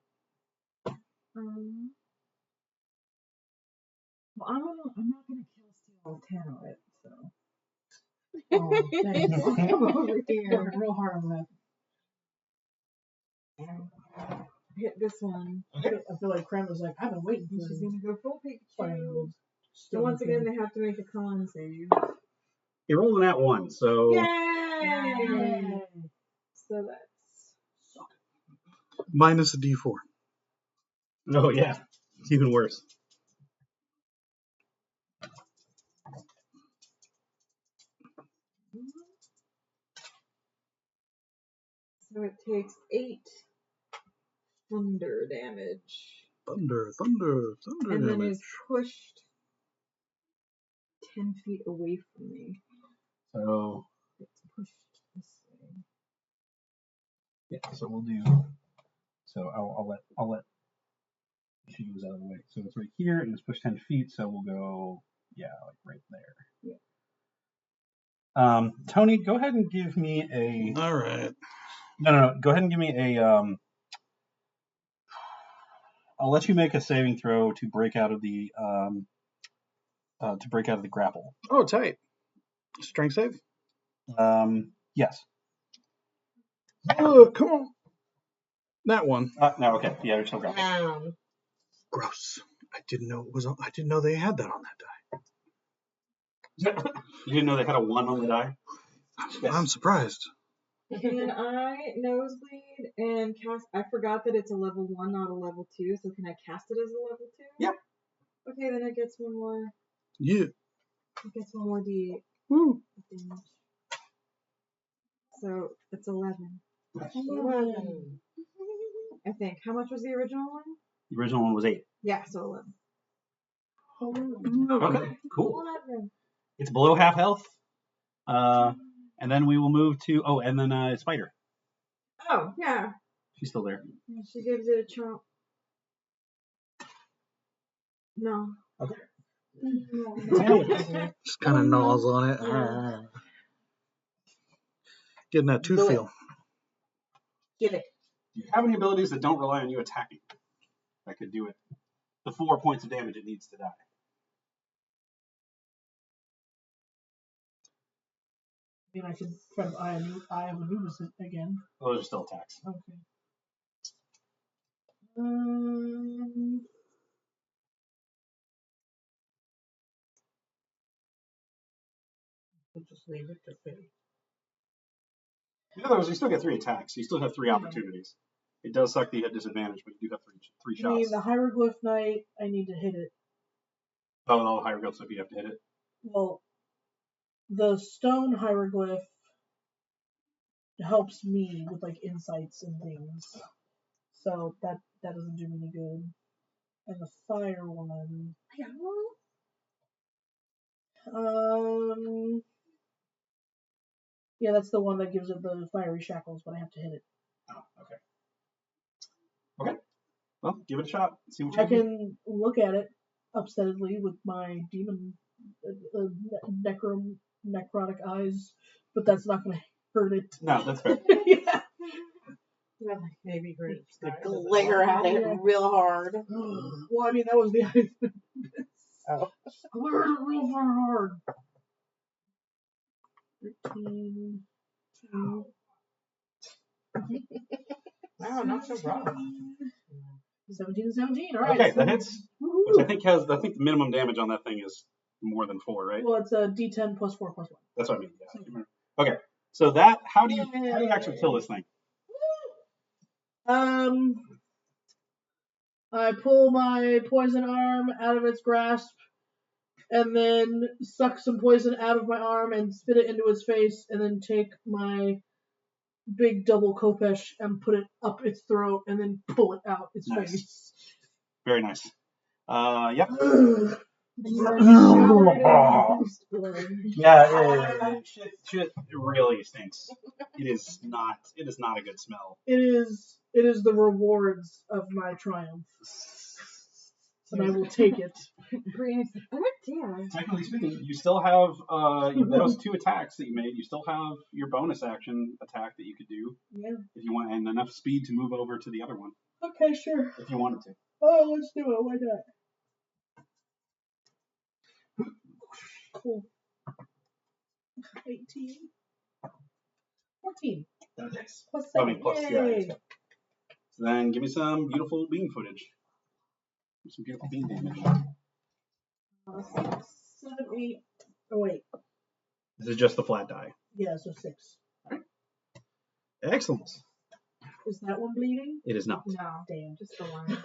well, I'm not gonna kill steal all 10 of it, so. Oh, thanks. Come over here. Working real hard on that. Hit this one. I feel like Krem was like, I've been waiting for She's this. gonna go full Pikachu. So Still once again, nothing. they have to make a con save. He rolled an @1, so. Yay! So that's minus a D4. Oh yeah, it's even worse. so it takes 8 thunder damage. Thunder And then damage. is pushed 10 feet away from me. So It's pushed this way. yeah, so we'll do. So I'll let she moves out of the way. So it's right here, and it's pushed 10 feet. So we'll go like right there. Yeah. Tony, go ahead and give me a. All right. No. Go ahead and give me a. I'll let you make a saving throw to break out of the grapple. Oh, tight. Strength save? Yes. Oh, come on. That one. No, okay. Yeah, you're still grappled. Gross. I didn't know they had that on that die. You didn't know they had a 1 on the die? I'm surprised. Can I nosebleed and cast? I forgot that it's a level 1, not a level 2. So can I cast it as a level 2? Yep. Okay, then it gets one more. Yeah. It gets one more D8 Woo. damage. So it's 11. 11. I think. How much was the original one? The original one was 8. Yeah, so 11. Okay, cool. 11. It's below half health. And then we will move to and then Spider. Oh, yeah. She's still there. She gives it a chomp. No. Okay. Just kind of gnaws on it. Yeah. Getting that tooth Do it. feel. Give it. Do you have any abilities that don't rely on you attacking? That could do it. The 4 points of damage it needs to die. I mean, I could try to Eye of Anubis again. Oh, those are still attacks. Okay. We'll just leave it to fate. In other words, you still get 3 attacks. You still have 3 opportunities. It does suck that you had disadvantage, but you do have three I mean, shots. the Hieroglyph Knight, I need to hit it. Oh, no, hieroglyph, so if you have to hit it. Well, the stone hieroglyph helps me with like insights and things, so that doesn't do me any good. And the fire one, yeah, that's the one that gives it the fiery shackles, but I have to hit it. Oh, okay. Okay. Well, give it a shot. See what you I can look at it upsettedly with my demon necrotic eyes, but that's not going to hurt it. No, that's fair. Yeah. Maybe hurt its Like style. glare at it real hard. Well, I mean, that was the idea. Oh. Glare at it real hard. 13. Wow, not so rough. 17 and 17. All right. Okay, so, that hits. woo-hoo. Which I think the minimum damage on that thing is more than 4, right? Well, it's a D10 plus 4 plus 1. That's what I mean. Yeah. Okay. So that how do you actually kill this thing? I pull my poison arm out of its grasp, and then suck some poison out of my arm and spit it into its face, and then take my big double Kopesh and put it up its throat, and then pull it out its Nice. face. Very nice. Yep. Yeah, shit really stinks. It is not a good smell. It is the rewards of my triumph. And I will take it. Technically speaking, you still have those 2 attacks that you made. You still have your bonus action attack that you could do. Yeah. If you want, and enough speed to move over to the other one. Okay, sure. If you wanted to. Oh, let's do it. Why not? Cool. 18. 14. Nice. Plus I 7. mean, plus, Yay. yeah. So then give me some beautiful bean footage. Some beautiful bean damage. 7, 8. Oh, wait. This is just the flat die. Yeah, so 6. Excellent. Is that one bleeding? It is not. No, Damn. just the one.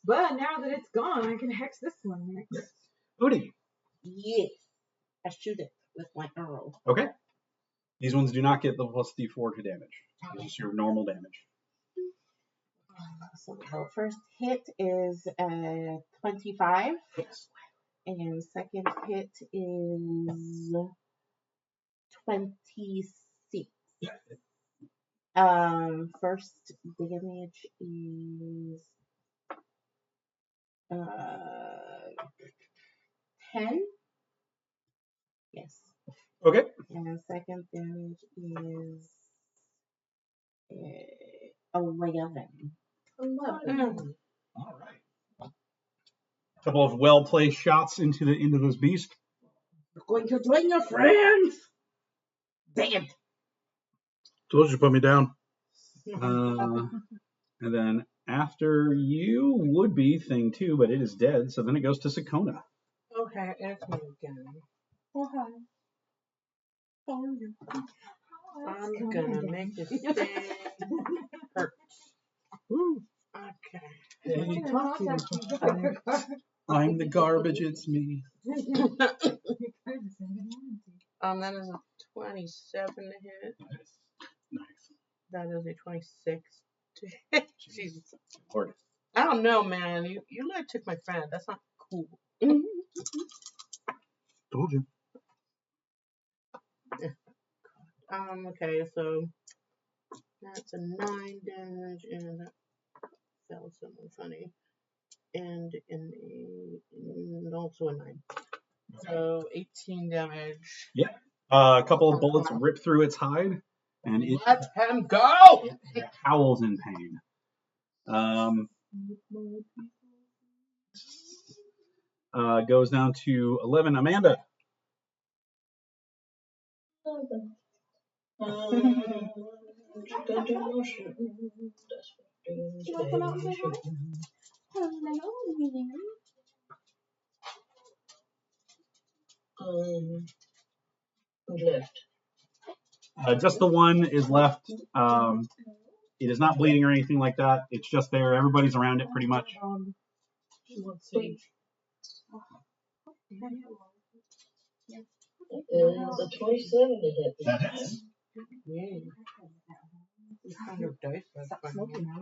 But now that it's gone, I can hex this one next. Booty. Yes. I shoot it with my arrow. Okay. These ones do not get the plus D4 to damage. It's just your normal damage. So the first hit is 25. Yes. And second hit is 26. Yeah. First damage is 10. Yes. Okay. And second damage is 11. 11. All right. Couple of well-placed shots into this beast. You're going to join your friends. Dang it. Told you to put me down. And then after you would be thing 2, but it is dead. So then it goes to Sakona. Okay, it's me again. Oh, hi. How are you? I'm gonna make this thing hurt. Woo. Okay. Hey, I'm the garbage. It's me. That is a 27 to hit. Nice. That is a 26 to hit. Jesus. Lord. I don't know, man. You like took my friend. That's not cool. Told you. Okay, so that's a 9 damage, and that fell somewhere funny. And also a 9. So 18 damage. Yeah. A couple of bullets rip through its hide, and it Let him go! howls in pain. Goes down to 11. Amanda. Who's left? Just the one is left. It is not bleeding or anything like that. It's just there. Everybody's around it pretty much. Let's see. The 27 to hit. That hits. Yay. You found your dice. Stop smoking now.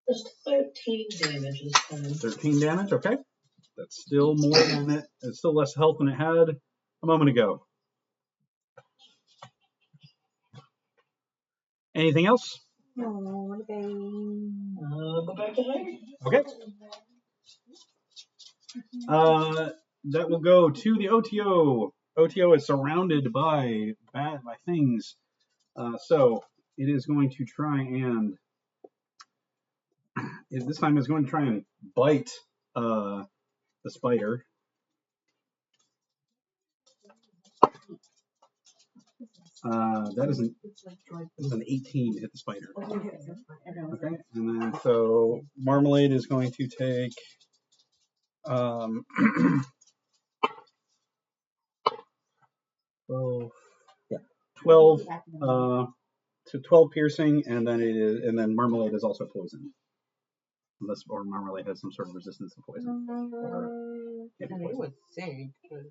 Just 13 damage this time. 13 damage. Okay. That's still more than it. It's still less health than it had a moment ago. Anything else? Go back to hiding. Okay. That will go to the OTO. OTO is surrounded by things. So it is going to try and this time is going to try and bite the spider. That is an 18 hit the spider. Okay, and then so Marmalade is going to take 12 to 12 piercing, and then Marmalade is also poisoned. Unless Marmalade has some sort of resistance to poison. It would sink, but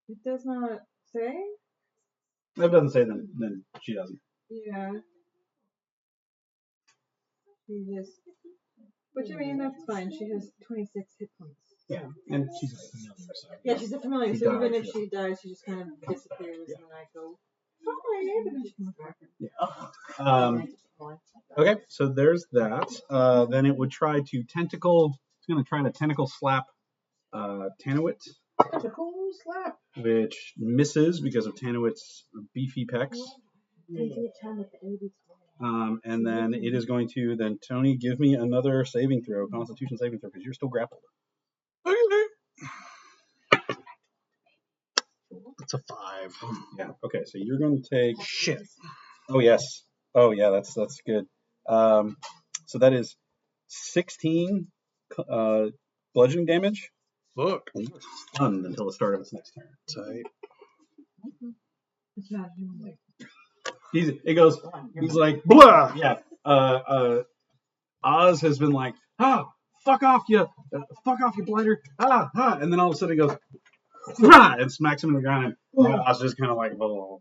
It does not say? If it doesn't say, then she doesn't. Yeah. She just. Which I mean, that's fine. She has 26 hit points. Yeah, and she's a familiar. So yeah, she's a familiar. She So even dies, if she dies, she just kind of disappears, and then I go, "Hi," and then she comes back. Okay, so there's that. Then it would try to tentacle. It's going to try to tentacle slap Tanawit, Tentacle slap. which misses because of Tanawit's beefy pecs. And then it is going to then Tony give me another saving throw, Constitution saving throw, because you're still grappled. It's a 5. Yeah. Okay, so you're going to take. Shit. Oh yes. Oh yeah. That's good. So that is 16 bludgeoning damage. Look. And you're stunned until the start of its next turn. Tight. It's not human. He's like, blah! Yeah. Oz has been like, fuck off, you blighter. And then all of a sudden he goes, and smacks him in the ground. And Oz just kind of like, like a long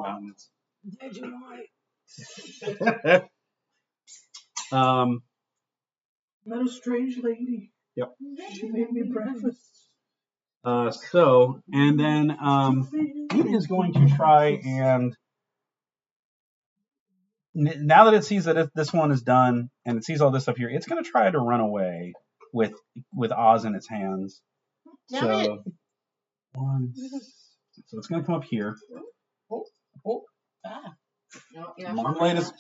mountains. Met a strange lady. Yep. She made me breakfast. So, and then it is going to try and now that it sees that this one is done and it sees all this stuff here, it's going to try to run away with Oz in its hands. So it's going to come up here. Marmalade is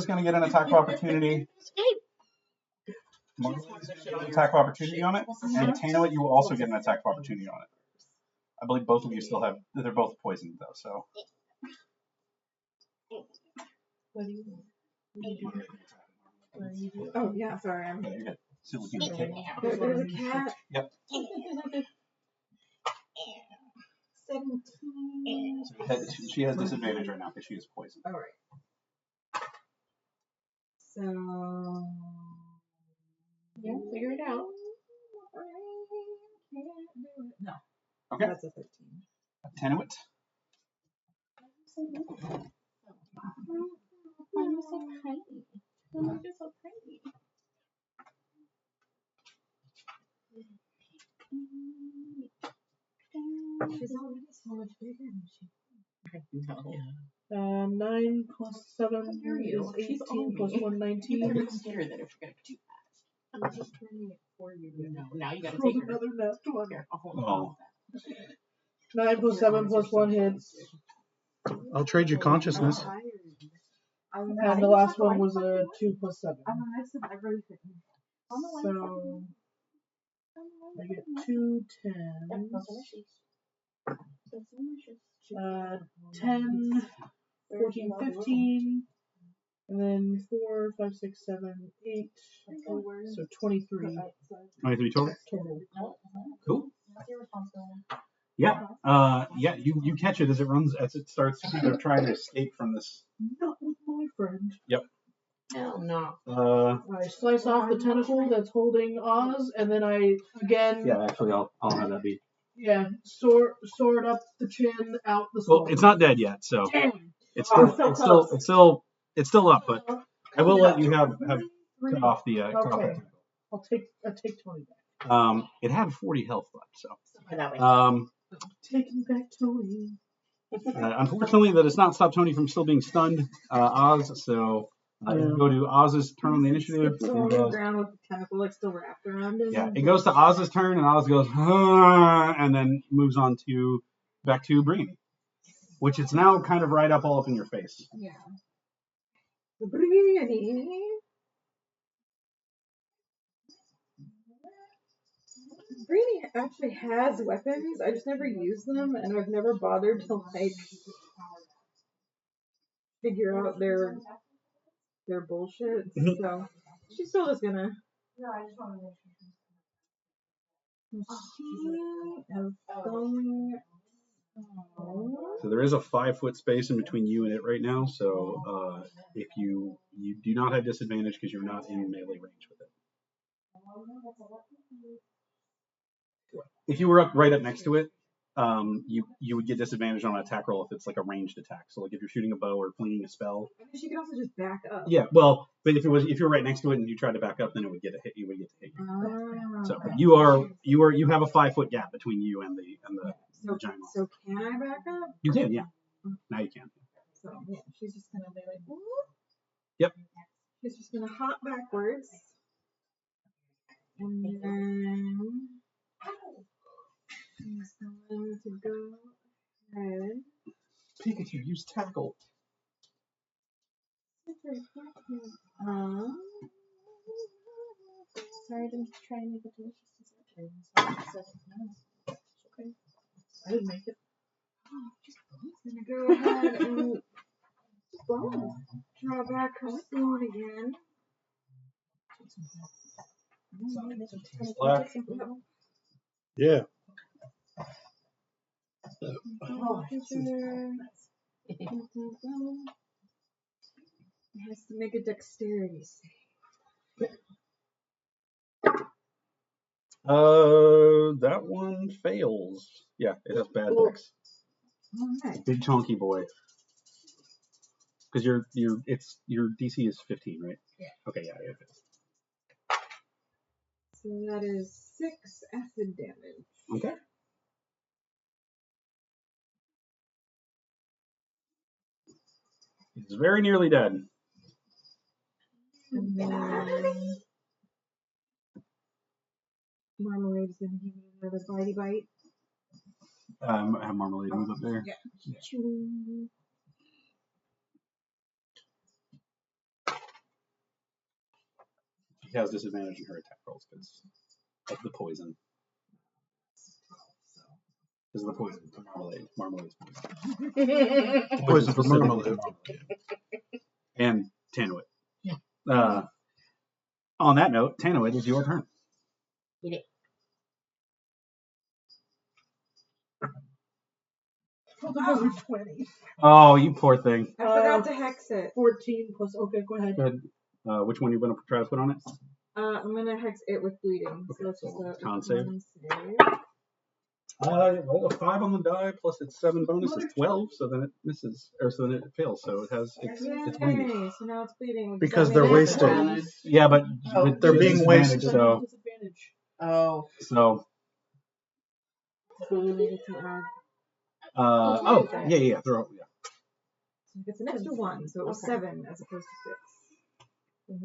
going to get an attack of opportunity. Marmalade is going to get an attack of opportunity on it, and Tanawit, you will also get an attack of opportunity on it. I believe both of you still have. They're both poisoned though, so. what do you want? Oh yeah, sorry. Yeah, you're good. Still looking at the table. There's a cat. Yep. 17. She has disadvantage right now because she is poisoned. All right. So. Yeah, figure it out. No. Okay. That's a 13. Tanawit. Why are you so tiny? You're so pretty. She's already so much bigger than she. 9 plus 7 is 18 plus 1, 19. You better consider that if you're going to do that. I'm just turning it for you. No, now you got to Roll take her. another nat 20. Here, I'll hold Oh. 9 plus 7 plus 1 hits. I'll trade you consciousness. And the last one was a 2 plus 7. I'm a mess of everything. So I get 2 10s. 10, 14, 15, and then 4, 5, 6, 7, 8. So 23 23 total. total. Cool. Yeah. Yeah. You catch it as it starts to try to escape from this. Not with my friend. Yep. Hell no. I slice off the tentacle that's holding Oz, and then I again. Yeah. Actually, I'll have that be. Yeah, sword up the chin, out the skull. Well, it's not dead yet, so Damn. it's still up. But I will let you have cut off the. Okay. I'll take 20 back. It had 40 health left, so. Taking back Tony. Unfortunately, that does not stop Tony from still being stunned. Oz, so you go to Oz's turn on the initiative. It's on the ground with the tentacle like still wrapped around him. Yeah, it goes to Oz's turn, and Oz goes, and then moves on to back to Breen, which is now kind of right up all up in your face. Yeah. Breen. Brainy actually has weapons. I just never use them, and I've never bothered to like figure out their bullshit. So she still is gonna. She is going. So there is a 5-foot space in between you and it right now. So if you do not have disadvantage because you're not in melee range with it. If you were right up next to it, you would get disadvantage on an attack roll if it's like a ranged attack. So like if you're shooting a bow or flinging a spell. I mean, she could also just back up. Yeah, well, but if you're right next to it and you tried to back up, then it would get a hit. You would get to hit you. So but you have a 5-foot gap between you and the giant monster. So can I back up? You can, yeah. Now you can. So yeah, she's just gonna be like, ooh. Yep. She's just gonna hop backwards, and then she's going to go ahead. Pikachu, use tackle. Sorry to try and make a delicious dessert. Okay. I didn't make it. She's gonna go ahead and draw back her sword again. Yeah. It has to make a dexterity save. That one fails. Yeah, it has bad dex. Alright. Big chunky boy. Because your DC is 15, right? Yeah. Okay, yeah, it is. So that is 6 acid damage. Okay. It's very nearly dead. And then Marmalade is going to give it another bitey bite. Have Marmalade move up there. Yeah. She has disadvantage in her attack rolls because of the poison. Because of the poison for Marmalade. Marmalade's poison. Poison for Marmalade. And Tanuit. On that note, Tanuit, is your turn. Get it. Another 20. Oh, you poor thing. I forgot to hex it. 14 plus. Okay, go ahead. Good. Which one are you going to try to put on it? I'm going to hex it with bleeding. Okay, So that's just a con save. save. Roll a 5 on the die plus its 7 bonus is 12, so then it misses, or so then it fails. So it's bleeding. Yay, so now it's bleeding. Because they're wasted. Yeah, but They're being wasted. So Disadvantage. Oh. So we needed to add. Yeah. Throw. Yeah. So it's an extra 1, so it was 7 as opposed to 6. Yeah,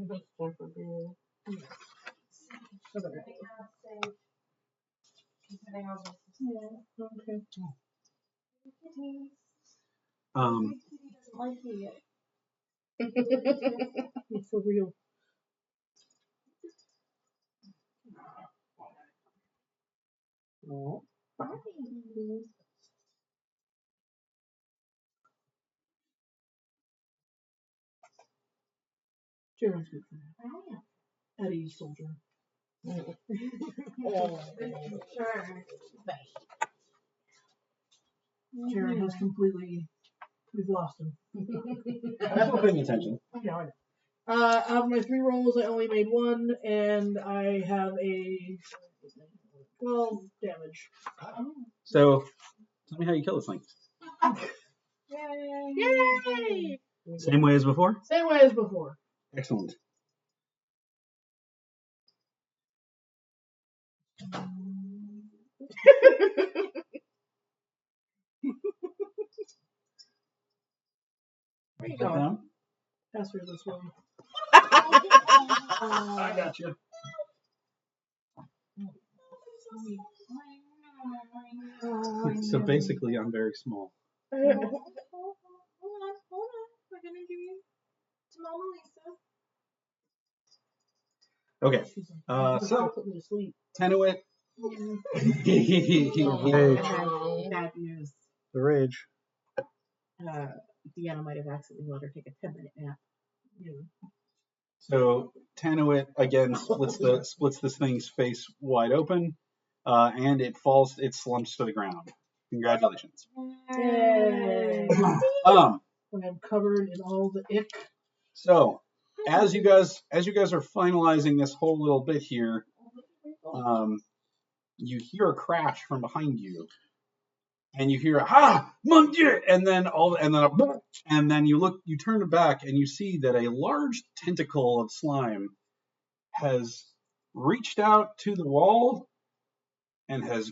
okay. Like me yet. For real. Oh. Jaren's good for that. At ease, soldier. Sure. Jaren has completely. We've lost him. I'm still paying attention. Yeah, I know. Out of my 3 rolls, I only made 1, and I have a 12 damage. So, tell me how you kill this thing. Yay! Same way as before? Same way as before. Excellent. There you go. Pass her this way. I got you. So basically, I'm very small. Hold on. We're gonna give you to Mama Lisa. Okay. So put me to sleep. Tanuit Rage. Bad news. The rage. Deanna might have accidentally let her take a 10-minute nap. So Tanuit again splits this thing's face wide open, and it slumps to the ground. Congratulations. Yay. When I'm covered in all the ick. So as you guys are finalizing this whole little bit here, you hear a crash from behind you, and you hear a mon Dieu, and then you turn back and you see that a large tentacle of slime has reached out to the wall and has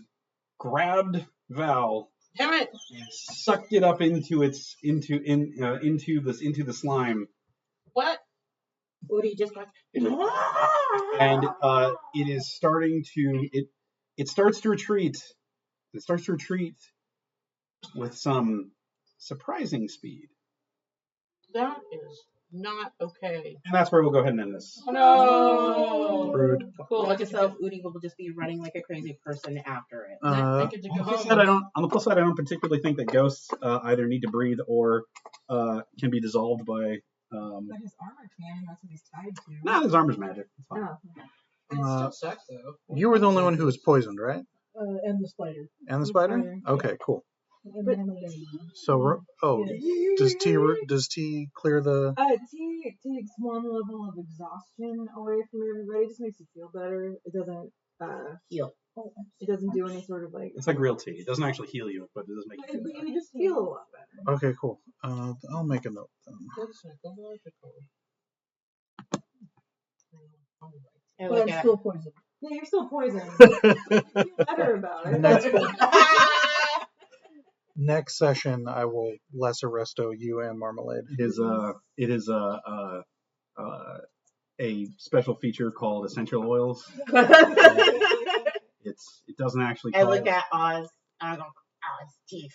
grabbed Val. Damn it! And sucked it up into the slime. What? Udi just went. And it is starting to it starts to retreat. It starts to retreat with some surprising speed. That is not okay. And that's where we'll go ahead and end this. No. Rude. Cool. Like yourself, Udi will just be running like a crazy person after it. I get to go On the home. plus side, I don't particularly think that ghosts either need to breathe or can be dissolved by. But his armor can. That's what he's tied to. Nah, his armor's magic. It's fine. Oh. It still sucks though. You were the only one who was poisoned, right? And the spider. And the spider? Okay, cool. And But- marmalade. So, does T clear the? T takes one level of exhaustion away from everybody. It just makes you feel better. It doesn't Heal. it doesn't do any sort of like. It's like real tea. It doesn't actually heal you, but it does make you feel But better. you just feel a lot better. Okay, cool. I'll make a note then. That's psychological. And But look I'm at still poisoned. Yeah, you're still poisoned. You feel better about it. Next, next session, I will lesser resto you and Marmalade. It is a special feature called essential oils. It doesn't actually. I look at Oz. I go, Oz, teeth.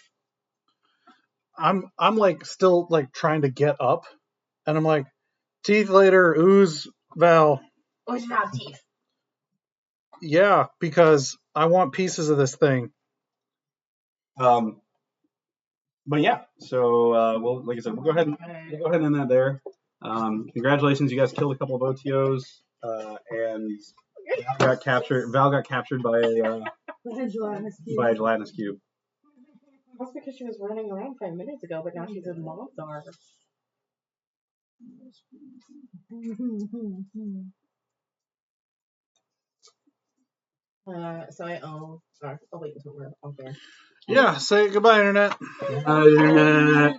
I'm like still like trying to get up, and I'm like, teeth later, ooze, Val. Oh, it's not teeth. Yeah, because I want pieces of this thing. But yeah, so well, like I said, we'll go ahead and end that there. Congratulations, you guys killed a couple of OTOs, and Val got captured by a gelatinous cube. That's because she was running around 5 minutes ago, but now she's in Mom's arms. So I own. I'll wait until we're off there. Yeah, say goodbye, internet. Uh,